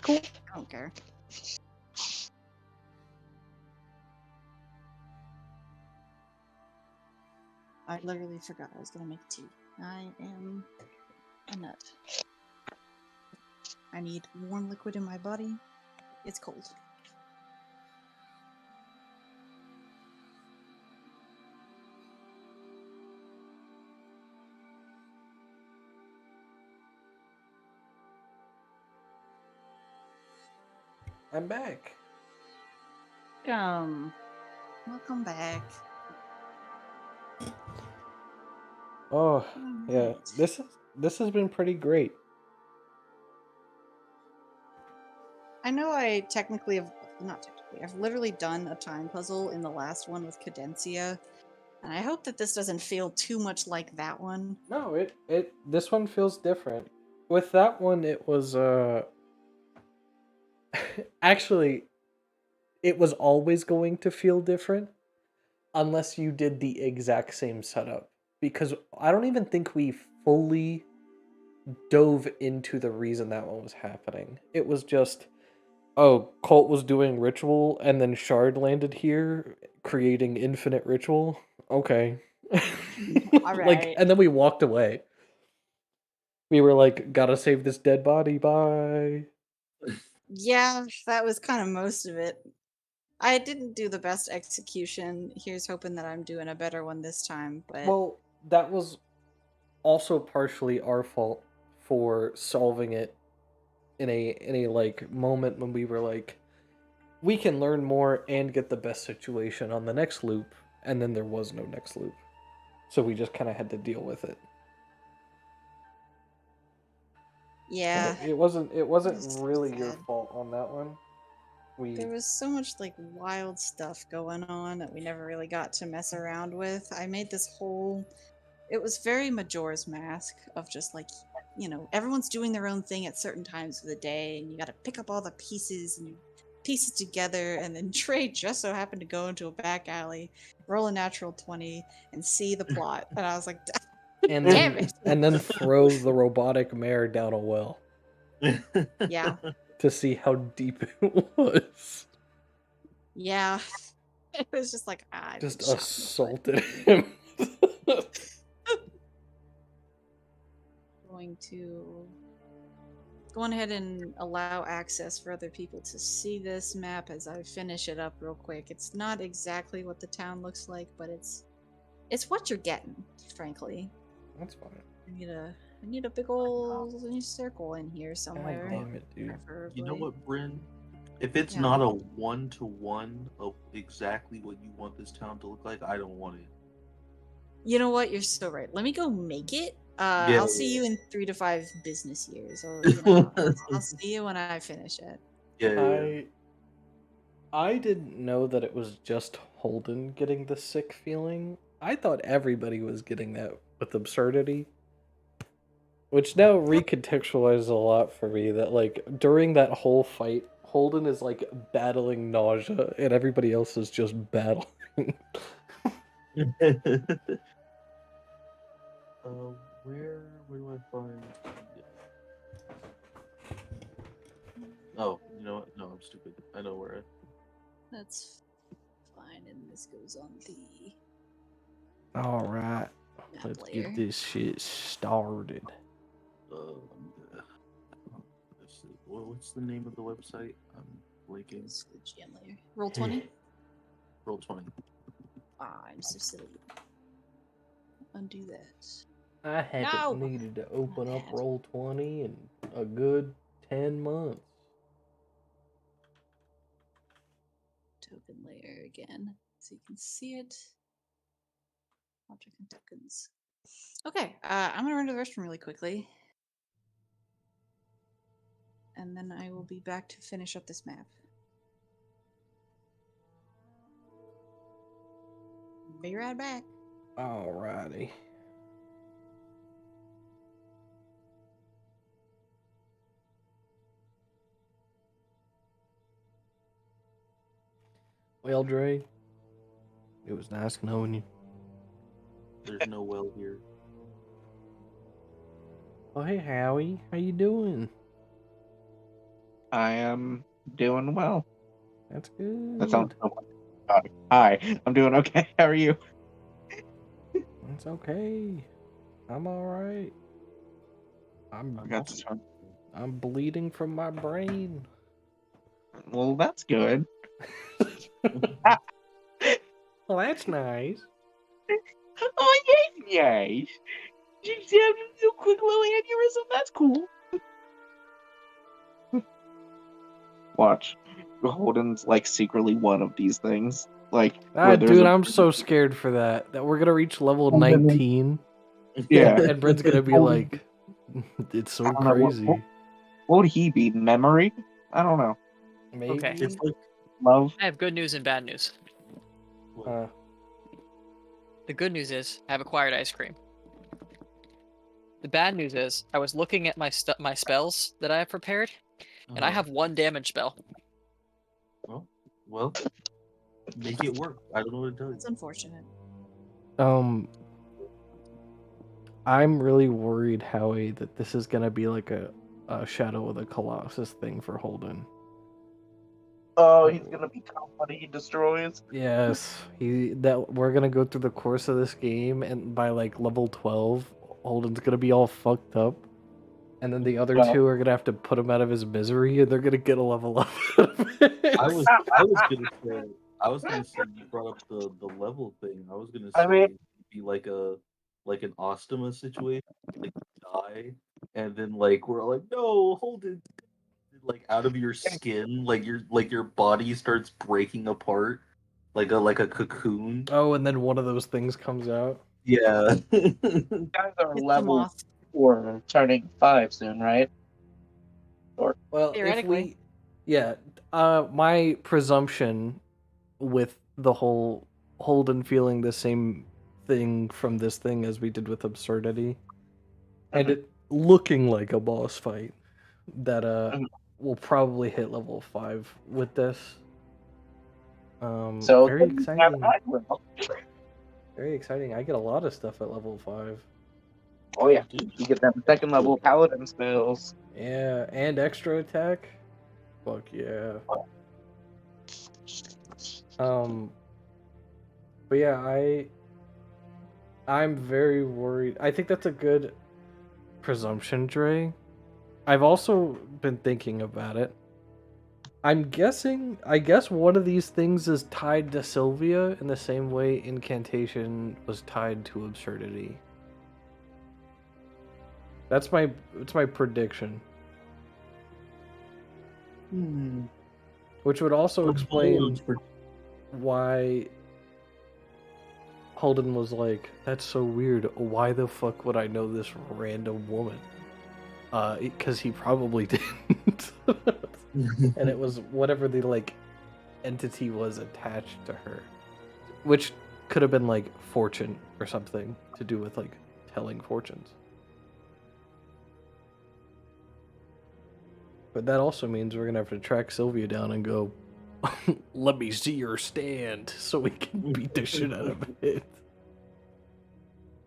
Cool. I don't care. I literally forgot I was gonna make tea. I am a nut. I need warm liquid in my body. It's cold. I'm back. Welcome back. Oh yeah, Alright. this has been pretty great. I know I technically have not technically. I've literally done a time puzzle in the last one with Cadencia, and I hope that this doesn't feel too much like that one. No, it this one feels different. With that one, it was actually it was always going to feel different unless you did the exact same setup, because I don't even think we fully dove into the reason that one was happening. It was just, oh, Colt was doing ritual and then Shard landed here creating infinite ritual. Okay. Like, and then we walked away. We were like, gotta save this dead body, bye. Yeah, that was kind of most of it. I didn't do the best execution. Here's hoping that I'm doing a better one this time, but Well, that was also partially our fault for solving it in a like moment when we were like, we can learn more and get the best situation on the next loop, and then there was no next loop. So we just kind of had to deal with it. yeah. It wasn't It's really your sad. fault on that one. There was so much like wild stuff going on that we never really got to mess around with. I made this whole it was very Majora's Mask of just like everyone's doing their own thing at certain times of the day, and you got to pick up all the pieces and you piece it together. And then Trey just so happened to go into a back alley, roll a natural 20, and see the plot. And I was like, And damn then, it. and then throw the robotic mare down a well Yeah. to see how deep it was. Yeah. It was just like, I Just shot in the foot. assaulted him. Going to go on ahead and allow access for other people to see this map as I finish it up real quick. It's not exactly what the town looks like, but it's what you're getting, frankly. That's fine. I need a big old circle in here somewhere. God damn it, dude. You know preferably. what, Bryn? If it's Yeah. not a 1-to-1 of exactly what you want this town to look like, I don't want it. You know what? You're so right. Let me go make it. Yeah, I'll see you in 3 to 5 business years. Or, I'll see you when I finish it. Yeah. I didn't know that it was just Holden getting the sick feeling. I thought everybody was getting that with absurdity. Which now recontextualizes a lot for me that, like, during that whole fight, Holden is, like, battling nausea and everybody else is just battling. Where do I find? Oh, you know what? No, I'm stupid. I know where. That's fine. And this goes on the Alright, map let's layer. get this shit started. Let's see. What's the name of the website? I'm blanking. Goes to the GM layer. Roll 20. Roll 20. I'm so silly. Undo that. I haven't No! needed to open up Bad. Roll20 in a good 10 months. Token layer again, so you can see it. Object and tokens. Okay, I'm gonna run to the restroom really quickly. And then I will be back to finish up this map. Be right back. Alrighty. Well, Dre, it was nice knowing you. There's no well here. Oh, hey, Howie. How you doing? I am doing well. That's good. That sounds so much. Hi, I'm doing okay. How are you? That's okay. I'm alright. I got this one. I'm bleeding from my brain. Well, that's good. Well, that's nice. Oh, yes. You have a quick little aneurysm. That's cool. Watch. Holden's like secretly one of these things. Like, where there's Dude, a... I'm so scared for that. That we're gonna reach level 19. Yeah. And Brent's gonna be like, it's so I don't know, crazy. What would he be? Memory? I don't know. Maybe. Okay. It's like Love? I have good news and bad news. The good news is I have acquired ice cream. The bad news is I was looking at my spells that I have prepared, and I have 1 damage spell. Well, make it work. I don't know what it does. That's unfortunate. I'm really worried, Howie, that this is gonna be like a Shadow of the Colossus thing for Holden. Oh, he's gonna become what he destroys. Yes, that we're gonna go through the course of this game, and by like level 12, Holden's gonna be all fucked up, and then the other two are gonna have to put him out of his misery, and they're gonna get a level up. I was gonna say you brought up the level thing. I was gonna say it'd be like an Ostema situation, like die, and then like we're like, no, hold it, like out of your skin, like your body starts breaking apart, like a cocoon. Oh, and then one of those things comes out. Yeah. You guys are It's the level moth. 4, turning 5 soon, right? Well, Theoretically. my presumption with the whole Holden feeling the same thing from this thing as we did with absurdity, and looking like a boss fight that Mhm. will probably hit level 5 with this. So Very then you have exciting. that well. Very exciting. I get a lot of stuff at level 5. Oh yeah, you get them second level paladin spells. Yeah, and extra attack. Fuck yeah. But yeah, I'm very worried. I think that's a good presumption, Dre. I've also been thinking about it. I guess one of these things is tied to Sylvia in the same way incantation was tied to absurdity. That's my prediction. Which would also explain why Holden was like, that's so weird. Why the fuck would I know this random woman? Because he probably didn't. And it was whatever the like entity was attached to her, which could have been like fortune or something to do with like telling fortunes. But that also means we're gonna have to track Sylvia down and go, let me see your stand so we can beat the shit out of it.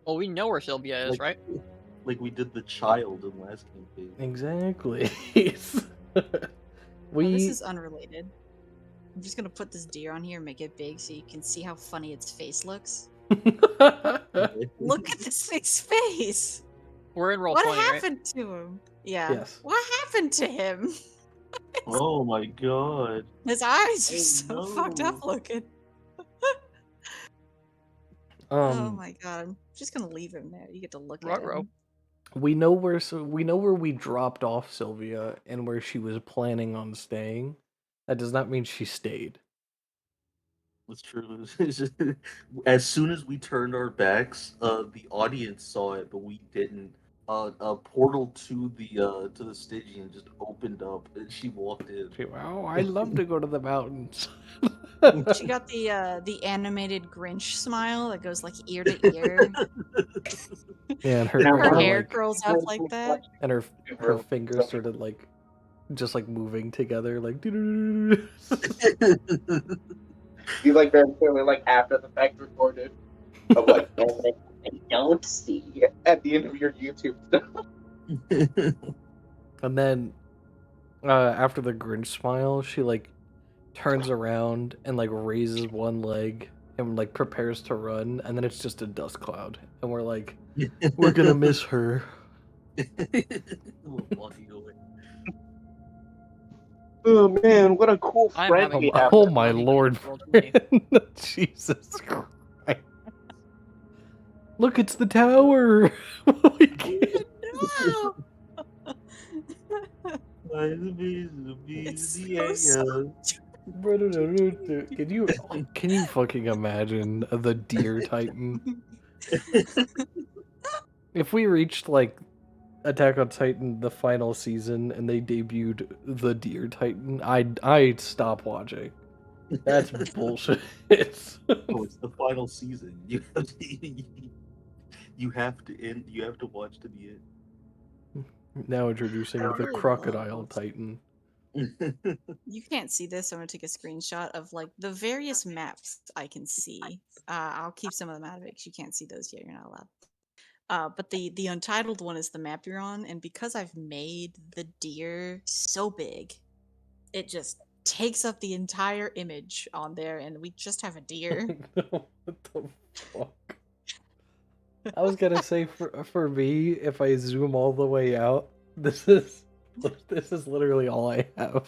Well, we know where Sylvia is, right? Like we did the child in last campaign. Exactly. Oh, this we is unrelated. I'm just gonna put this deer on here and make it big so you can see how funny its face looks. Look at this thing's face. We're in roll What 20, right? happened to him? Yeah. Yes. What happened to him? Oh my god. His eyes are Oh, so fucked no. up looking. Oh my god. I'm just gonna leave him there. You get to look at Ruh-roh. him. we know where we dropped off Sylvia and where she was planning on staying. That does not mean she stayed. That's true. It's just- as soon as we turned our backs, the audience saw it, but we didn't. A portal to the Stygian just opened up, and she walked in. Oh, I love to go to the mountains. She got the animated Grinch smile that goes like ear to ear. Yeah, and Now, Her her hair like curls up like that. and her fingers started like just like moving together like doo-doo-doo-doo-doo. You like very clearly like after the fact recorded of like everything I don't see at the end of your YouTube stuff. And then after the Grinch smile, she like turns around and like raises one leg and like prepares to run, and then it's just a dust cloud, and we're like, we're gonna miss her. Walking away. Oh man, what a cool I'm friend having we a have. Oh hard my time lord, roll 20. man. Jesus Christ. Look, it's the tower. We can't- No! It's It's so Can you fucking imagine the deer titan? If we reached like Attack on Titan the final season and they debuted the deer titan, I'd stop watching. That's bullshit. Oh, it's the final season. You have to end. You have to watch to the Now introducing the really crocodile love- titan. end. You can't see this. I'm gonna take a screenshot of like the various maps I can see. I'll keep some of them out of it because you can't see those yet. You're not allowed. But the untitled one is the map you're on, and because I've made the deer so big, it just takes up the entire image on there, and we just have a deer. What the fuck? I was gonna say for me, if I zoom all the way out, this is literally all I have.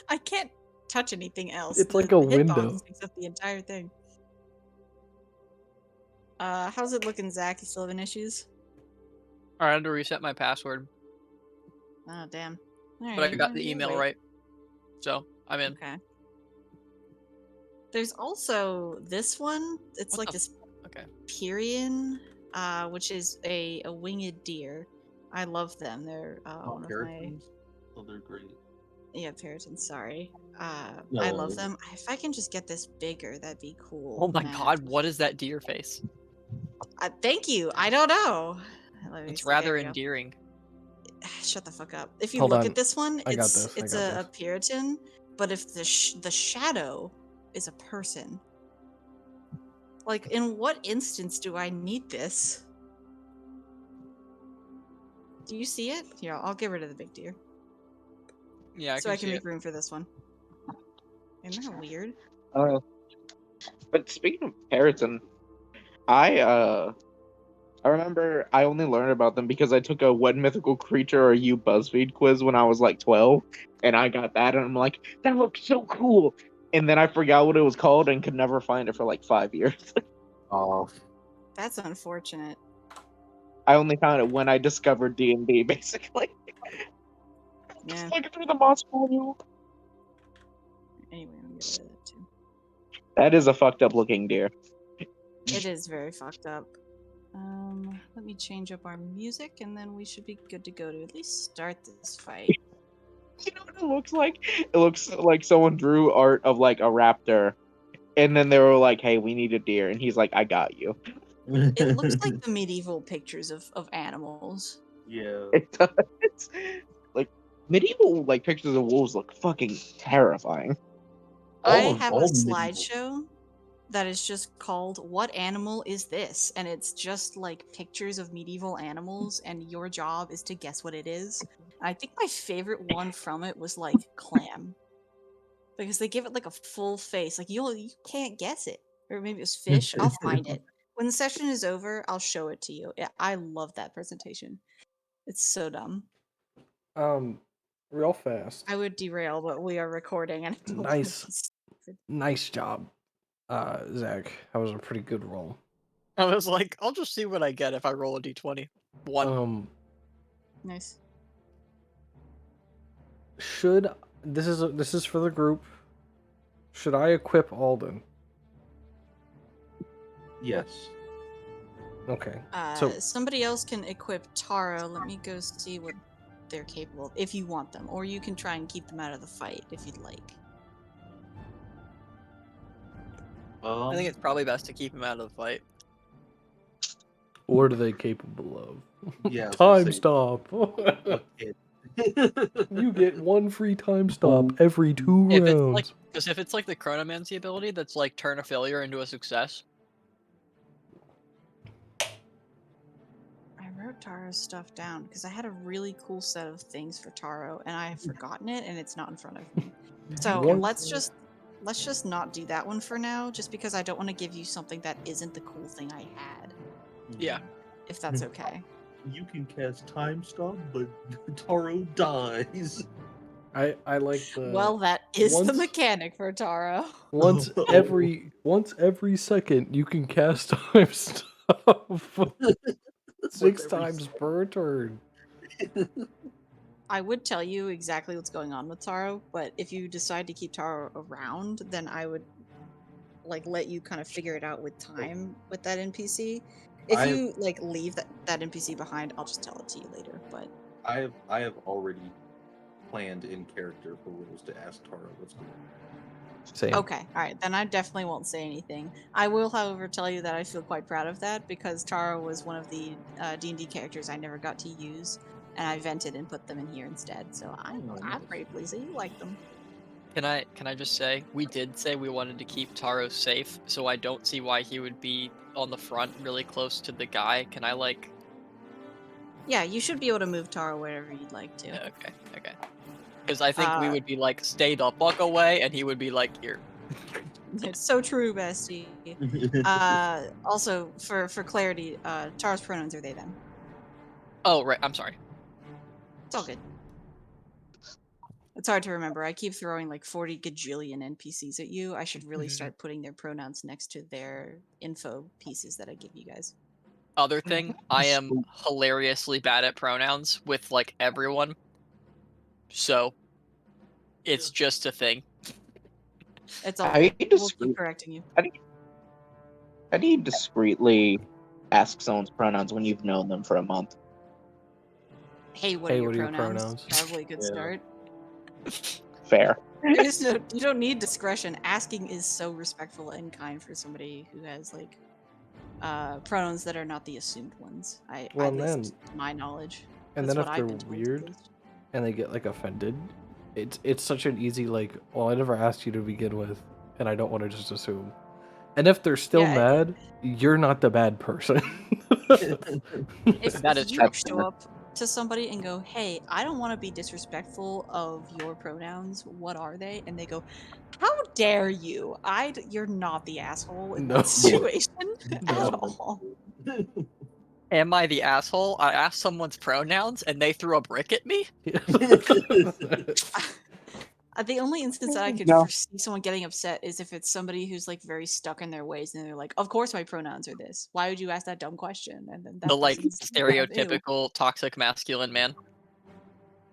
I can't touch anything else. It's like The a hitbox window. takes up the entire thing. How's it looking, Zach? You still having issues? Alright, I had to reset my password, Oh damn! but I got the email right. So, I'm in. Okay. There's also this one. It's What like the this Okay. Pierian, which is a winged deer. I love them. They're one of my Americans? Oh, they're great. Peritons. Sorry. I No. love them. If I can just get this bigger, that'd be cool. Oh my Matt. god, what is that deer face? Thank you. I don't know. Let me It's see. There rather we go. endearing. Shut the fuck up. If you Hold look on. at this one, I got it's this, I it's got a this. Puritan, but if the shadow is a person, like in what instance do I need this? Do you see it? Here, I'll get rid of the big deer Yeah, I so can I can see make it. room for this one. Isn't that weird? But speaking of Periton, I remember I only learned about them because I took a What Mythical Creature Are You BuzzFeed quiz when I was like 12, and I got that, and I'm like, that looks so cool. And then I forgot what it was called and could never find it for like 5 years. Oh, That's unfortunate. I only found it when I discovered D&D, basically. Yeah. Just looking through the monster manual. Anyway, I'm gonna get rid of that too. That is a fucked up looking deer. It is very fucked up. Let me change up our music, and then we should be good to go to at least start this fight. You know what it looks like? It looks like someone drew art of like a raptor, and then they were like, "Hey, we need a deer," and he's like, "I got you." It looks like the medieval pictures of animals. yeah. It does. Like medieval like pictures of wolves look fucking terrifying. I All have a all medieval. slideshow that is just called "What Animal Is This?" and it's just like pictures of medieval animals, and your job is to guess what it is. And I think my favorite one from it was like clam, because they give it like a full face. Like you can't guess it, or maybe it was fish. I'll find it when the session is over. I'll show it to you. Yeah, I love that presentation. It's so dumb. Real fast. I would derail, but we are recording, and I don't want to Nice. be stupid. Nice job, Zach. That was a pretty good roll. I was like, I'll just see what I get if I roll a d20. One. Nice. Should this is for the group? Should I equip Alden? Yes. Okay. So Somebody else can equip Taro. Let me go see what they're capable of, if you want them, or you can try and keep them out of the fight if you'd like. I think it's probably best to keep him out of the fight. what are they capable of? Yeah, I was gonna Time say- stop. Okay. You get one free time stop every 2 If it's rounds. like, because if it's like the Chronomancy ability, that's like turn a failure into a success. I wrote Taro's stuff down because I had a really cool set of things for Taro, and I have forgotten it, and it's not in front of me. So One- let's just not do that one for now, just because I don't want to give you something that isn't the cool thing I had. Yeah. If that's okay. You can cast time stop, but Taro dies. I like the Well, that is the once- mechanic for Taro. once every second you can cast time stop. 6 every times per turn. I would tell you exactly what's going on with Taro, but if you decide to keep Taro around, then I would like let you kind of figure it out with time with that NPC. If I- you like leave that NPC behind, I'll just tell it to you later. But I have already planned in character for Rose to ask Taro what's going on. Same. okay, all right, then I definitely won't say anything. I will, however, tell you that I feel quite proud of that because Taro was one of the D&D characters I never got to use, and I vented and put them in here instead. So I'm nice. pretty pleased that you like them. Can I just say, we did say we wanted to keep Taro safe, so I don't see why he would be on the front really close to the guy. Can I like... Yeah, you should be able to move Taro wherever you'd like to. Okay. Because I think we would be like, stay the fuck away, and he would be like, here. It's so true, bestie. Also, for clarity, Taro's pronouns are they them. Oh, right, I'm sorry. It's all good. It's hard to remember. I keep throwing like 40 gajillion NPCs at you. I should really start putting their pronouns next to their info pieces that I give you guys. Other thing, I am hilariously bad at pronouns with like everyone. So, it's just a thing. It's all How do good. you We'll keep correcting you. How do you discreetly ask someone's pronouns when you've known them for a month? Hey, what are your pronouns? Probably a good Yeah. start. Fair. You don't need discretion. Asking is so respectful and kind for somebody who has like pronouns that are not the assumed ones. Well, at and least then- to my knowledge. And That's then what if I've they're been told, at weird least. and they get like offended, it's such an easy like, well, I never asked you to begin with, and I don't want to just assume. And if they're still Yeah, mad, you're not the bad person. If That is you true. show up to somebody and go, "Hey, I don't want to be disrespectful of your pronouns. What are they?" and they go, "How dare you? You're not the asshole in No. that situation No. at all." Am I the asshole? I asked someone's pronouns and they threw a brick at me? The only instance that I could No. foresee someone getting upset is if it's somebody who's like very stuck in their ways and they're like, "Of course my pronouns are this. Why would you ask that dumb question?" And then The that like person's ew. stereotypical toxic masculine man.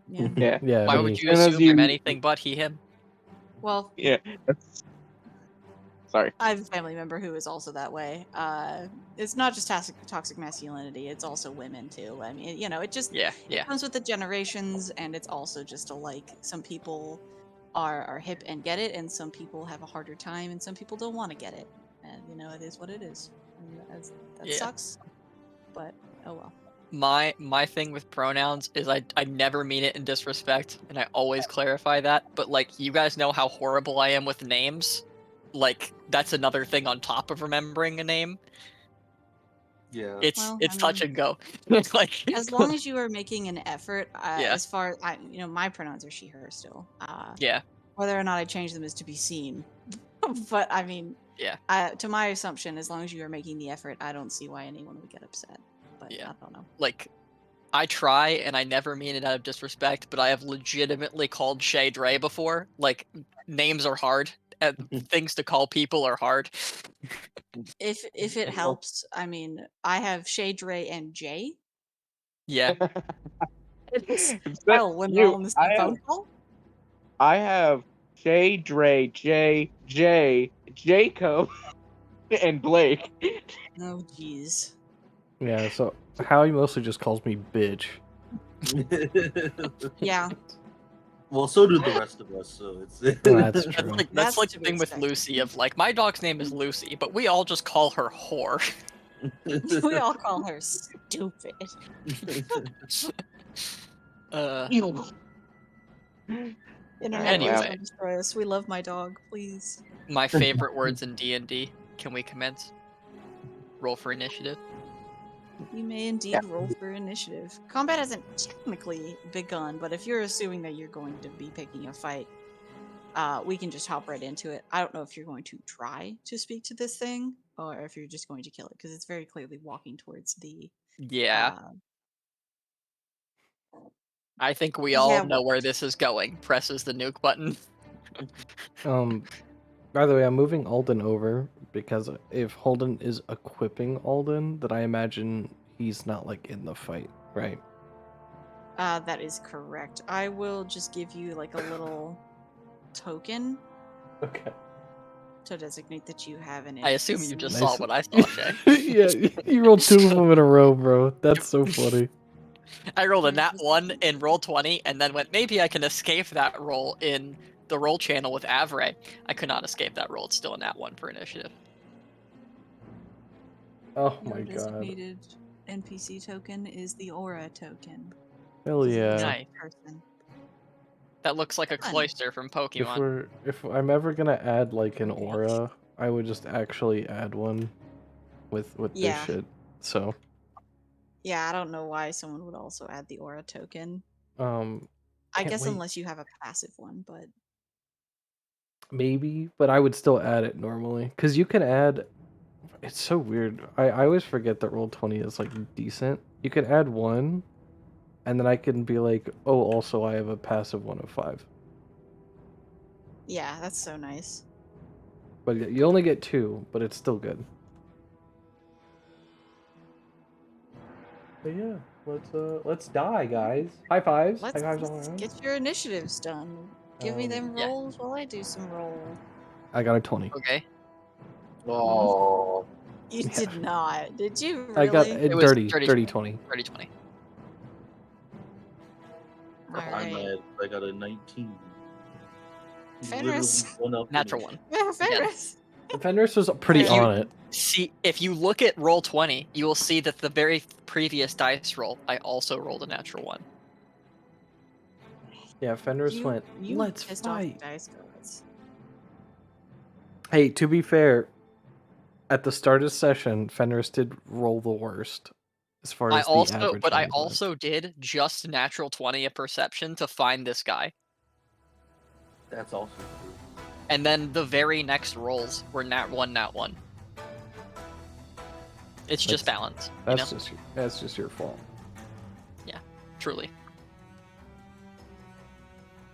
Yeah. Yeah. Yeah, Why me. would you As soon as assume I'm you- anything but he, him? Well, Yeah. Sorry. I have a family member who is also that way. It's not just toxic masculinity; it's also women too. I mean, it just Yeah, it yeah. comes with the generations, and it's also just some people are hip and get it, and some people have a harder time, and some people don't want to get it. And it is what it is. And that Yeah. sucks. But oh well. My thing with pronouns is I never mean it in disrespect, and I always clarify that. But like, you guys know how horrible I am with names. Like, that's another thing on top of remembering a name. Yeah. It's Well, touch and go. It's like as long as you are making an effort, Yeah. as far my pronouns are she her still. Yeah, Whether or not I change them is to be seen. But I mean, yeah, to my assumption, as long as you are making the effort, I don't see why anyone would get upset. But Yeah. I don't know. like I try and I never mean it out of disrespect, but I have legitimately called Shay Dre before. Like, names are hard. And things to call people are hard. If it helps, I mean, I have Shay, Dre, and Jay. Yeah. It's But hell when they're all on the same I have phone call. Shay, Dre, Jay, Jacob, and Blake. Oh jeez. Yeah, so Howie mostly just calls me bitch. Yeah, Well, so do the rest of us. So it's That's That's true. like That's the to be thing with expected. Lucy of like, my dog's name is Lucy, but we all just call her whore. we all call her stupid. Internet, Anyway. please don't destroy us. We love my dog, please. My favorite words in D&D. Can we commence? Roll for initiative. You may indeed roll for initiative. Combat hasn't technically begun, but if you're assuming that you're going to be picking a fight, we can just hop right into it. I don't know if you're going to try to speak to this thing, or if you're just going to kill it, because it's very clearly walking towards the. Yeah. I think we Yeah, all know where this is going. Presses the nuke button. By the way, I'm moving Alden over because if Holden is equipping Alden, then I imagine he's not like in the fight, right? That is correct. I will just give you like a little token Okay. to designate that you have an. I assume you NPC. just Nice. saw what I saw, Shay. Yeah, you rolled two of them in a row, bro. That's so funny. I rolled a nat 1 in roll 20, and then went, maybe I can escape that roll in the roll channel with Avray. I could not escape that roll. It's still a nat 1 for initiative. Oh Your my god. designated NPC token is the aura token. Hell This is a yeah. Nice. person. That looks like a Fun. cloister from Pokemon. If I'm ever gonna add like an aura, I would just actually add one with Yeah. this shit. So Yeah, I don't know why someone would also add the aura token. I can't guess wait. unless you have a passive one, but Maybe, but I would still add it normally. Because you can add. It's so weird. I always forget that Roll20 is like decent. You can add one, and then I can be like, oh, also I have a passive one of 5. yeah, that's so nice. But you only get 2, but it's still good. But yeah, let's die, guys. High fives. Let's, High fives all let's around. get your initiatives done. Give me them Yeah. rolls while I do some roll. I got a 20. Okay. Oh, You Yeah. did not, did you? Really? I got It was dirty 30-20. 20. 30-20. All right. I got a 19. Fenris. Literally one up. Natural 1. Yeah, Fenris. Fenris was pretty Alright. on it. See, if you look at roll 20, you will see that the very previous dice roll, I also rolled a natural 1. Yeah, Fenris went, You let's pissed off fight. dice gods. Hey, to be fair, at the start of session, Fenris did roll the worst as far as the average I numbers went. also did just natural 20 a perception to find this guy. That's also true. And then the very next rolls were nat 1, nat 1. It's just balance. That's just your fault. Truly.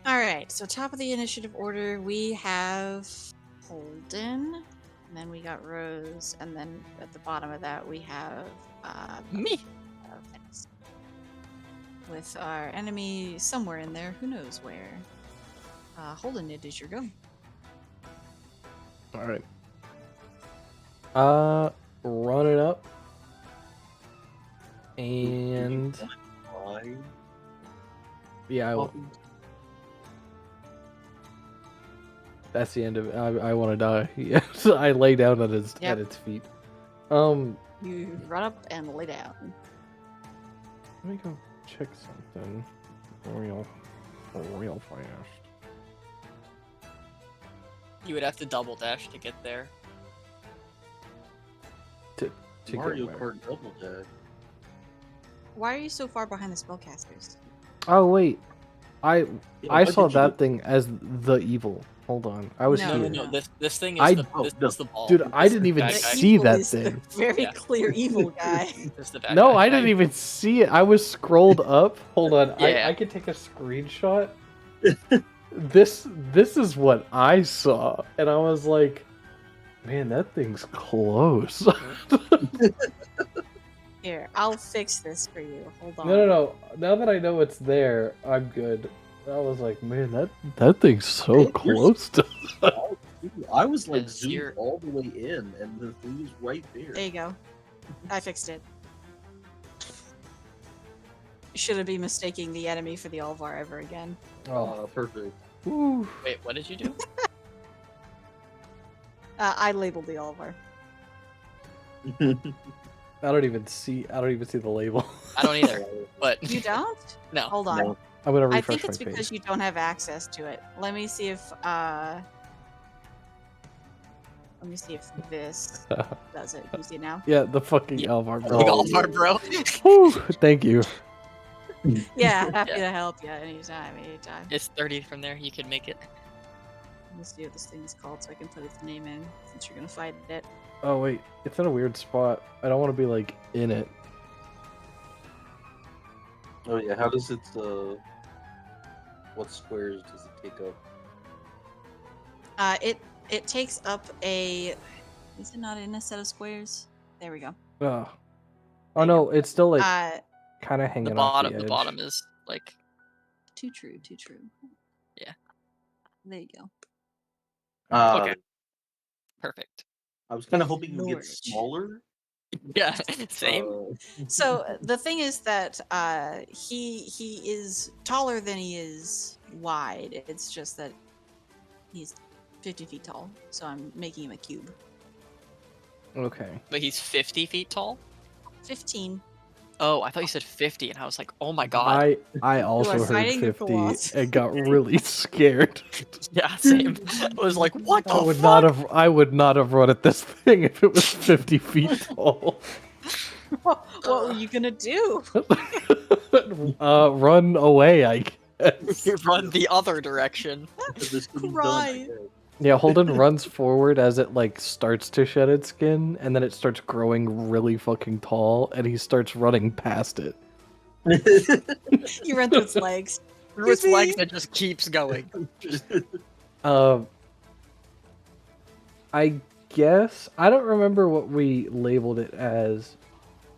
All right, so top of the initiative order, we have Holden, and then we got Rose, and then at the bottom of that we have Me. Venice. With our enemy somewhere in there, who knows where. Holden, it is your go. All right. Run it up. And Why? yeah, that's the end of it. I want to die. Yes, I lay down at its feet. You run up and lay down. Let me go check something real fast. You would have to double dash to get there. To Mario get where? Kart Double Dash. Why are you so far behind the spellcasters? Oh wait, I Yeah, I why saw did you that thing as the evil. Hold on, I was No, here. No. This thing is I- the ball. Dude, I This didn't is even bad guy. see Evil that is the thing. very Yeah. clear evil guy. This is the bad No, guy. I didn't even see it. I was scrolled up. Hold on, Yeah. I could take a screenshot. This is what I saw, and I was like, man, that thing's close. Here, I'll fix this for you. Hold on. No. Now that I know it's there, I'm good. I was like, man, that thing's so Hey, close to. I was like Yes, zoomed you're- all the way in, and the thing was right there. There you go. I fixed it. You shouldn't be mistaking the enemy for the Alvar ever again. Oh, Perfect. whew. Wait, what did you do? I labeled the Alvar. I don't even see the label. I don't either. But You don't? no. Hold on. No. I'm gonna I refresh think it's my because page. you don't have access to it. Let me see if this does it. You see it now? Yeah, the fucking Yeah. Alvar, Big bro. Oh, Alvar, bro. Whew, thank you. Yeah, happy Yeah. to help you anytime. It's 30 from there. You can make it. Let me see what this thing is called so I can put its name in since you're gonna fight it. Oh wait, it's in a weird spot. I don't want to be like in it. Oh yeah, how does it? What squares does it take up? It takes up a. Is it not in a set of squares? There we go. Oh no, it's still like kind of The hanging off bottom. the edge. The bottom is like. Too true. Too true. Yeah. There you go. Okay. Perfect. I was kind of hoping it would get Norwich. smaller. Yeah. Same. So the thing is that he is taller than he is wide. It's just that he's 50 feet tall. So I'm making him a cube. Okay. But he's 50 feet tall. 15. Oh, I thought you said 50, and I was like, oh my god. I also heard fighting your 50 philosophy. and got really scared. Yeah, same. I was like, what the I would fuck? I would not have run at this thing if it was 50 feet tall. What were you gonna do? Run away, I guess. You run the other direction. This could be done, Cry. I guess. Yeah, Holden runs forward as it like starts to shed its skin, and then it starts growing really fucking tall, and he starts running past it. You run through its legs. Through its Excuse me? legs, it just keeps going. I guess I don't remember what we labeled it as,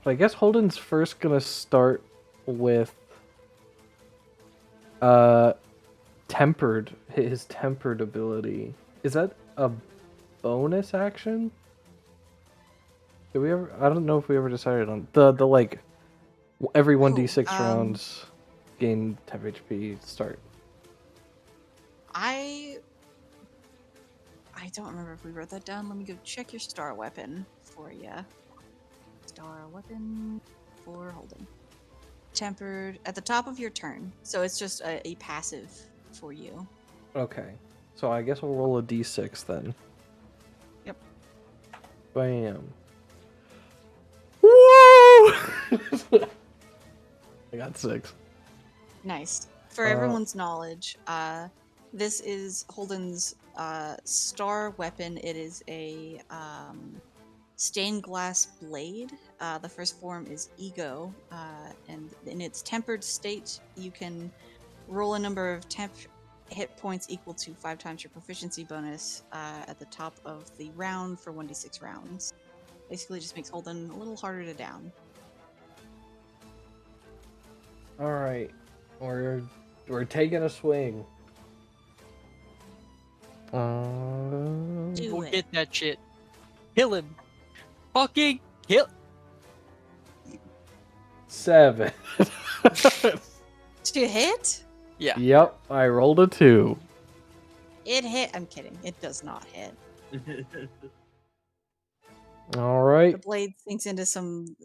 but I guess Holden's first gonna start with tempered, his tempered ability. Is that a bonus action? Did we ever? I don't know if we ever decided on the like every 1d6 rounds gain 10 HP start. I don't remember if we wrote that down. Let me go check your star weapon for you. Star weapon for Holden. Tempered at the top of your turn, so it's just a passive for you. Okay. So I guess we'll roll a d6 then. Yep. Bam. Woo! I got 6. Nice. For everyone's knowledge, this is Holden's star weapon. It is a stained glass blade. The first form is Ego, and in its tempered state, you can roll a number of temp hit points equal to 5 times your proficiency bonus at the top of the round for 1d6 rounds. Basically, just makes Holden a little harder to down. All right. We're taking a swing. Do We'll it. get that shit. Kill him. Fucking kill. 7. To hit? Yeah. Yep, I rolled a 2. It hit. I'm kidding. It does not hit. All right. The blade sinks into some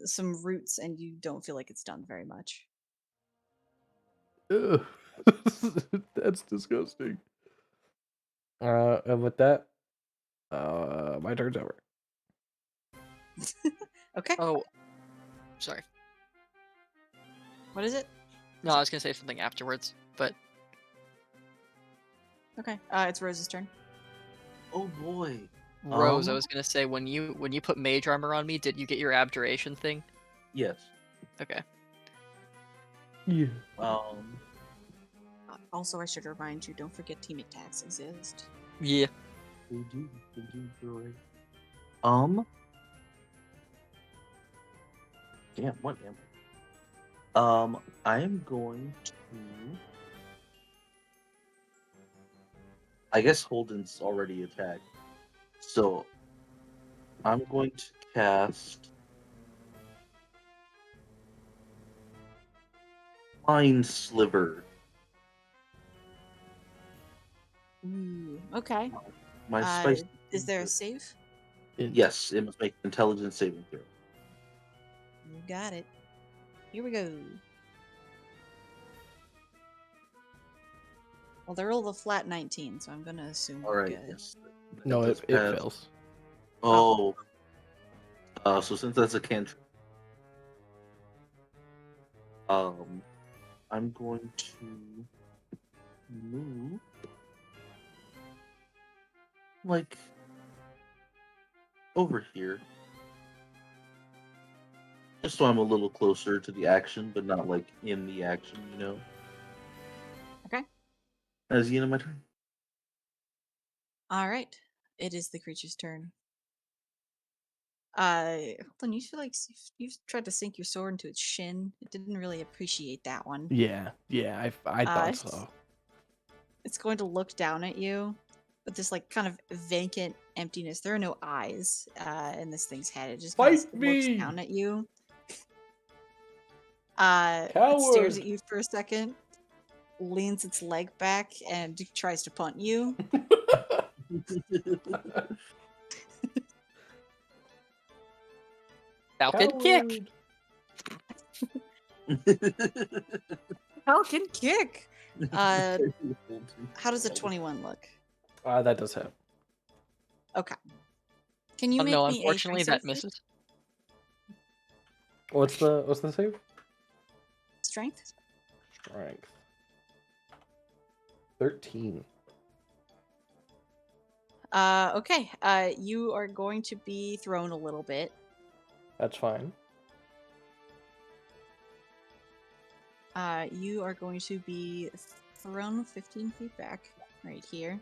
roots, and you don't feel like it's done very much. Ugh. That's disgusting. And with that, my turn's over. Okay. Oh. Sorry. What is it? No, I was gonna say something afterwards, but Okay. It's Rose's turn. Oh boy. Rose, I was gonna say when you put mage armor on me, did you get your abjuration thing? Yes. Okay. Yeah. Also, I should remind you, don't forget team attacks exist. Yeah. They do. You're right. Damn, what am I? I am going to. I guess Holden's already attacked. So I'm going to cast Mind Sliver. Ooh, okay. My spice. Is there a save? Yes, it must make an intelligence saving throw. You got it. Here we go. Well, they rolled a flat 19, so I'm gonna assume All we're right. good. Yes. No, does it pass. fails. Oh. So since that's a cantrip, I'm going to move like over here. Just so I'm a little closer to the action, but not like in the action, you know. Okay. As the end of my turn. All right. It is the creature's turn. Hold on. You feel like you've tried to sink your sword into its shin. It didn't really appreciate that one. Yeah, I thought so. It's going to look down at you with this like kind of vacant emptiness. There are no eyes in this thing's head. It just kind of Fight looks me! down at you. It stares at you for a second, leans its leg back, and tries to punt you. Falcon kick. Falcon kick. How does a 21 look? That does hit. Okay. Can you make No, me unfortunately a that strength save? misses. What's the save? Strength? Strength. 13. Okay. You are going to be thrown a little bit. That's fine. You are going to be thrown 15 feet back, right here.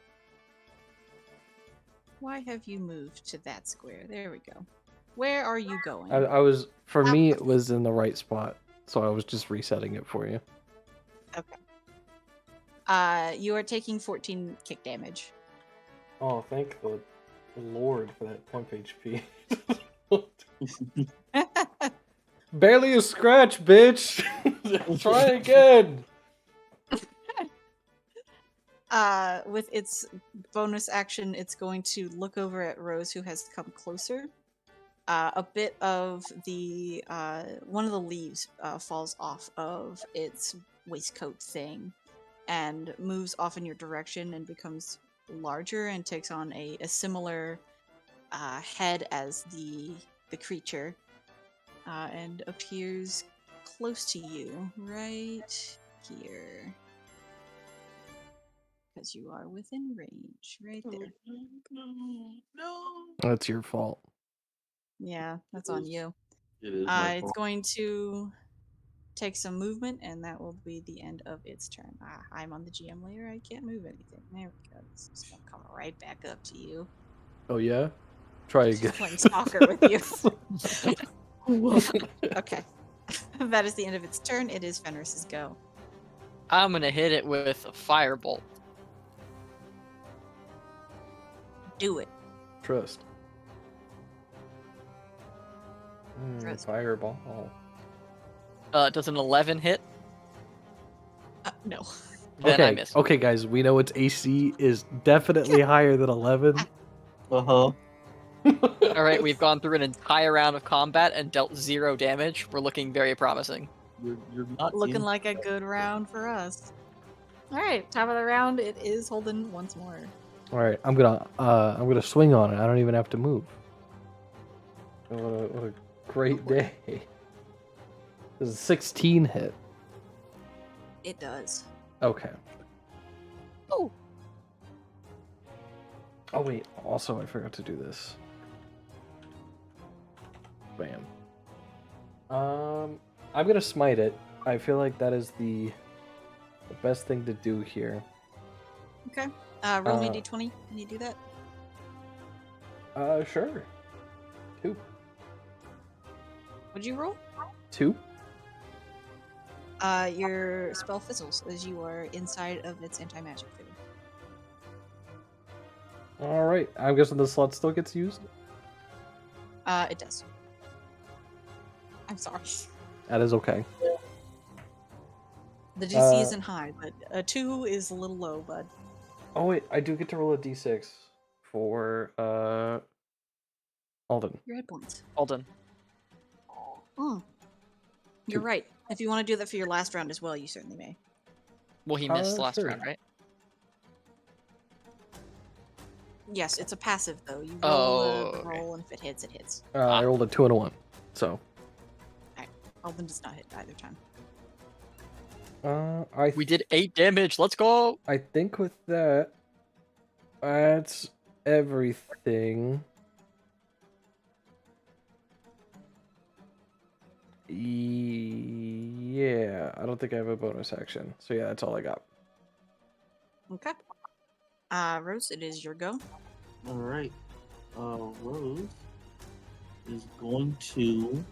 Why have you moved to that square? There we go. Where are you going? I was for me it was in the right spot, so I was just resetting it for you. Okay. You are taking 14 kick damage. Oh, thank the Lord for that point HP. Barely a scratch, bitch. Try again. With its bonus action, it's going to look over at Rose, who has come closer. a bit of the one of the leaves falls off of its waistcoat thing and moves off in your direction and becomes larger and takes on a similar head as the creature and appears close to you right here because you are within range right there. No. That's your fault. Yeah, that's on you. It is my It's fault. going to take some movement, and that will be the end of its turn. I'm on the GM layer. I can't move anything. There we go. It's just gonna come right back up to you. Oh yeah? Try again. Just playing soccer with you. Okay. That is the end of its turn. It is Fenris's go. I'm gonna hit it with a firebolt. Do it. Trust. Trust. Fireball. Does an 11 hit? No. Then I Okay, miss. okay, guys. We know its AC is definitely higher than 11. Uh-huh. All right, we've gone through an entire round of combat and dealt 0 damage. We're looking very promising. You're not Looking in- like a good round for us. All right, top of the round. It is Holden once more. All right, I'm gonna swing on it. I don't even have to move. What a great day. This is a 16 hit. It does. Okay. Oh. Oh wait. Also, I forgot to do this. Bam. I'm gonna smite it. I feel like that is the best thing to do here. Okay. Roll me a d20. Can you do that? Sure. 2. Would you roll? 2. Your spell fizzles as you are inside of its anti-magic field. All right. I'm guessing the slot still gets used. It does. I'm sorry. That is okay. The DC isn't high, but a 2 is a little low, bud. Oh wait, I do get to roll a d6 for Alden. Your hit points. Alden. You're 2. right. If you want to do that for your last round as well, you certainly may. Well, he missed last Sure. round, right? Yes, it's a passive though. You roll Oh, the okay. roll, and if it hits, it hits. I rolled a 2 and a 1, so. Alden does not hit either time. We did 8 damage. Let's go. I think with that, that's everything. Yeah, I don't think I have a bonus action. So yeah, that's all I got. Okay. Rose, it is your go. All right. Rose is going to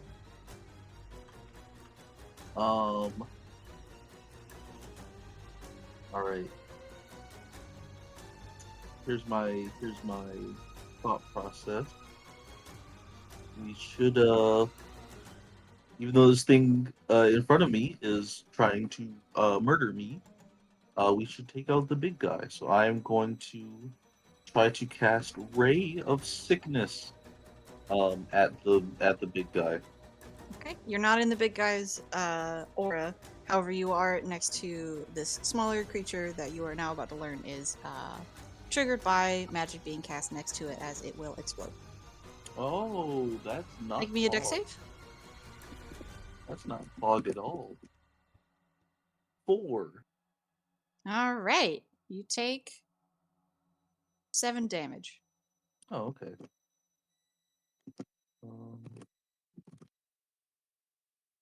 all right. Here's my thought process. We should even though this thing in front of me is trying to murder me, we should take out the big guy. So I am going to try to cast Ray of Sickness at the big guy. Okay. You're not in the big guy's aura. However, you are next to this smaller creature that you are now about to learn is triggered by magic being cast next to it as it will explode. Oh, that's not. Make me a dex fog. save. That's not fog at all. 4. All right. You take 7 damage. Oh, okay.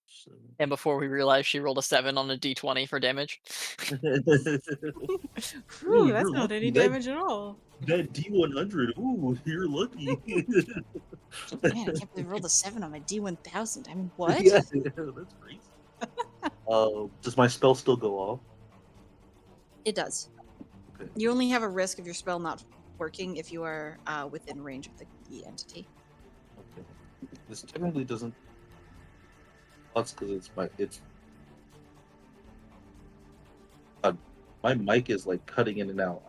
So... And before we realized she rolled a 7 on a d20 for damage. Whew, Ooh, that's you're not lucky. any damage at all. That D100. Ooh, you're lucky. Man, I can't believe I rolled a 7 on my D1000. I mean, what? Yeah, that's crazy. Does my spell still go off? It does. Okay. You only have a risk of your spell not working if you are within range of the entity. Okay. This technically doesn't. That's because my mic is like cutting in and out.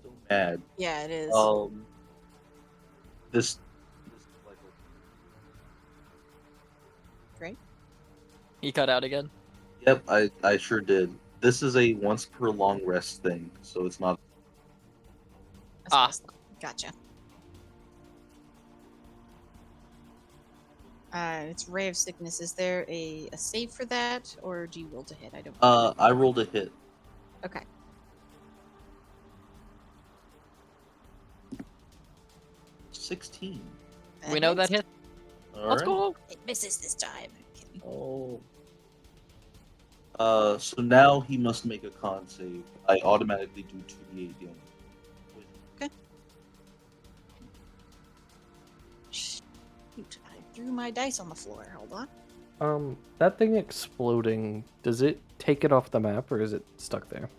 So mad. Yeah, it is. This is like Great. He cut out again. Yep, I sure did. This is a once per long rest thing, so it's not. That's what I was- Gotcha. It's Ray of Sickness. Is there a save for that, or do you roll to hit? I don't. I rolled a hit. Okay. 16. We know that hits. hit. All Let's right. go. It misses this time. Kidding. Oh. So now he must make a con save. I automatically do 2d8 damage. Shoot, I threw my dice on the floor. Hold on. That thing exploding, does it take it off the map or is it stuck there?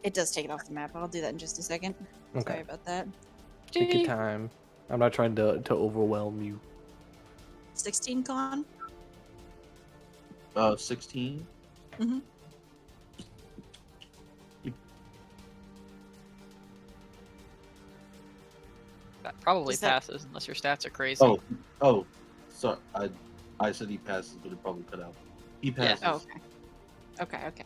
It does take it off the map. I'll do that in just a second. Okay. Sorry about that. Take your time. I'm not trying to overwhelm you. 16 con. 16. Mm-hmm. That probably Does that- passes unless your stats are crazy. Oh, sorry. I said he passes, but it probably cut out. He Yeah. passes. Oh, okay.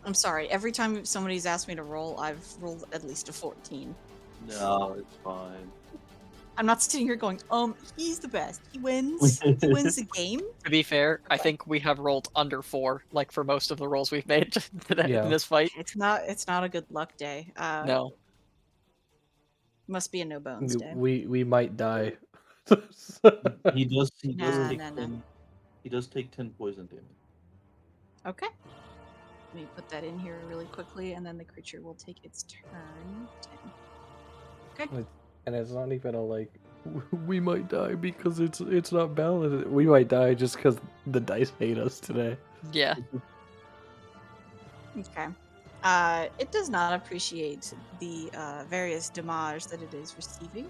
I'm sorry. Every time somebody's asked me to roll, I've rolled at least a 14. No, it's fine. I'm not sitting here going, he's the best. He wins. He wins the game. To be fair, I Okay. think we have rolled under 4, like for most of the rolls we've made today Yeah. in this fight. It's not a good luck day. No. Must be a no bones day. We might die. He does. He does Nah, take nah, nah. 10. He does take 10 poison damage. Okay. Let me put that in here really quickly, and then the creature will take its turn. 10. Okay. And it's not even a like we might die because it's not balanced. We might die just because the dice hate us today. Yeah. Okay. It does not appreciate the various damage that it is receiving.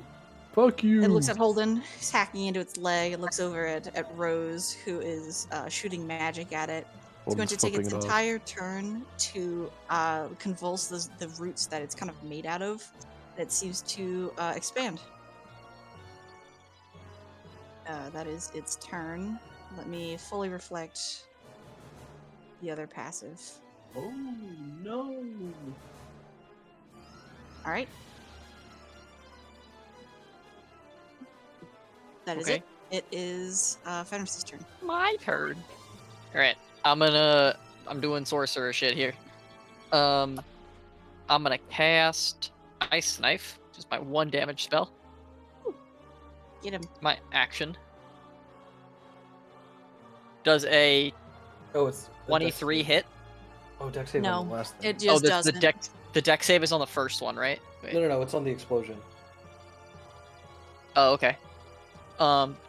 Fuck you. It looks at Holden, who's hacking into its leg. It looks over at Rose, who is shooting magic at it. It's going to take its entire turn to convulse the roots that it's kind of made out of. And it seems to expand. That is its turn. Let me fully reflect the other passive. Oh no! All right. That is Okay. it. It is Fenris's turn. My turn. Alright. I'm doing sorcerer shit here. I'm gonna cast Ice Knife, which is my 1 damage spell. Get him. My action. Does a it's 23 hit? Oh, deck save No, on the last thing. It just doesn't. The deck save is on the first one, right? Wait. No, it's on the explosion. Oh, okay.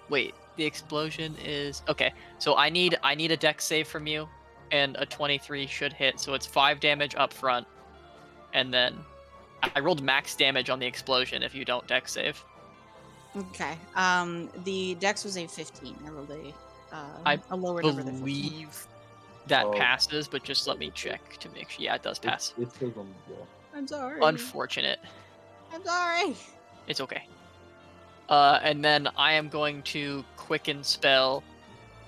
Wait. The explosion is okay. So I need a deck save from you, and a 23 should hit. So it's 5 damage up front, and then I rolled max damage on the explosion if you don't deck save. Okay. The dex was a 15. I rolled I a lower number than 15. believe that Oh. passes, but just let me check to make sure. Yeah, it does pass. It says on the wall. I'm sorry. Unfortunate. I'm sorry. It's okay. And then I am going to quicken spell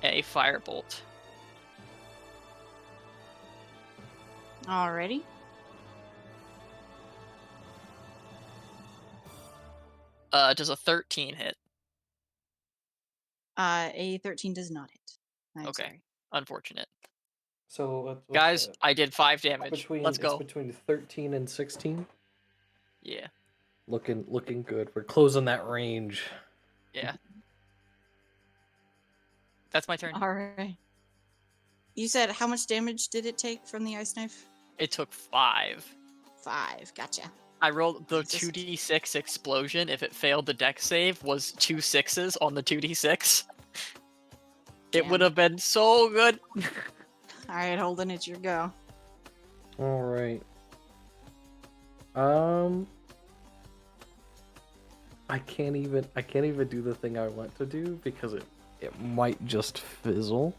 a firebolt. Alrighty. Does a 13 hit? A 13 does not hit. I'm Okay. sorry. Unfortunate. So what's Guys, that? I did 5 damage. Between Let's go. It's between 13 and 16. Yeah. Looking good. We're closing that range. Yeah. That's my turn. Alright. You said how much damage did it take from the ice knife? It took 5. 5. Gotcha. I rolled the Jesus. 2d6 explosion. If it failed the deck save, was 2 6s on the 2d6. It Damn. would have been so good. Alright, Holden, it's your go. All right. I can't even do the thing I want to do because it might just fizzle,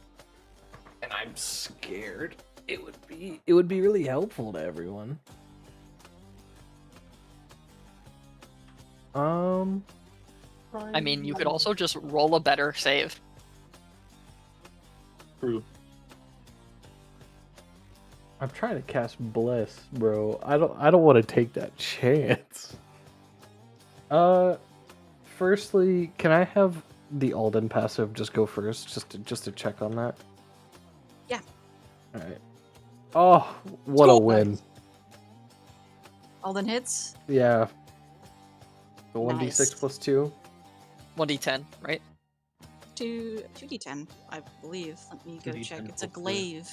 and I'm scared. It would be really helpful to everyone. I mean, you could also just roll a better save. True. I'm trying to cast Bless, bro. I don't want to take that chance. Firstly, can I have the Alden passive just go first, just to check on that? Yeah. All right. Oh, what a win! Alden hits. Yeah. The Nice. 1d6 plus 2. 1d10, right? 2d10, I believe. Let me go 2d10 check. It's a plus 2. glaive.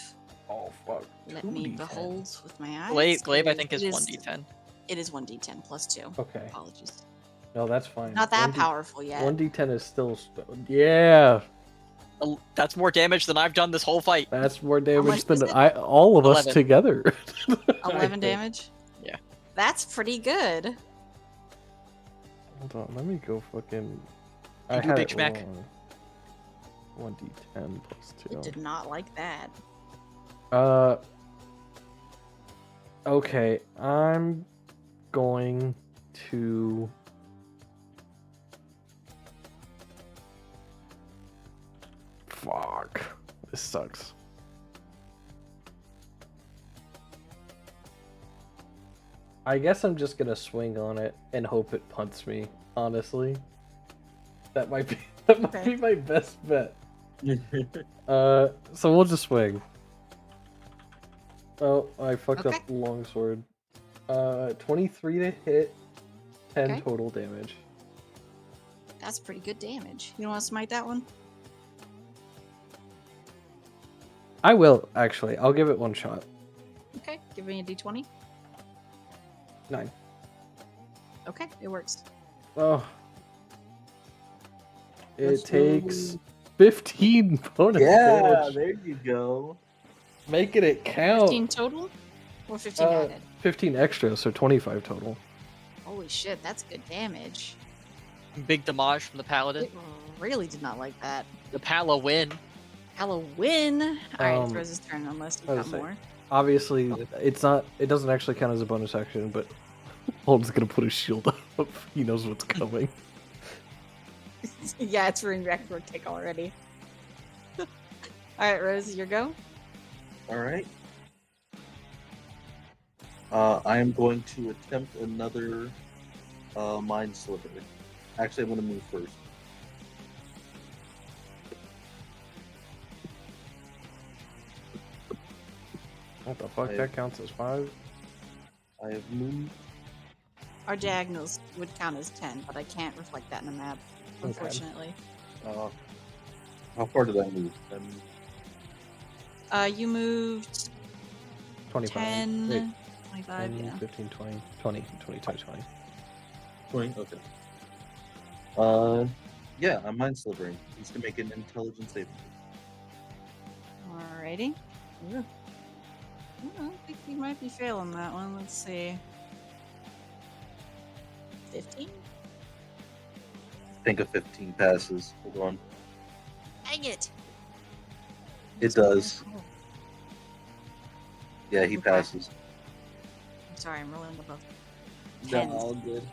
Oh fuck. Let me behold with my eyes. Glaive, I think, It is 1d10. It is 1d10 plus 2. Okay. Apologies. No, that's fine. Not that 1d powerful yet. 1d10 is still. Yeah. That's more damage than I've done this whole fight. That's more much damage is than it? all of us 11. together. 11 damage? Yeah. That's pretty good. Hold on, let me go fucking. You do had Big it Schmack. wrong. 1d10 plus 2. It did not like that. Okay, I'm going to. Fuck. This sucks. I guess I'm just gonna swing on it and hope it punts me, honestly. That might be my best bet. So we'll just swing. Oh, I fucked up longsword. 23 to hit, 10 Okay. total damage. That's pretty good damage. You don't want to smite that one? I will, actually. I'll give it one shot. Okay, give me a d20. 9. Okay, it works. Oh. It Let's takes go. 15 bonus Yeah, damage. there you go. Making it count. 15 total? Or 15 added? 15 extra, so 25 total. Holy shit, that's good damage. Big damage from the paladin. It really did not like that. The Pala win. Halloween. Alright, it's Um, Rose's turn unless I you was got saying- more. Obviously, it doesn't actually count as a bonus action, but Holden's gonna put his shield up. He knows what's coming. Yeah, it's ruined record take already. Alright, Rose, your go. All right. I am going to attempt another Mind Sliver. Actually, I'm going to move first. What the fuck? I- That counts as 5? I have moved. Our diagonals would count as 10, but I can't reflect that in the map, unfortunately. How far did I move? You moved 25. 10, Wait, 25, 10, yeah. 15, 20, 20, 20, 20. 20? Okay. Yeah, I'm Mind Slivering. Needs to make an intelligence save. Alrighty. Ooh. I think you might be failing that one. Let's see. 15? I think a 15 passes. Hold on. Dang it! It does. Yeah, he Okay. passes. I'm sorry, I'm rolling above. No, 10. all good.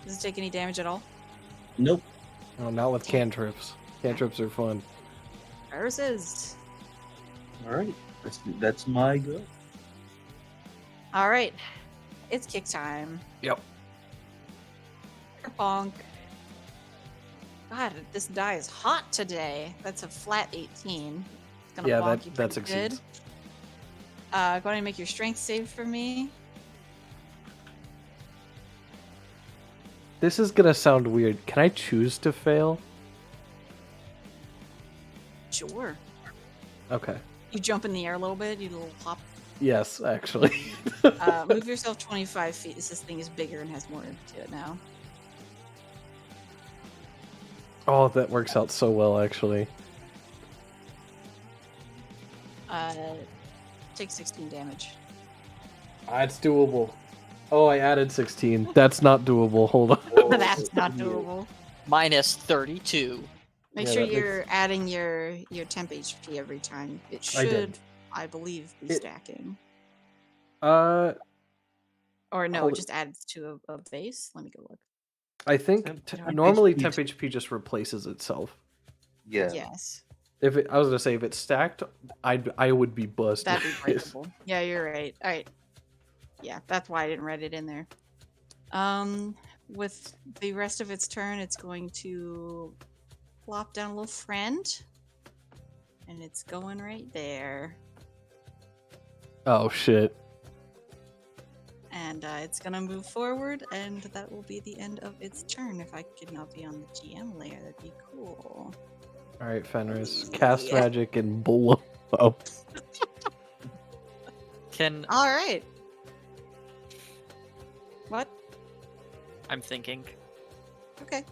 Does it take any damage at all? Nope. Oh, not with cantrips. Cantrips are fun. Versus. All right. That's my go. Alright. It's kick time. Yep. Bonk. God, this die is hot today. That's a flat 18. It's gonna Yeah, bonk you that pretty good. succeeds. Go ahead and make your strength save for me. This is gonna sound weird. Can I choose to fail? Sure. Okay. You jump in the air a little bit, you little hop. Yes, actually. Move yourself 25 feet as this thing is bigger and has more to it now. Oh, that works out so well, actually. Take 16 damage. It's doable. Oh, I added 16. That's not doable. Hold on. That's not doable. Minus 32. Make Yeah, sure that makes- you're adding your temp HP every time. It I did. should, I believe, be It- stacking. Uh, Or no, hold it it. just adds to a base. Let me go look. I think Temp normally HP temp HP just replaces itself. Yeah. Yes. I was gonna say if it's stacked, I would be busted. That'd be breakable. Yeah, you're right. All right. Yeah, that's why I didn't write it in there. With the rest of its turn, it's going to plop down a little friend, and it's going right there. Oh shit. And it's gonna move forward, and that will be the end of its turn. If I could not be on the GM layer, that'd be cool. All right, Fenris, cast Yeah. magic and blow up. Can All right. What? I'm thinking. Okay.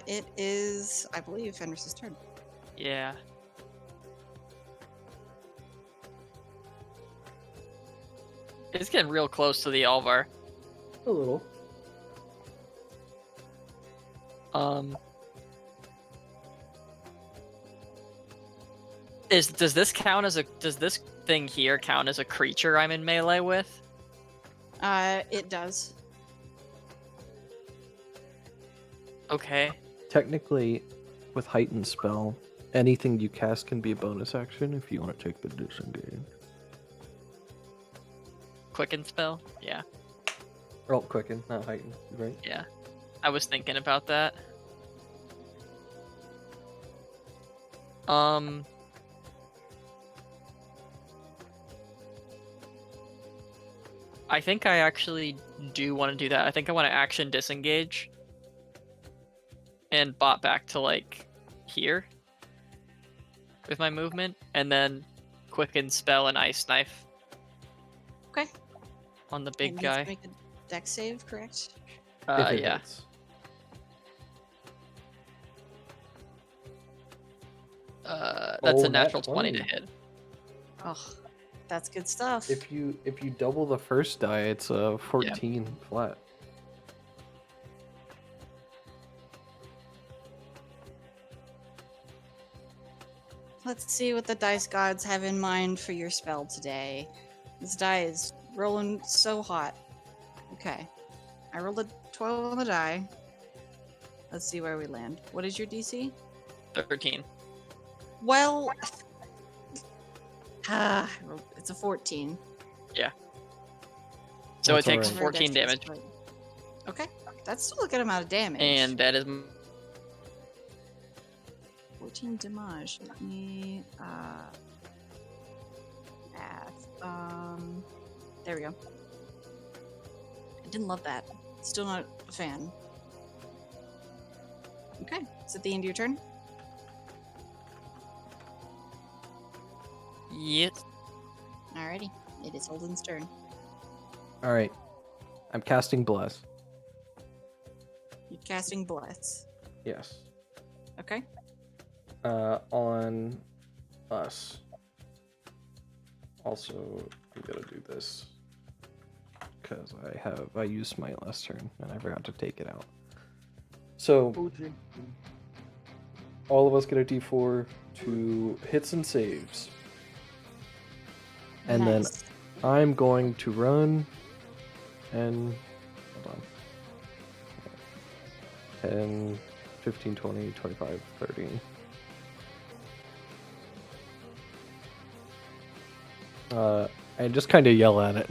It is, I believe, Fenris's turn. Yeah. It's getting real close to the Alvar. A little. Does this count as does this thing here count as a creature I'm in melee with? It does. Okay. Technically, with heightened spell, anything you cast can be a bonus action if you want to take the disengage. Quicken spell? Yeah. Or quicken, not heightened, right? Yeah. I was thinking about that. I think I actually do want to do that. I think I want to action disengage and bot back to like here with my movement, and then quicken spell and ice knife Okay. on the big It needs guy. to make a dex save, correct? If it Yeah. hits. That's Oh, a natural nat 20 to 20. hit. Oh, that's good stuff. If you double the first die, it's a 14 flat. Let's see what the dice gods have in mind for your spell today. This die is rolling so hot. Okay. I rolled a 12 on the die. Let's see where we land. What is your DC? 13. Well, it's a 14. So That's it takes alright. 14 Dex damage, is- Okay, that's still a good amount of damage. and that is 14 damage. Let me math. There we go. I didn't love that. Still not a fan. Okay, is it the end of your turn? yes. Alrighty, it is Holden's turn. All right, I'm casting bless. You're casting Bless. Yes. Okay. On us. Also, we gotta do this because I used my last turn and I forgot to take it out. So all of us get a D4 to hits and saves, and Nice. then I'm going to run and hold on. 10, 15, 20, 25, 30. I just kind of yell at it.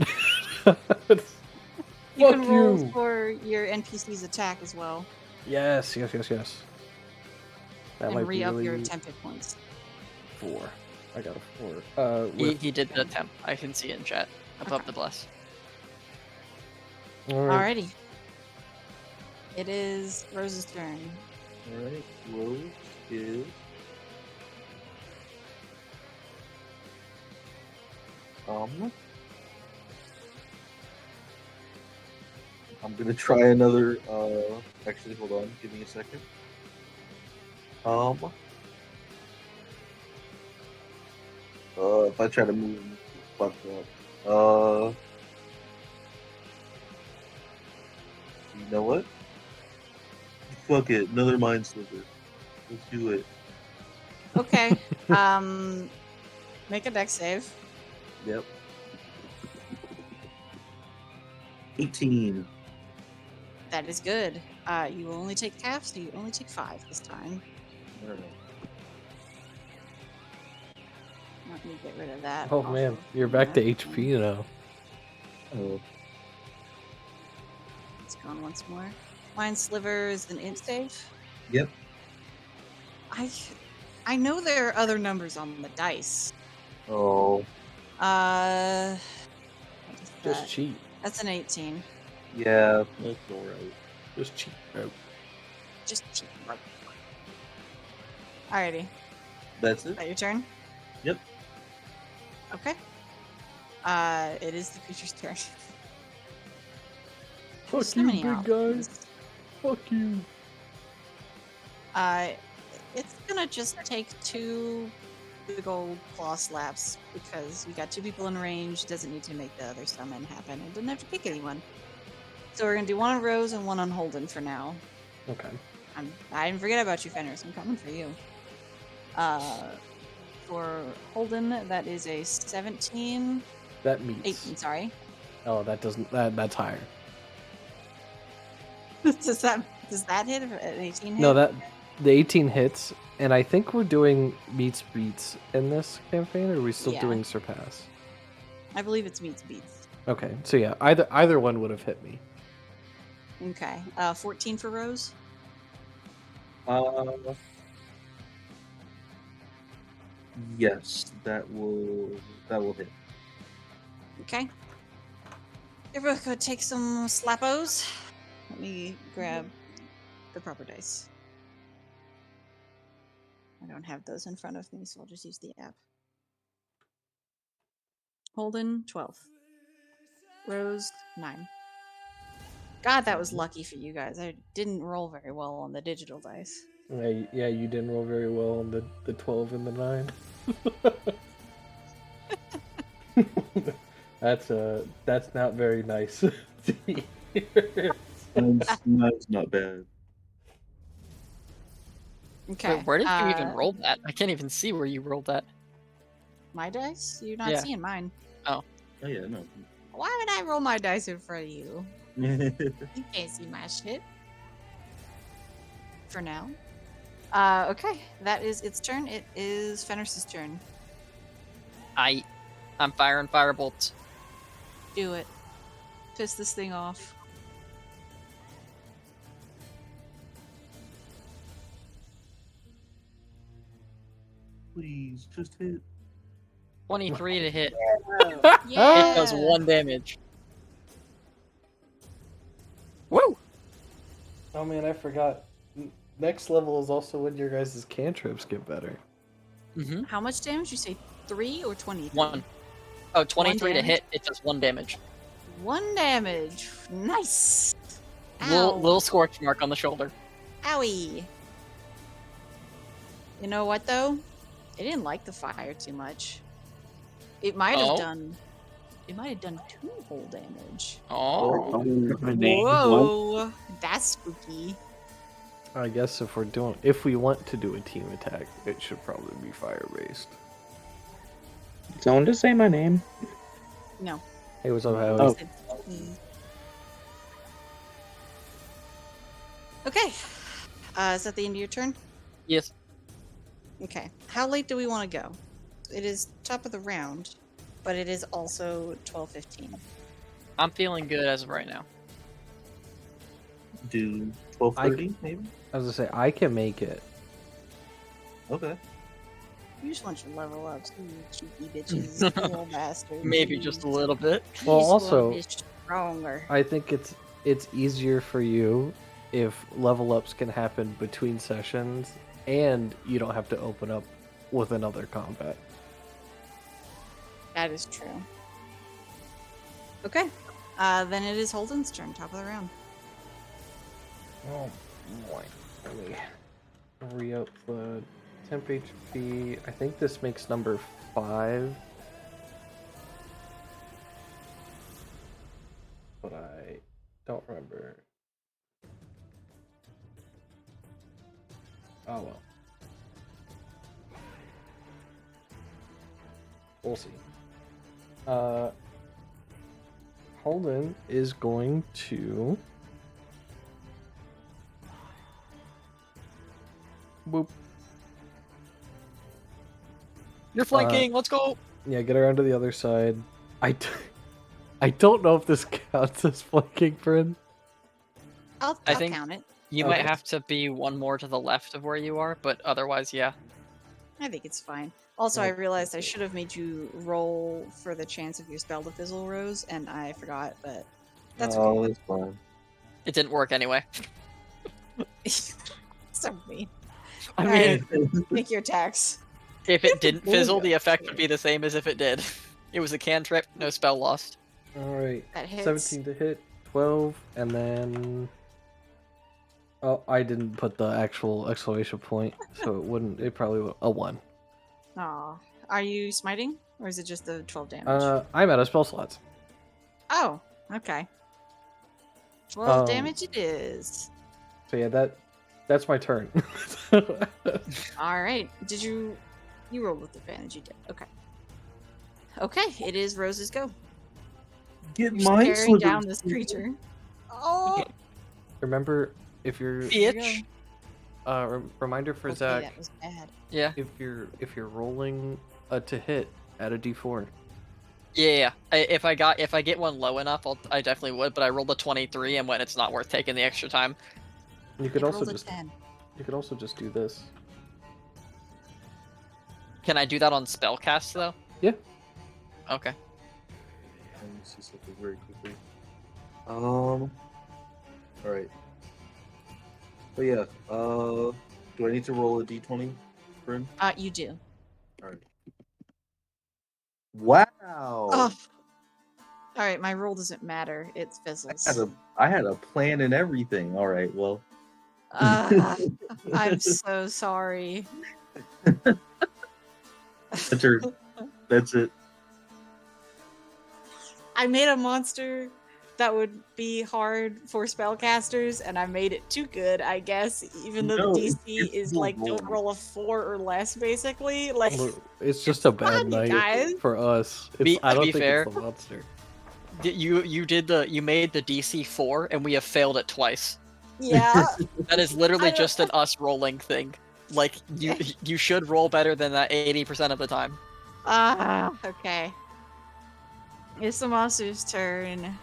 You Fuck can roll you! for your NPC's attack as well, Yes. That and might be re-up really your temp hit points. 4. I got a 4. He did the attempt. I can see it in chat above the bless. All right. Alrighty. It is Rose's turn. Alright, Rose is. I'm gonna try another. Actually, hold on. Give me a second. If I try to move, fuck up. You know what? Fuck it. Another mind slipper. Let's do it. Okay. Make a dex save. Yep. 18. That is good. You only take half, so you only take 5 this time. Alright. Let me get rid of that. Oh off man, of you're back to my HP now. Oh, It's gone once more. Mind Sliver is an int save. yep. I know there are other numbers on the dice. Oh, What is Just that? cheat. That's an 18. yeah, that's alright. Just cheat, bro. Just cheap. Alrighty. That's Is it? that your turn? Yep. Okay. It is the creature's turn. Fuck So you, many big guy. options. Fuck you. It's gonna just take 2 big old claw slaps because you got 2 people in range. Doesn't need to make the other summon happen. It doesn't have to pick anyone. So we're gonna do 1 on Rose and 1 on Holden for now. Okay. I didn't forget about you, Fenris. I'm coming for you. For Holden, that is a 17. That meets. 18, sorry. Oh, that doesn't. That's higher. does that hit? An 18 hit? No, the 18 hits, and I think we're doing meets beats in this campaign, or are we still Yeah. doing surpass? I believe it's meets beats. Okay, so yeah, either one would have hit me. Okay. 14 for Rose. Yes, that will hit. Okay. Everyone go take some slappos. Let me grab the proper dice. I don't have those in front of me, so I'll just use the app. Holden, 12. Rose, 9. God, that was lucky for you guys. I didn't roll very well on the digital dice. Yeah, you didn't roll very well on the 12 and the 9. That's not very nice. Mine's not bad. Okay. Wait, where did you even roll that? I can't even see where you rolled that. My dice? You're not Yeah. seeing mine. Oh yeah, no. Why would I roll my dice in front of you? Yeah. You can't see my shit. For now. Okay. That is its turn. It is Fenris's turn. I'm firing firebolts. Do it. Piss this thing off. Please, just hit. 23 to hit. Yeah. It does 1 damage. Woo! Oh man, I forgot. Next level is also when your guys' cantrips get better. Mm-hmm. How much damage? You say 3 or 20? 1. Oh, 23 to damage? hit. It does 1 damage. 1 damage. Nice. Little scorch mark on the shoulder. Owie. You know what though? It didn't like the fire too much. It might have Oh. done. It might have done 2 whole damage. Oh. Whoa, that's spooky. I guess if we want to do a team attack, it should probably be fire based. Someone just say my name. No. Hey, what's up, Howie? Oh. Okay. Is that the end of your turn? Yes. Okay. How late do we want to go? It is top of the round, but it is also 12:15. I'm feeling good as of right now. Do 12:30 maybe? I was gonna say I can make it. Okay. You just want your level ups, you cheeky bitches, little bastards. Maybe just a little bit. You Well, just also, wanna be stronger. I think it's easier for you if level ups can happen between sessions, and you don't have to open up with another combat. That is true. Okay. Then it is Holden's turn, top of the round. Oh boy. Let me re-up the temp HP. I think this makes number 5. But I don't remember. Oh well. We'll see. Holden is going to boop. You're flanking. Let's go. Yeah, get around to the other side. I don't know if this counts as flanking, friend. I'll I think count it. you Okay. might have to be one more to the left of where you are, but otherwise, yeah. I think it's fine. Also, I Okay, realized I cool. should have made you roll for the chance of your spell to fizzle, Rose, and I forgot, but that's Oh, okay. that's fine. It didn't work anyway. So mean. I All mean, right, make your attacks. if it didn't bully fizzle, the us, effect so- would be the same as if it did. It was a cantrip, no spell lost. Alright. That hits. 17 to hit, 12, and then... Oh, I didn't put the actual exclamation point, so it wouldn't... It probably would... A 1. Aw. Are you smiting? Or is it just the 12 damage? I'm out of spell slots. Oh, okay. 12 Um, damage it is. So yeah, that's my turn. Alright. Did you rolled with advantage? You did. Okay. Okay, it is Rose's go. Get She's mine. carrying down this creature. Oh! Remember, if you're... Bitch. Reminder for Okay, Zach, that was bad. Yeah. if you're rolling to hit, add a d4. Yeah. If I get one low enough, I definitely would. But I rolled a 23, and when it's not worth taking the extra time. You could It also rolled a just 10. do this. Can I do that on spellcast though? Yeah. Okay. Let me see something very quickly. All right. But yeah. Do I need to roll a d20, friend? You do. All right. Wow. Oh. Alright, my roll doesn't matter. It fizzles. I had a plan and everything. All right. Well. I'm so sorry. That's it. I made a monster that would be hard for spellcasters, and I made it too good, I guess, even though No, the DC it's is still like, don't rolling. roll a 4 or less, basically. Like, Look, it's just a bad fun, you night guys. for us. To I don't be think fair- it's the monster. You made the DC 4, and we have failed it twice. yeah. That is literally I don't- just an us rolling thing. Like you should roll better than that 80% of the time. Okay. It's the monster's turn.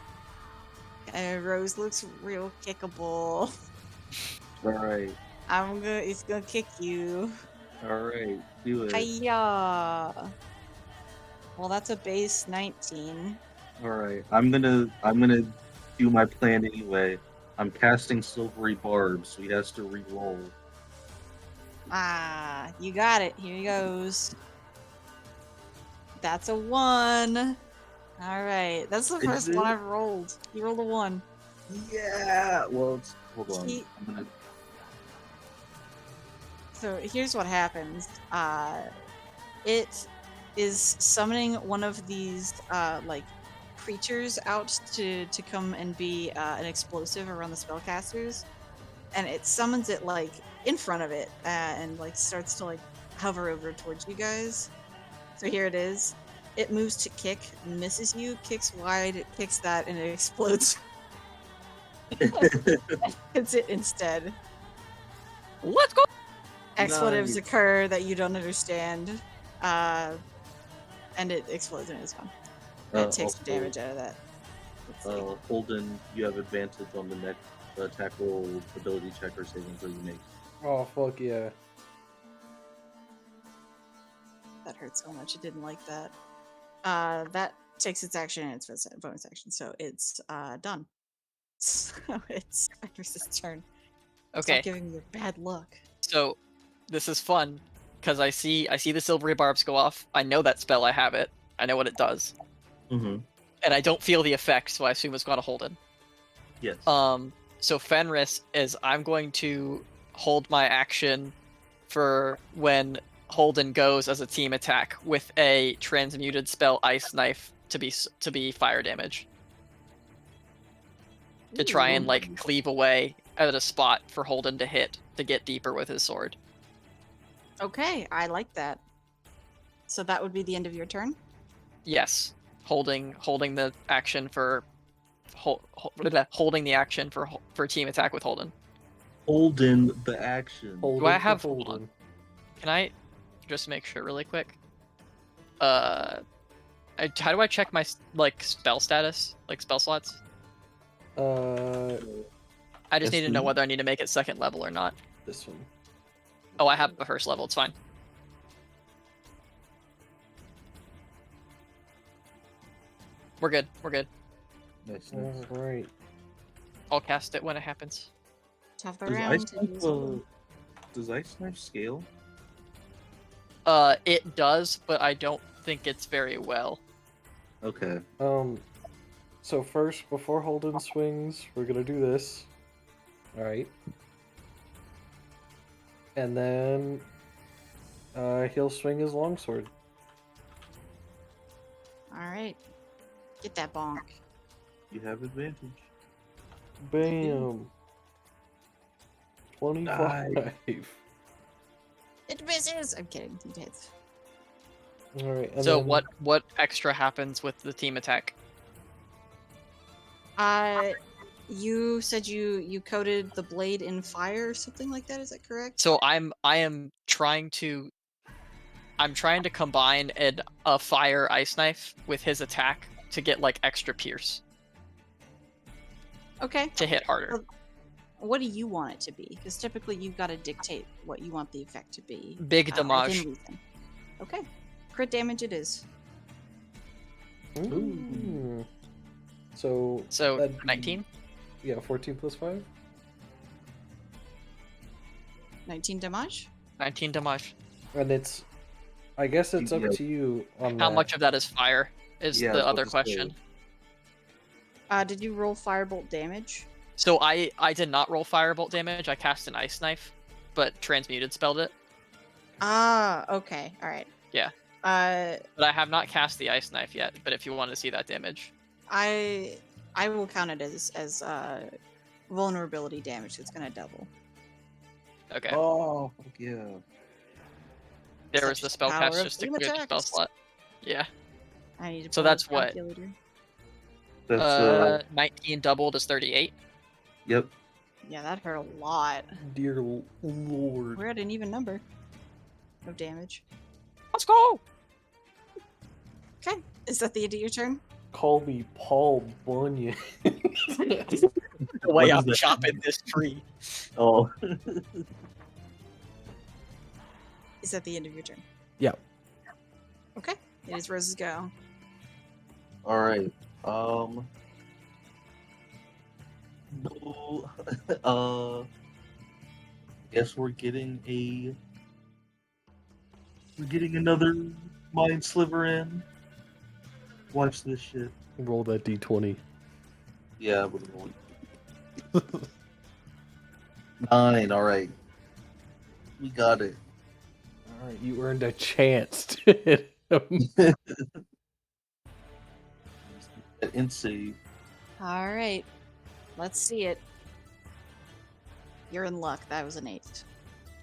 Rose looks real kickable. All right. It's gonna kick you. All right. Do it. Hiya. Well, that's a base 19. All right. I'm gonna do my plan anyway. I'm casting silvery barbs, so he has to re-roll. You got it. Here he goes. That's a 1. All right. That's the Is first one it? I've rolled. You rolled a 1. Yeah. Well, hold on. He- I'm gonna... So here's what happens. It is summoning one of these like creatures out to come and be an explosive around the spellcasters, and it summons it like in front of it and like starts to like hover over towards you guys. So here it is. It moves to kick, misses you, kicks wide, it kicks that, and it explodes. Hits it instead. Let's go. Expletives Nice. occur that you don't understand, and it explodes and it's gone. It takes Also, damage out of that. Let's see. Holden, you have advantage on the next attack roll, ability check, or saving throw you make. Oh fuck yeah! That hurt so much. It didn't like that. That takes its action and its bonus action, so it's done. So it's Iris' turn. Okay. Stop giving me your bad luck. So this is fun because I see the silvery barbs go off. I know that spell. I have it. I know what it does, Mm-hmm. and I don't feel the effect, so I assume it's going to Holden. Yes. So Fenris is I'm going to hold my action for when Holden goes as a team attack with a transmuted spell Ice Knife to be fire damage. To try and like cleave away at a spot for Holden to hit to get deeper with his sword. Okay, I like that. So that would be the end of your turn? Yes, holding the action for holding the action for team attack with Holden. Holden the action. Holden I to have- hold Holden. Can I just make sure really quick? How do I check my spell status, like spell slots? Uh, I just need to know SD? whether I need to make it second level or not. this one. Oh, I have the first level. It's fine. We're good. We're good. Nice, nice. All right. I'll cast it when it happens. Tough Does around. Ice Knife, does Ice Knife scale? It does, but I don't think it's very well. Okay. So first, before Holden swings, we're gonna do this. All right. And then, he'll swing his longsword. All right. Get that bonk. You have advantage. Bam. 25. It misses. I'm kidding. He hits. All right. And So then, what extra happens with the team attack? You said you coated the blade in fire or something like that. Is that correct? So I'm trying to combine a fire ice knife with his attack to get like extra pierce Okay. to hit harder. Well, what do you want it to be? Because typically you've got to dictate what you want the effect to be. Big within damage. reason. Okay. Crit damage it is. Ooh. So that'd be- 19. Yeah, 14 plus 5. 19 damage. 19 damage. And it's, I guess it's up Yeah. to you on How that. much of that is fire? Is Yeah, I was the about other to say. question. Did you roll firebolt damage? So I did not roll firebolt damage. I cast an ice knife, but transmuted spelled it. Ah, okay. All right. Yeah. But I have not cast the ice knife yet. But if you want to see that damage, I will count it as vulnerability damage. It's gonna double. okay. Oh, fuck yeah. There was Such the is the power spellcaster of stick team with the spell attacks. slot. Yeah. I need to. So pull out that's a what? calculator. That's 19 doubled is 38. yep. Yeah, that hurt a lot. Dear Lord. We're at an even number of damage. Let's go. Okay, is that the end of your turn? Call me Paul Bunyan. The What way does I'm that chopping this tree. Oh. Is that the end of your turn? Yeah. Okay, it is Rose's go. All right. Guess we're getting another mind sliver in. Watch this shit. Roll that d20. Yeah, we're going. 9. All right. We got it. All right, you earned a chance to hit him. In save. All right, let's see it. You're in luck. That was an 8.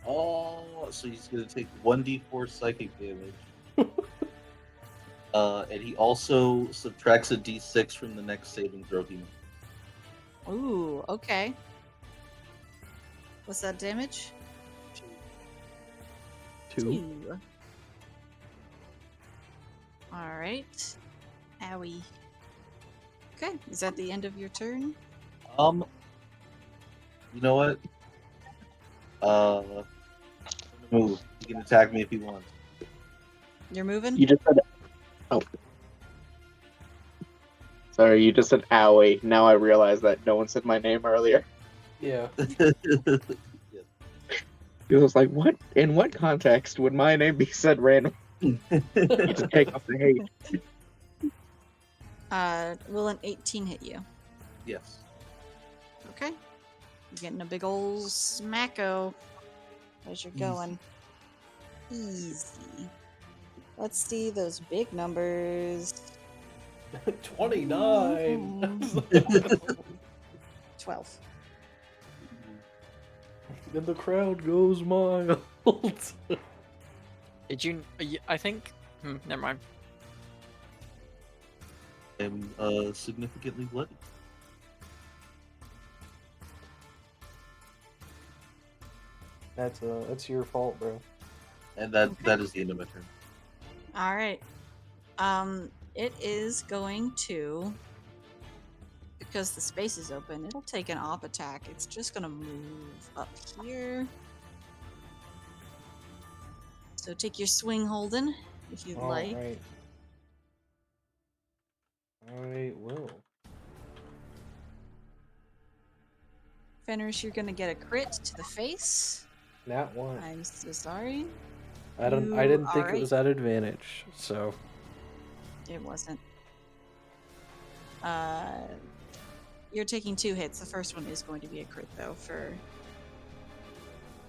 Oh, so he's gonna take 1d4 psychic damage. And he also subtracts a d6 from the next saving throw he makes. Ooh, okay. What's that damage? 2. All right. Owie. Okay, is that the end of your turn? You know what? Move. He can attack me if he wants. You're moving? You just said. Oh. Sorry, you just said owie. Now I realize that no one said my name earlier. Yeah. It was like, what? In what context would my name be said randomly? To take off the hate. Will an 18 hit you? Yes. Okay. You're getting a big ol' smacko as you're Easy. going. Easy. Let's see those big numbers. 29. 12. And the crowd goes wild. Did you? I think. Never mind. I'm significantly bloody. That's your fault, bro. And that is the end of my turn. All right. It is going to, because the space is open, it'll take an op attack. It's just gonna move up here. So take your swing, Holden, if you'd like. Alright. I will. Fenris, you're gonna get a crit to the face. Nat 1. I'm so sorry. I didn't think it was at advantage, so. It wasn't. You're taking 2 hits. The first one is going to be a crit, though, for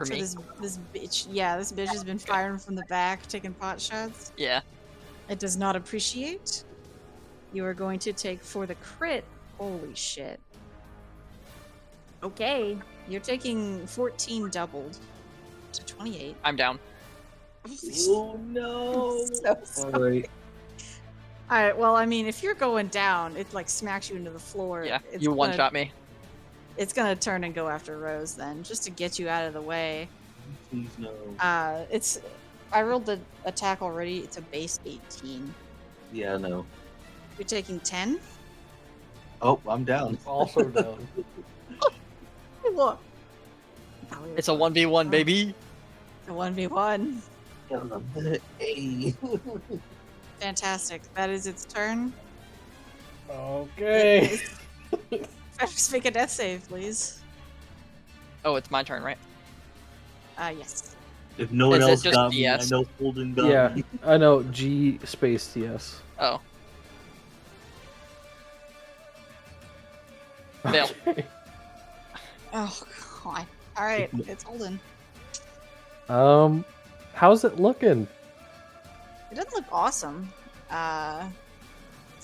me. this bitch. Yeah, this bitch has been firing from the back, taking pot shots. Yeah. It does not appreciate. You are going to take for the crit. Holy shit. Okay, you're taking 14 doubled to 28. I'm down. Oh no! So sorry. Alright. Alright, well, I mean, if you're going down, it like smacks you into the floor. Yeah, It's you gonna- one-shot me. It's gonna turn and go after Rose then, just to get you out of the way. Please no. I rolled the attack already. It's a base 18. Yeah, no. You're taking 10? Oh, I'm down. Also down. Look. It's a 1v1, baby. A 1v1. Hey. Fantastic. That is its turn. Okay. Just make a death save, please. Oh, it's my turn, right? Yes. If no one Is it else just got me, I DS? know Holden got Yeah, me. I know. G space TS. Oh. Fail. Okay. Oh, God. Alright, it's Holden. How's it looking? It doesn't look awesome.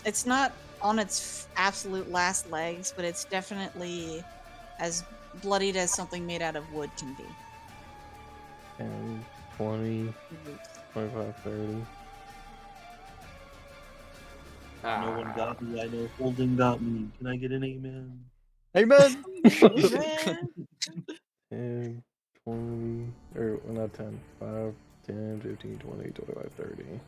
It's not on its absolute last legs, but it's definitely as bloodied as something made out of wood can be. 10, 20, 25, 30. No one got me. I know Holden got me. Can I get an amen? Amen. 10, 20, or well, not 10, 5, 10, 15, 20, 25, 30.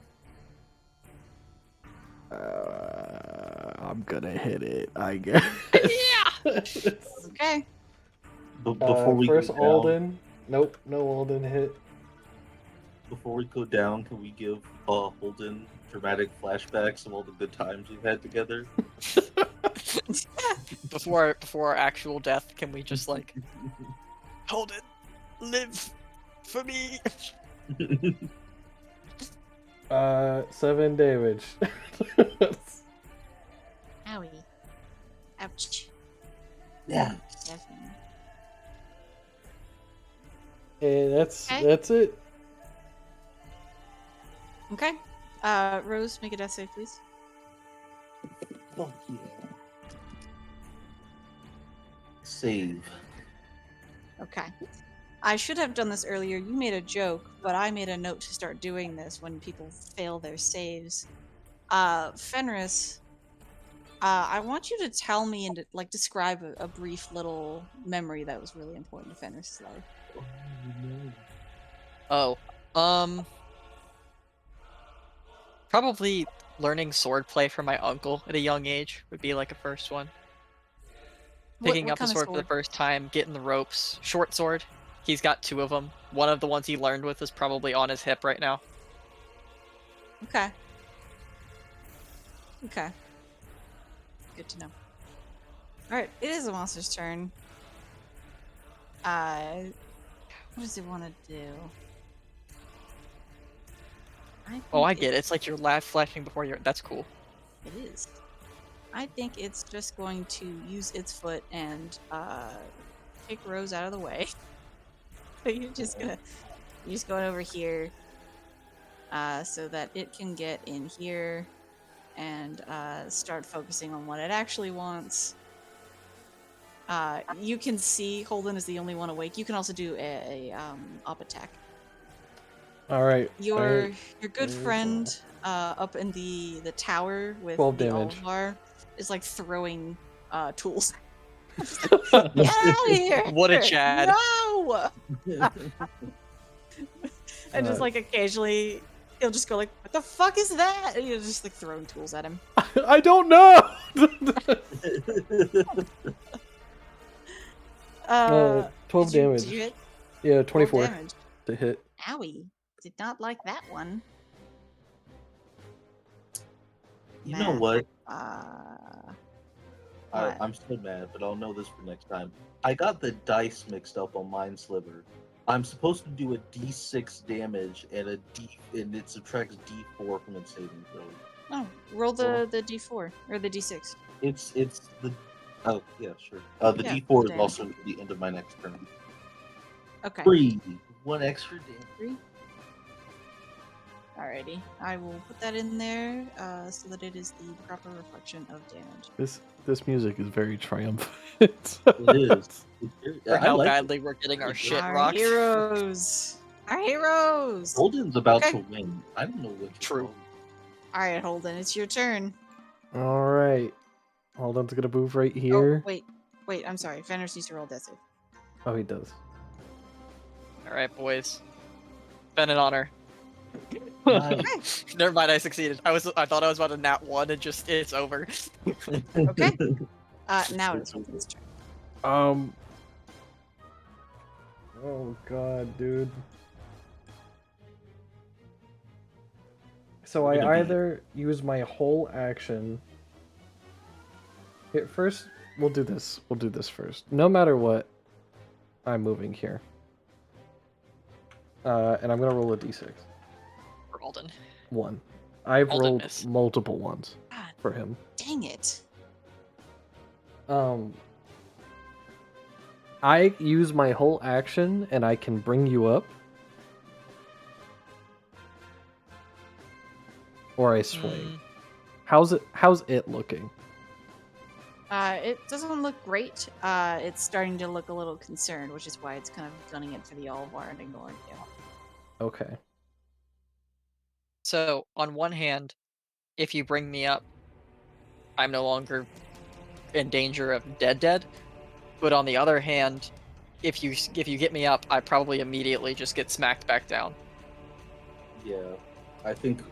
I'm gonna hit it, I guess. Yeah. Okay. But before we first go down, Alden. Nope, no Alden hit. before we go down, can we give Holden dramatic flashbacks of all the good times we've had together? Before our actual death, can we just like hold it, live for me? 7 damage. Owie. Ouch. Yeah. Definitely. And that's Okay. that's it. Okay. Rose, make a death save, please. Fuck yeah. Save. Okay. I should have done this earlier. You made a joke, but I made a note to start doing this when people fail their saves. Fenris, I want you to tell me and like describe a brief little memory that was really important to Fenris' life. Oh, no. Oh, probably learning swordplay from my uncle at a young age would be like a first one. Picking What up the kind of sword for the first time, getting the ropes, short sword. He's got 2 of them. One of the ones he learned with is probably on his hip right now. Okay. Okay. Good to know. Alright, it is the monster's turn. What does it want to do? Oh, I think get it. It's like your laugh flashing before your. That's cool. It is. I think it's just going to use its foot and kick Rose out of the way. So you're just going over here so that it can get in here and start focusing on what it actually wants. You can see Holden is the only one awake. You can also do a up attack. All right. Your good There's friend up in the tower with 12 the damage. Alvar is like throwing tools. Get out of here! What a Chad. No! And just like occasionally He'll just go like, "What the fuck is that?" And you're just like throwing tools at him. I don't know. 12 damage. Did you hit? Yeah, 12 24 damage. to hit. Owie. Did not like that one. You know what? What? I'm so mad, but I'll know this for next time. I got the dice mixed up on Minesliver. I'm supposed to do a D6 damage and it subtracts D4 from its saving throw. Oh, roll the D4 or the D6. It's the oh yeah sure. The Yeah, D4 is damage. also at the end of my next turn. Okay. 3, 1 extra damage. 3. Alrighty, I will put that in there so that it is the proper reflection of damage. This music is very triumphant. It is. For I how like badly it. we're getting our shit Our rocked. heroes! Our heroes! Holden's about Okay. to win. I don't know what. True. Alright, Holden, it's your turn. All right. Holden's gonna move right here. Oh, wait, I'm sorry. Fenris needs to roll death save. Oh, he does. All right, boys. Been an honor. Nice. Never mind, I succeeded. I thought I was about to nat 1 and just it's over. Okay. Now it's Holden's turn. Oh god, dude. So I Gonna be- either use my whole action. Here, first, we'll do this. We'll do this first. No matter what, I'm moving here. And I'm gonna roll a d6. For Alden. 1. I've Alden rolled miss. multiple ones God for him. dang it. I use my whole action and I can bring you up. Or I swing. How's it looking? It doesn't look great. It's starting to look a little concerned, which is why it's kind of gunning it for the Olivar and ignoring you. Okay. So, on one hand, if you bring me up, I'm no longer in danger of dead. But on the other hand, if you get me up, I probably immediately just get smacked back down. Yeah, I think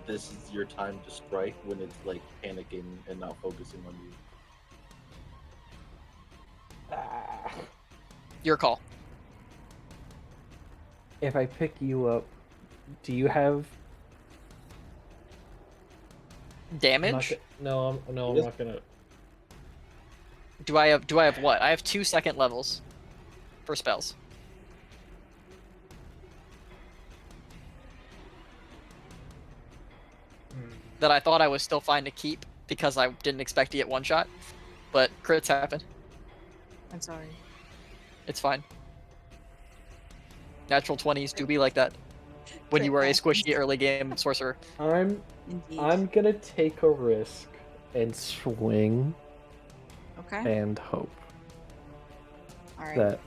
this is your time to strike when it's like panicking and not focusing on you. Your call. If I pick you up, do you have Damage? I'm Yes. not gonna. Do I have what? I have 2 second levels for spells. That I thought I was still fine to keep because I didn't expect to get one shot, but crits happen. I'm sorry. It's fine. Natural 20s do be like that when you are a squishy early game sorcerer. I'm gonna take a risk and swing Okay. and hope Alright. that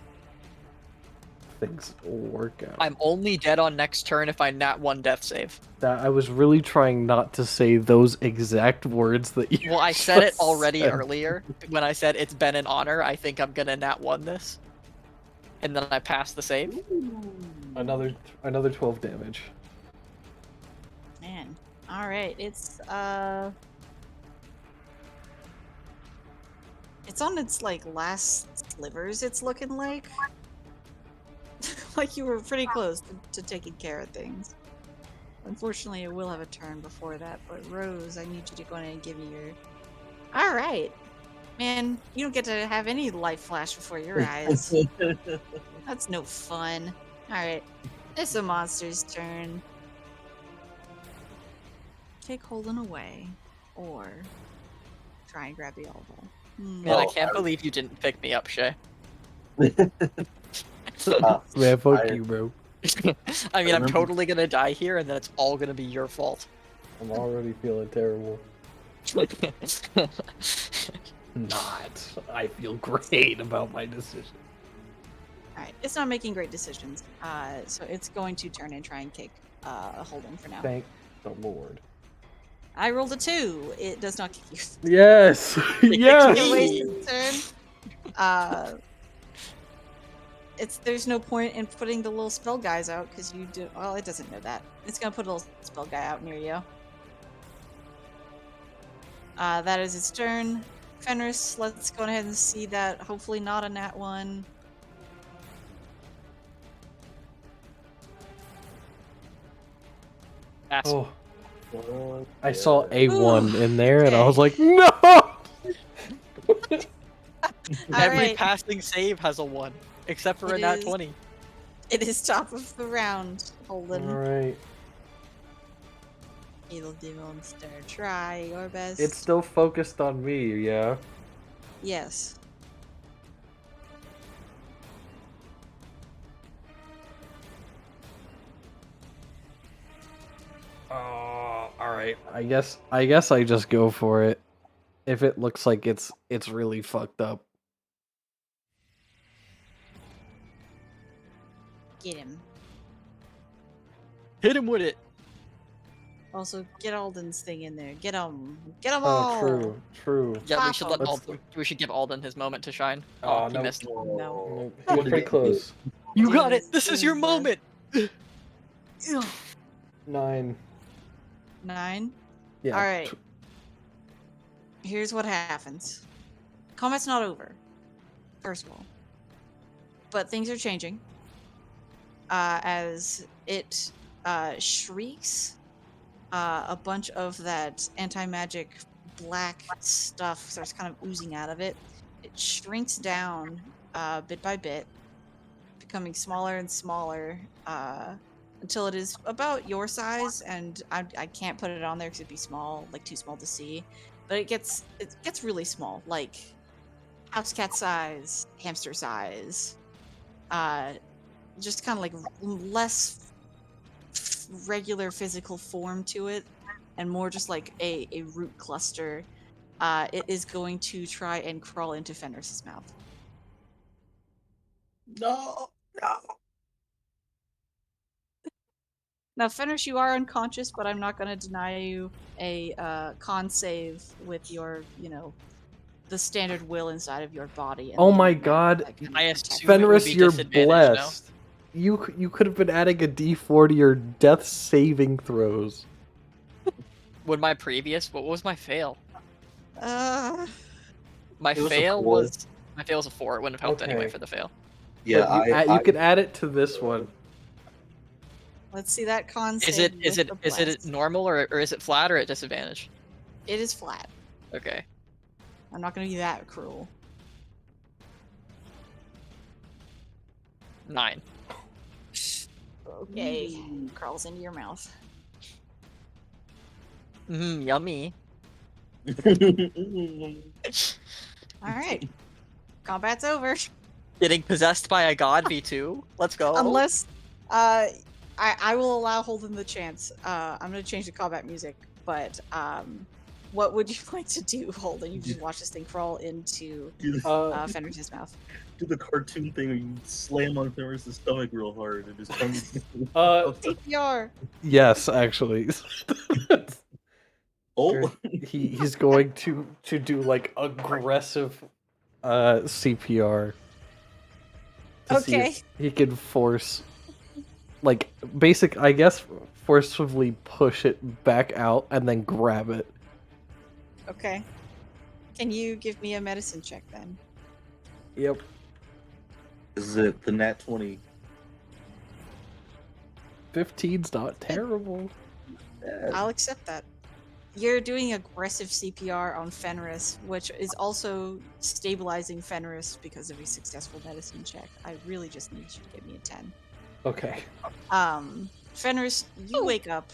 things will work out. I'm only dead on next turn if I nat 1 death save. That I was really trying not to say those exact words that you. Well, I said it just already said. earlier when I said it's been an honor. I think I'm gonna nat 1 this, and then I pass the save. Another 12 damage. Man. Alright, it's on its like last slivers, it's looking like. Like you were pretty close to taking care of things. Unfortunately, it will have a turn before that, but Rose, I need you to go in and give me your... Alright. Man, you don't get to have any life flash before your eyes. That's no fun. Alright. It's a monster's turn. Take Holden away. Or try and grab the elbow. Man, I can't believe you didn't pick me up, Shay. Man, fuck I- you, bro. I mean, I'm remember- totally gonna die here, and then it's all gonna be your fault. I'm already feeling terrible. Not. I feel great about my decision. Alright, it's not making great decisions. So it's going to turn and try and kick Holden for now. Thank the Lord. I rolled a 2. It does not kick you. Yes! It yes! kicks It me. wastes its turn. there's no point in putting the little spell guys out because you do. Well, it doesn't know that. It's gonna put a little spell guy out near you. That is its turn. Fenris, let's go ahead and see that. Hopefully not a nat 1. Pass. Oh, Oh, I saw a Ooh, 1 in there, and I was okay. like, no. Every Alright, passing save has a 1, except for a It nat is- 20. it is top of the round, Holden. All right. It'll do monster. Try your best. It's still focused on me, yeah. Yes. Oh, all right. I guess I just go for it. If it looks like it's really fucked up. Get him. Hit him with it. Also, get Alden's thing in there. Get him. Get them Oh, all. true. Yeah, we Pop should let him. Alden. We should give Alden his moment to shine. Oh, Oh, he no. missed. No. No, What he was did pretty it do? close. You got Do it. This his- is your do his moment. 9. 9. Yeah. All right. Here's what happens. Combat's not over, first of all. But things are changing. As it shrieks, a bunch of that anti-magic black stuff starts kind of oozing out of it. It shrinks down bit by bit, becoming smaller and smaller until it is about your size. And I can't put it on there because it'd be small, like too small to see. But it gets really small, like house cat size, hamster size. Just kind of like less regular physical form to it, and more just like a root cluster. It is going to try and crawl into Fenris's mouth. No, no. Now, Fenris, you are unconscious, but I'm not going to deny you a con save with your, the standard will inside of your body. And Oh the my magic god. that can I protect assume you. it would Fenris, be you're disadvantage, no? blessed. You could have been adding a D4 to your death saving throws. Would my previous? What was my fail? My It was a fail 4. was my fail was a 4. It wouldn't have helped anyway Okay. for the fail. Yeah, But you could add it to this one. Let's see that con Is save. it with the is it bless. normal or is it flat or at disadvantage? It is flat. Okay. I'm not going to be that cruel. 9. Okay. Crawls into your mouth. Yummy. All right. Combat's over. Getting possessed by a god V2. Let's go. Unless, I will allow Holden the chance. I'm going to change the combat music, but what would you like to do, Holden? You just watch this thing crawl into Fenris's mouth. Do the cartoon thing where you slam on Fenris' stomach real hard and just comes. CPR. Yes, actually. Oh, He's going to do like aggressive CPR. To see Okay. if he can force, like, I guess, forcibly push it back out and then grab it. Okay. Can you give me a medicine check then? Yep. is it the nat 20? 15's not terrible. I'll accept that. You're doing aggressive CPR on Fenris, which is also stabilizing Fenris because of a successful medicine check. I really just need you to give me a 10. Okay. Fenris, you wake up.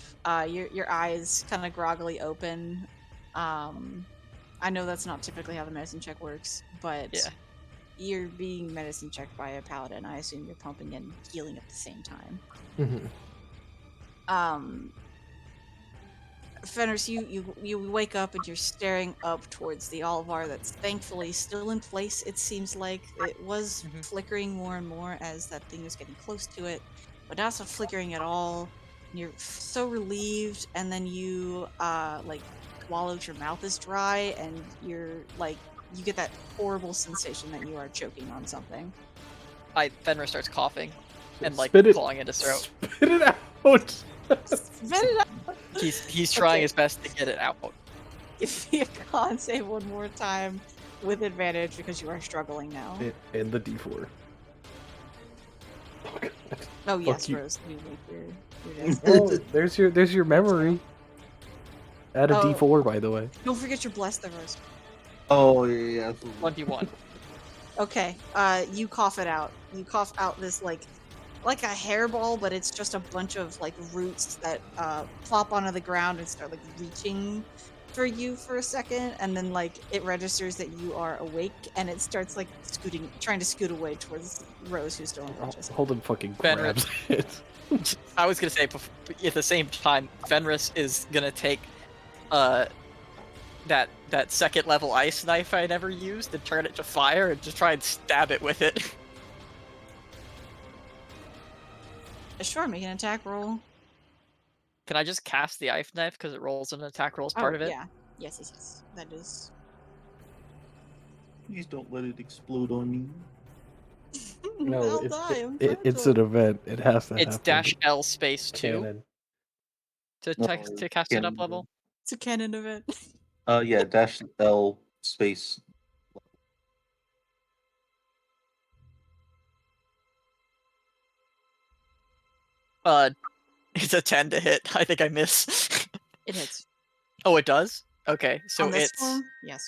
Your eyes kind of groggily open. I know that's not typically how the medicine check works, but Yeah. you're being medicine checked by a paladin. I assume you're pumping and healing at the same time. Mhm. Fenris, you wake up and you're staring up towards the Olivar that's thankfully still in place. It seems like it was flickering more and more as that thing was getting close to it, but now it's not flickering at all. And you're so relieved, and then you swallowed, your mouth is dry, and you're like, you get that horrible sensation that you are choking on something. Fenrir starts coughing and like Spit it. clawing at his throat. Spit it out. Spit it out. He's trying Okay. his best to get it out. Give me a con save one more time with advantage because you are struggling now. And the D4. Oh yes, you. Rose, you make your dex. Oh, there's your memory. Add a Oh. D4, by the way. Don't forget your bless the Rose. Oh yeah, absolutely. 1d1. Okay, you cough it out. You cough out this like a hairball, but it's just a bunch of like roots that plop onto the ground and start like reaching for you for a second, and then like it registers that you are awake, and it starts like trying to scoot away towards Rose, who's still unconscious. Holden fucking Fenrir. grabs it. I was gonna say at the same time, Fenris is gonna take that second level ice knife I never used and turn it to fire and just try and stab it with it. Sure, make an attack roll. Can I just cast the ice knife because it rolls an attack roll as part of it? Yeah. Yes. That is. Please don't let it explode on me. No, I'll die. I'm it's an event. It has to It's happen. dash L space 2 Cannon. to No, to cast it up cannon. level. It's a canon event. Yeah, dash L space. It's a 10 to hit. I think I miss. It hits. Oh, it does? Okay, so On this it's one, yes.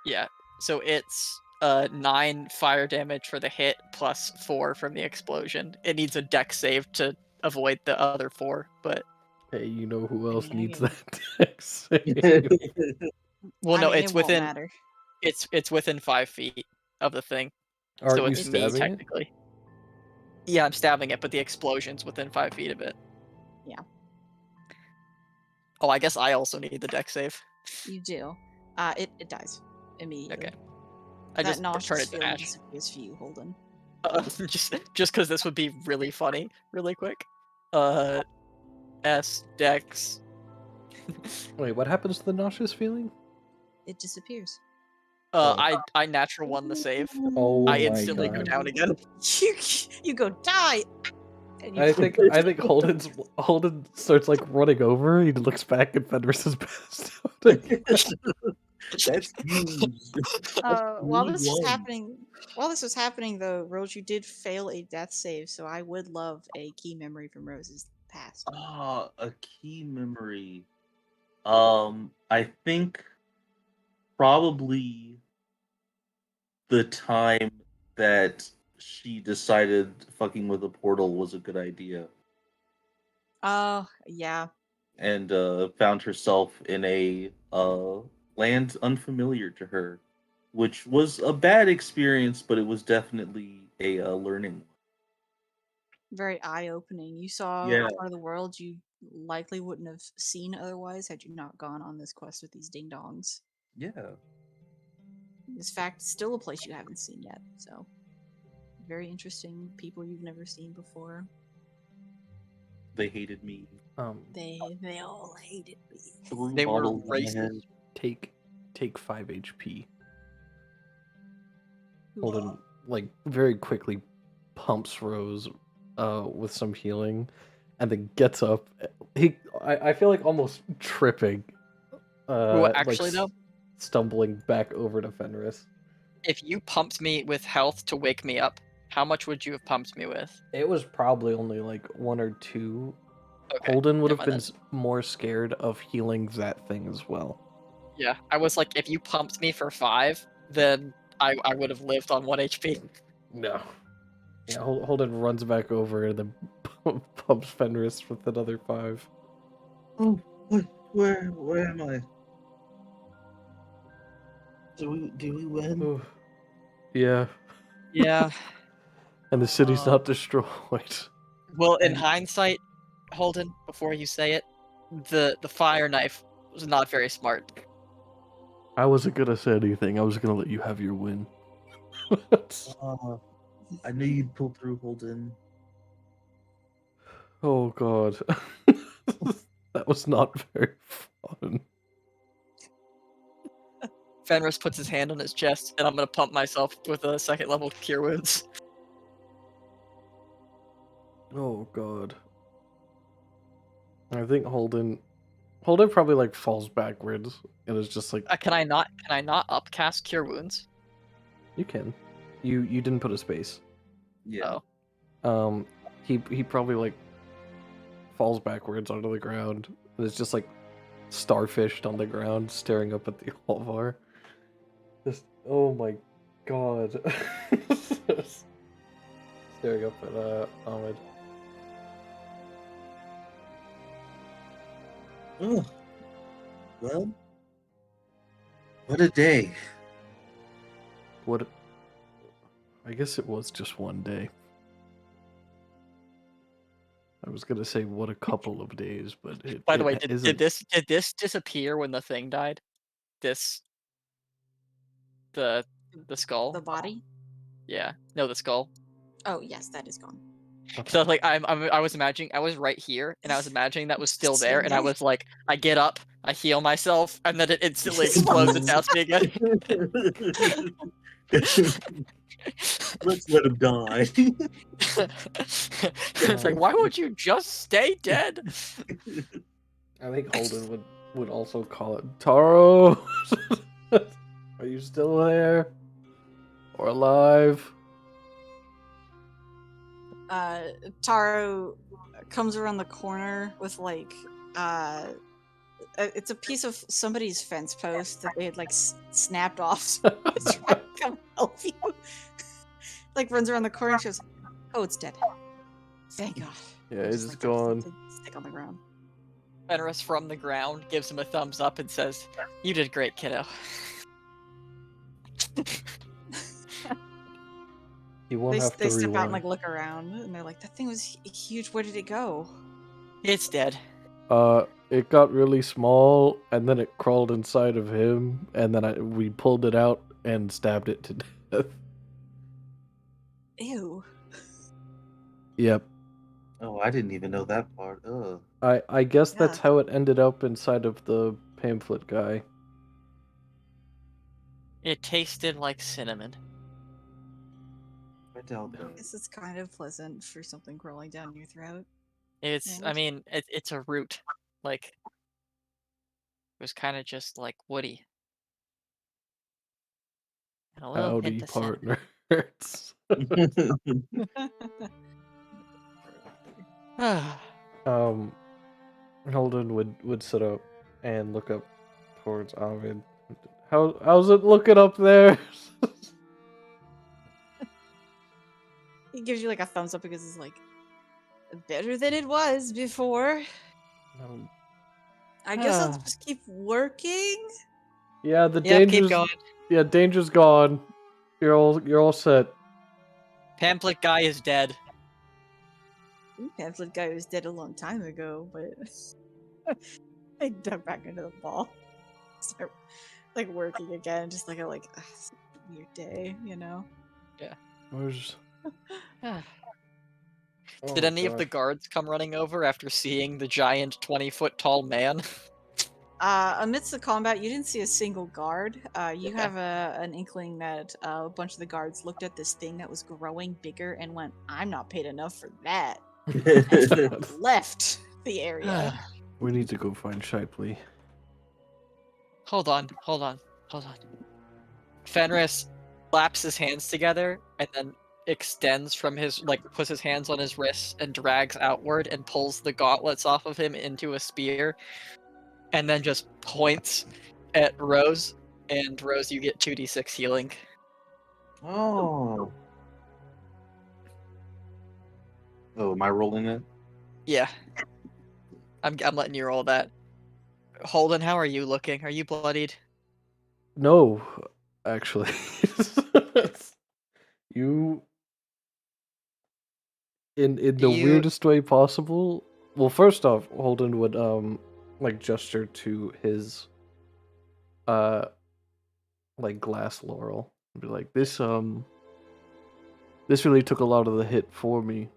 yeah. So it's 9 fire damage for the hit plus 4 from the explosion. It needs a dex save to avoid the other 4, but Hey, you know who else mean, I needs mean- that dex save? well, I no, mean, it's it won't within matter. it's within 5 feet of the thing. Aren't So you it's me stabbing it? technically. Yeah, I'm stabbing it, but the explosion's within 5 feet of it. Yeah. Oh, I guess I also need the dex save. You do. It dies immediately. Okay. I That just turn nauseous it to feeling ash. disappears for you, Holden. Just because this would be really funny, really quick. S dex. Wait, what happens to the nauseous feeling? It disappears. I natural one the save. Oh I my instantly go God. down again. You go die. And you I think Holden starts like running over. He looks back and Fenris is passed out. That's huge. while this was One. happening, though, Rose, you did fail a death save, so I would love a key memory from Rose's past. Ah, a key memory. I think probably the time that she decided fucking with a portal was a good idea, Oh, yeah. and found herself in a land unfamiliar to her, which was a bad experience, but it was definitely a learning. Very eye-opening. You saw Yeah. a part of the world you likely wouldn't have seen otherwise had you not gone on this quest with these ding-dongs. Yeah. This fact, still a place you haven't seen yet, so very interesting people you've never seen before. They hated me. They all hated me. Threw They were bottles in my racist. head. Take 5 HP. Holden like very quickly pumps Rose with some healing, and then gets up. I feel like almost tripping. Well, actually, though, stumbling back over to Fenris. if you pumped me with health to wake me up, how much would you have pumped me with? It was probably only like 1 or 2. Okay, Holden would never have been mind more scared of healing that thing as well. Yeah, I was like, if you pumped me for 5, then I would have lived on 1 HP. No. Yeah, Holden runs back over and then pumps Fenris with another 5. Oh, where am I? Do we win? Ooh. Yeah. Yeah. And the city's not destroyed. Well, in hindsight, Holden, before you say it, the fire knife was not very smart. I wasn't gonna say anything. I was gonna let you have your win. I knew you'd pull through, Holden. Oh god. That was not very fun. Fenris puts his hand on his chest, and I'm gonna pump myself with a 2nd level cure wounds. Oh god. I think Holden probably like falls backwards and is just like Can I not upcast Cure Wounds? you can. You didn't put a space. Yeah. Oh. He probably like falls backwards onto the ground and is just like starfished on the ground staring up at the Alvar. Just oh my god. Staring up at Ahmed. Oh, well, what a day. What I guess it was just one day. I was gonna say what a couple of days, but By the way, it did isn't. this disappear when the thing died? This the skull? The body? Yeah. No, the skull. Oh, yes, that is gone. So like I was imagining I was right here and I was imagining that was Just still there sitting and I there? was like I get up, I heal myself, and then it instantly explodes and doused me again. Let's let him die. It's like why won't you just stay dead? I think Holden would also call it Taro. Are you still there? Or alive? Taro comes around the corner with like it's a piece of somebody's fence post that they had like snapped off so it's trying to come help you. Like runs around the corner and she goes, oh, it's dead, thank god. Yeah, And it's just, like, gone. stick on the ground. Fenris from the ground gives him a thumbs up and says, "You did great, kiddo." You won't have They to step out and rewind. like look around and they're like, that thing was huge, where did it go? It's dead. It got really small, and then it crawled inside of him, and then we pulled it out and stabbed it to death. Ew. Yep. Oh, I didn't even know that part. Ugh. I guess that's Yeah. how it ended up inside of the pamphlet guy. It tasted like cinnamon. I doubt that. This is kind of pleasant for something crawling down your throat. It's I Right. mean, it's a root. Like it was kind of just like woody. And a little hint Howdy, of cinnamon. partners. Holden would sit up and look up towards Ovid. How's it looking up there? He gives you like a thumbs up because it's like better than it was before. I guess I'll just keep working. Yeah, the Yep, keep danger's going. yeah, danger's gone. You're all set. Pamphlet guy is dead. Pamphlet guy was dead a long time ago, but I dug back into the ball. Start like working again, just like it's a weird day, you know. Where's Did any of the guards come running over after seeing the giant 20-foot tall man? Amidst the combat, you didn't see a single guard. You Okay. have an inkling that a bunch of the guards looked at this thing that was growing bigger and went, "I'm not paid enough for that," and left the area. We need to go find Shipley. Hold on. Fenris slaps his hands together and then extends from his puts his hands on his wrists and drags outward and pulls the gauntlets off of him into a spear, and then just points at Rose. And Rose, you get 2d6 healing. Oh. Oh, am I rolling it? Yeah, I'm letting you roll that. Holden, how are you looking? Are you bloodied? No, actually. You in the weirdest way possible. Well, first off, Holden would gesture to his glass laurel and be like, this really took a lot of the hit for me,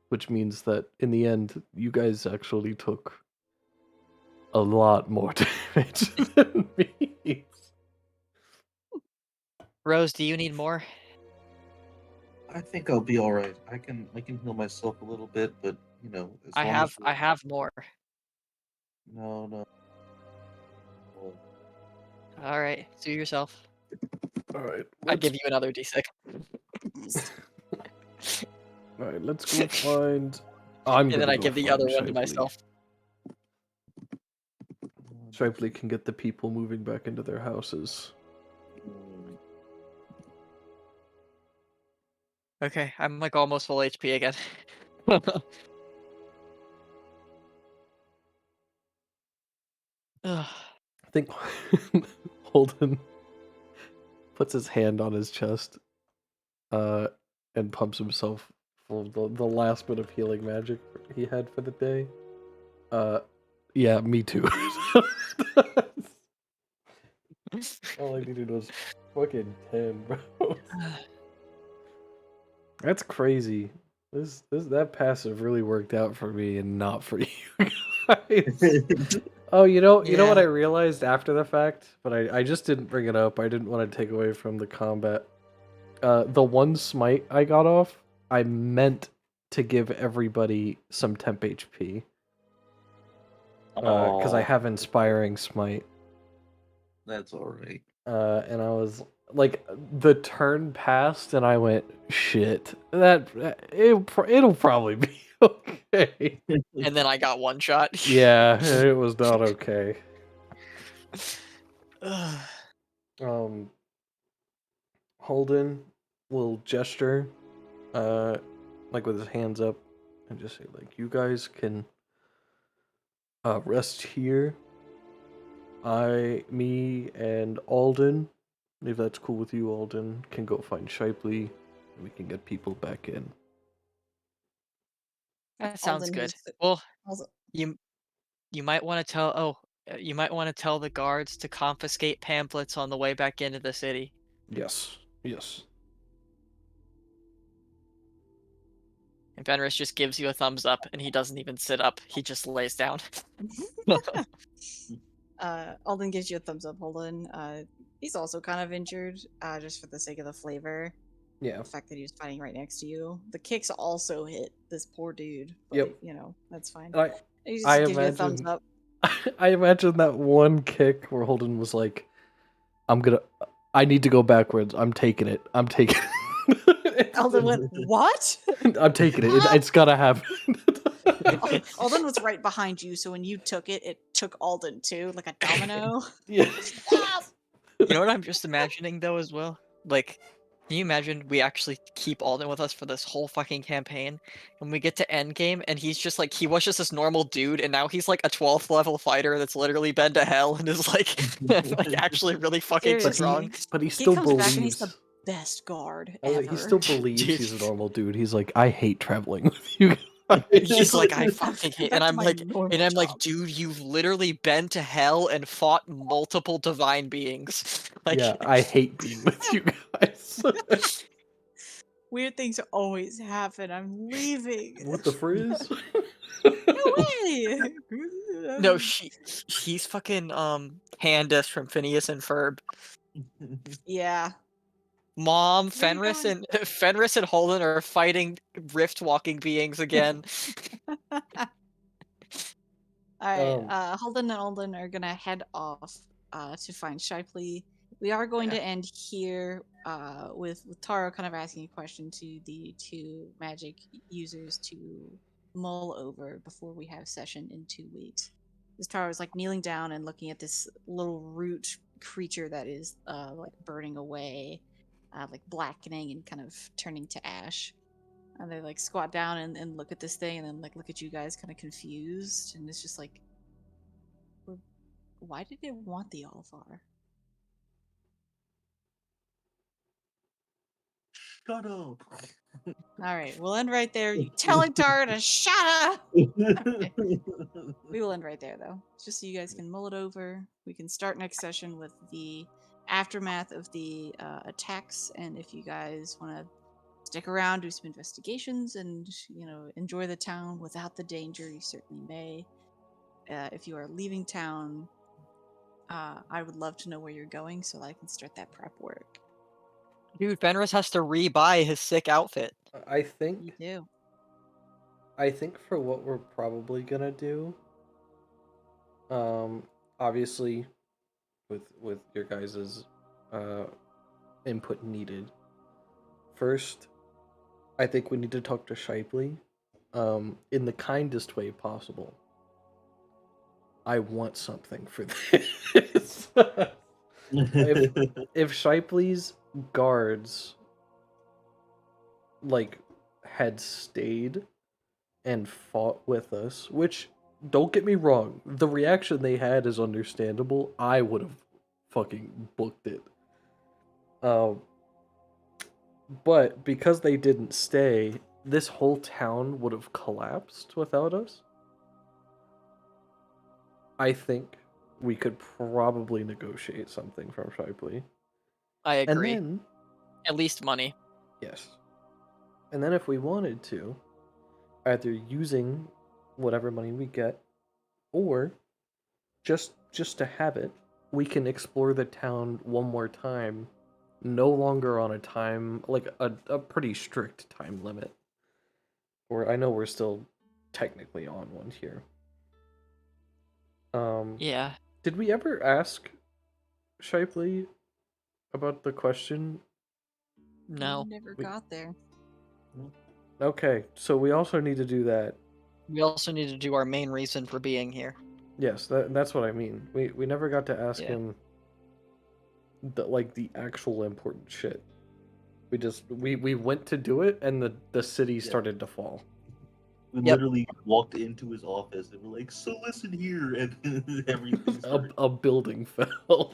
which means that in the end you guys actually took a lot more damage than me. Rose, do you need more? I think I'll be all right. I can heal myself a little bit, but as I long as have more. no. Well, All right, do yourself. All right, I give you another d6. All right, let's go find. I'm And gonna then I go give the find other one to Shively. myself. Shively can get the people moving back into their houses. Okay, I'm like almost full HP again. Ugh. I think Holden puts his hand on his chest, and pumps himself full of the last bit of healing magic he had for the day. Yeah, me too. All I needed was fucking 10, bro. That's crazy. That passive really worked out for me and not for you guys. Oh, you know what I Yeah. realized after the fact, but I just didn't bring it up. I didn't want to take away from the combat. The one smite I got off, I meant to give everybody some temp HP. Because I have inspiring smite. That's all right. And I was like, the turn passed, and I went, shit. It'll probably be okay. And then I got one shot. Yeah, it was not okay. Ugh. Holden will gesture, like with his hands up, and just say, like, you guys can rest here. Me, and Alden, if that's cool with you, Alden, can go find Shipely, and we can get people back in. That sounds Alden, good. who's Well, also, you might want to tell. Oh, you might want to tell the guards to confiscate pamphlets on the way back into the city. Yes. And Fenris just gives you a thumbs up, and he doesn't even sit up. He just lays down. Alden gives you a thumbs up, Holden. He's also kind of injured, just for the sake of the flavor. Yeah. The fact that he was fighting right next to you. The kicks also hit this poor dude, but Yep. that's fine. I He just I gives you a thumbs imagine up. I imagine that one kick where Holden was like, I need to go backwards. I'm taking it. Alden went, what? I'm taking it. It's gotta happen. Alden was right behind you, so when you took it, it took Alden too, like a domino. Yeah. You know what I'm just imagining though as well? Like, can you imagine we actually keep Alden with us for this whole fucking campaign, and we get to endgame, and he's just like, he was just this normal dude, and now he's like a 12th level fighter that's literally been to hell and is like, like actually really fucking strong. Seriously. But he He still comes back and he's the believes. best guard I was like, ever. he still believes Dude. he's a normal dude. He's like, I hate traveling with you guys. He's like, I fucking hate, Back and to I'm my like, normal and I'm like, job. dude, you've literally been to hell and fought multiple divine beings. Like, Yeah, I hate being with you guys. Weird things always happen. I'm leaving. What the frizz? No way. no, he's fucking Candace from Phineas and Ferb. Yeah. Mom, Where you Fenris going? and Fenris and Holden are fighting rift walking beings again. Alright, Holden and Alden are gonna head off to find Shipely. We are going Yeah. to end here with Taro kind of asking a question to the two magic users to mull over before we have session in 2 weeks. This Taro is like kneeling down and looking at this little root creature that is like burning away, like blackening and kind of turning to ash. And they like squat down and look at this thing and then like look at you guys kind of confused. And it's just like, why did it want the Alvar? Shut up. All right, we'll end right there. You telling Tara to shut up. We will end right there though, just so you guys can mull it over. We can start next session with the aftermath of the attacks, and if you guys want to stick around, do some investigations, and enjoy the town without the danger, you certainly may. If you are leaving town, I would love to know where you're going so I can start that prep work. Dude, Fenris has to rebuy his sick outfit. I You think do. for what we're probably gonna do, obviously, with your guys's input needed. First, I think we need to talk to Shipley, in the kindest way possible. I want something for this. if Shipley's guards like had stayed and fought with us, which don't get me wrong, the reaction they had is understandable. I would have fucking booked it. But because they didn't stay, this whole town would have collapsed without us. I think we could probably negotiate something from Shipley. I And agree. then, At least money. yes. And then if we wanted to, either using whatever money we get, or just to have it, we can explore the town one more time, no longer on a time, like a pretty strict time limit. Or I know we're still technically on one here. Yeah. Did we ever ask Shipley about the question? No. Never We- got there. Okay, so we also need to do that. We also need to do our main reason for being here. Yes, that's what I mean. We never got to ask Yeah. him the actual important shit. We went to do it and the city started to fall. We Yep. literally walked into his office and we're like, "So listen here," and then everything started. A building fell.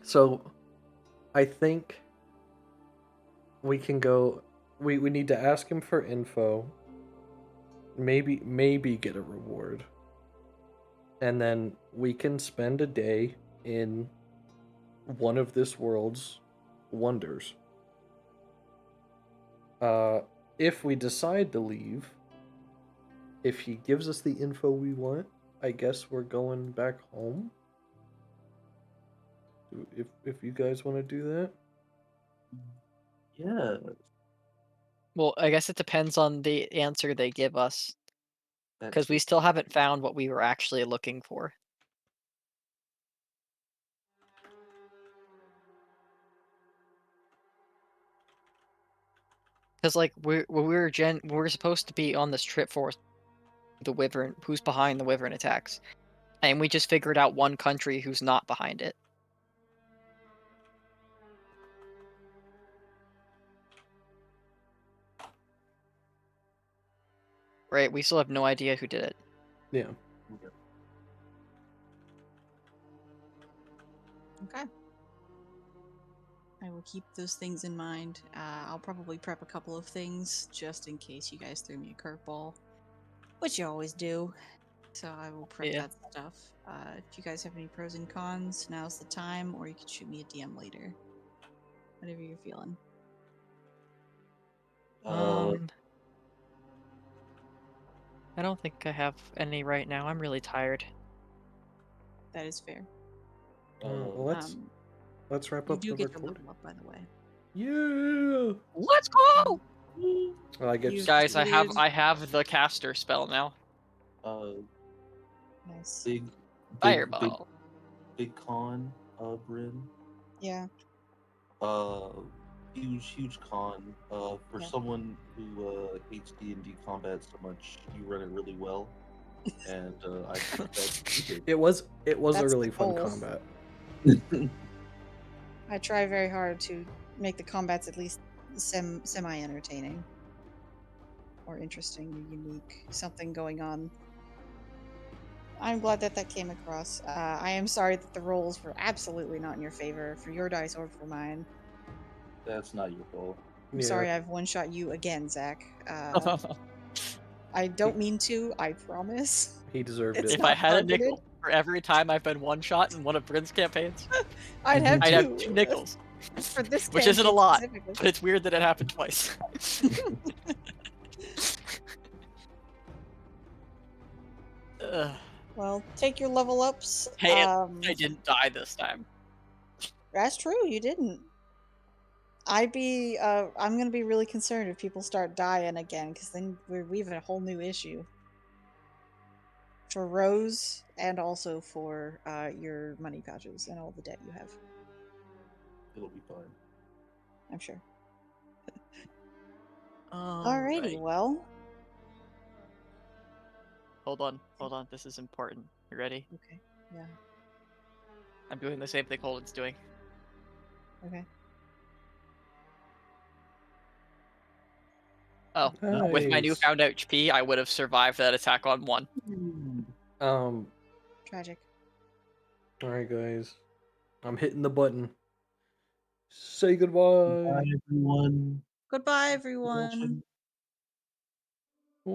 So I think we can go. We need to ask him for info. Maybe get a reward, and then we can spend a day in one of this world's wonders. If we decide to leave, if he gives us the info we want, I guess we're going back home. If you guys want to do that. Yeah, Well, I guess it depends on the answer they give us. Because we still haven't found what we were actually looking for. Because like we're supposed to be on this trip for the Wyvern, who's behind the Wyvern attacks, and we just figured out one country who's not behind it. Right? We still have no idea who did it. Yeah. Okay. I will keep those things in mind. I'll probably prep a couple of things just in case you guys threw me a curveball, which you always do. So I will prep Yeah. that stuff. If you guys have any pros and cons, now's the time, or you can shoot me a DM later. Whatever you're feeling. I don't think I have any right now. I'm really tired. That is fair. Well, let's wrap You up do the get to recording. level up, by the way. Yeah. Let's go, Well, I get You- guys! I Dude. have the caster spell now. Nice. big Fireball. big con, Bryn. Yeah. Huge con. For Yeah. someone who hates D&D combat so much, you run it really well, and I think that you It was a That's really the fun goal. combat. did. I try very hard to make the combats at least semi-entertaining. Or interesting or unique. Something going on. I'm glad that came across. I am sorry that the rolls were absolutely not in your favor, for your dice or for mine. That's not your fault. I'm sorry I've one-shot you again, Zach. If I don't mean to, I promise. He deserved It's it. not I had targeted. a nickel for every time I've been one shot in one of Bryn's campaigns, I'd have I'd two. have 2 nickels, For this which isn't a campaign lot, specifically. but it's weird that it happened twice. Ugh. Well, take your level ups. Hey, I didn't die this time. That's true, you didn't. I'm gonna be really concerned if people start dying again, because then we have a whole new issue for Rose and also for your money pouches and all the debt you have. It'll be fine. I'm sure. Alrighty. Alrighty, well. Hold on. This is important. You ready? Okay. Yeah. I'm doing the same thing Holden's doing. Okay. Oh, with my Nice. newfound HP, I would have survived that attack on 1. Um. Tragic. All right, guys. I'm hitting the button. Say goodbye. Bye, everyone. Goodbye, everyone. Bye.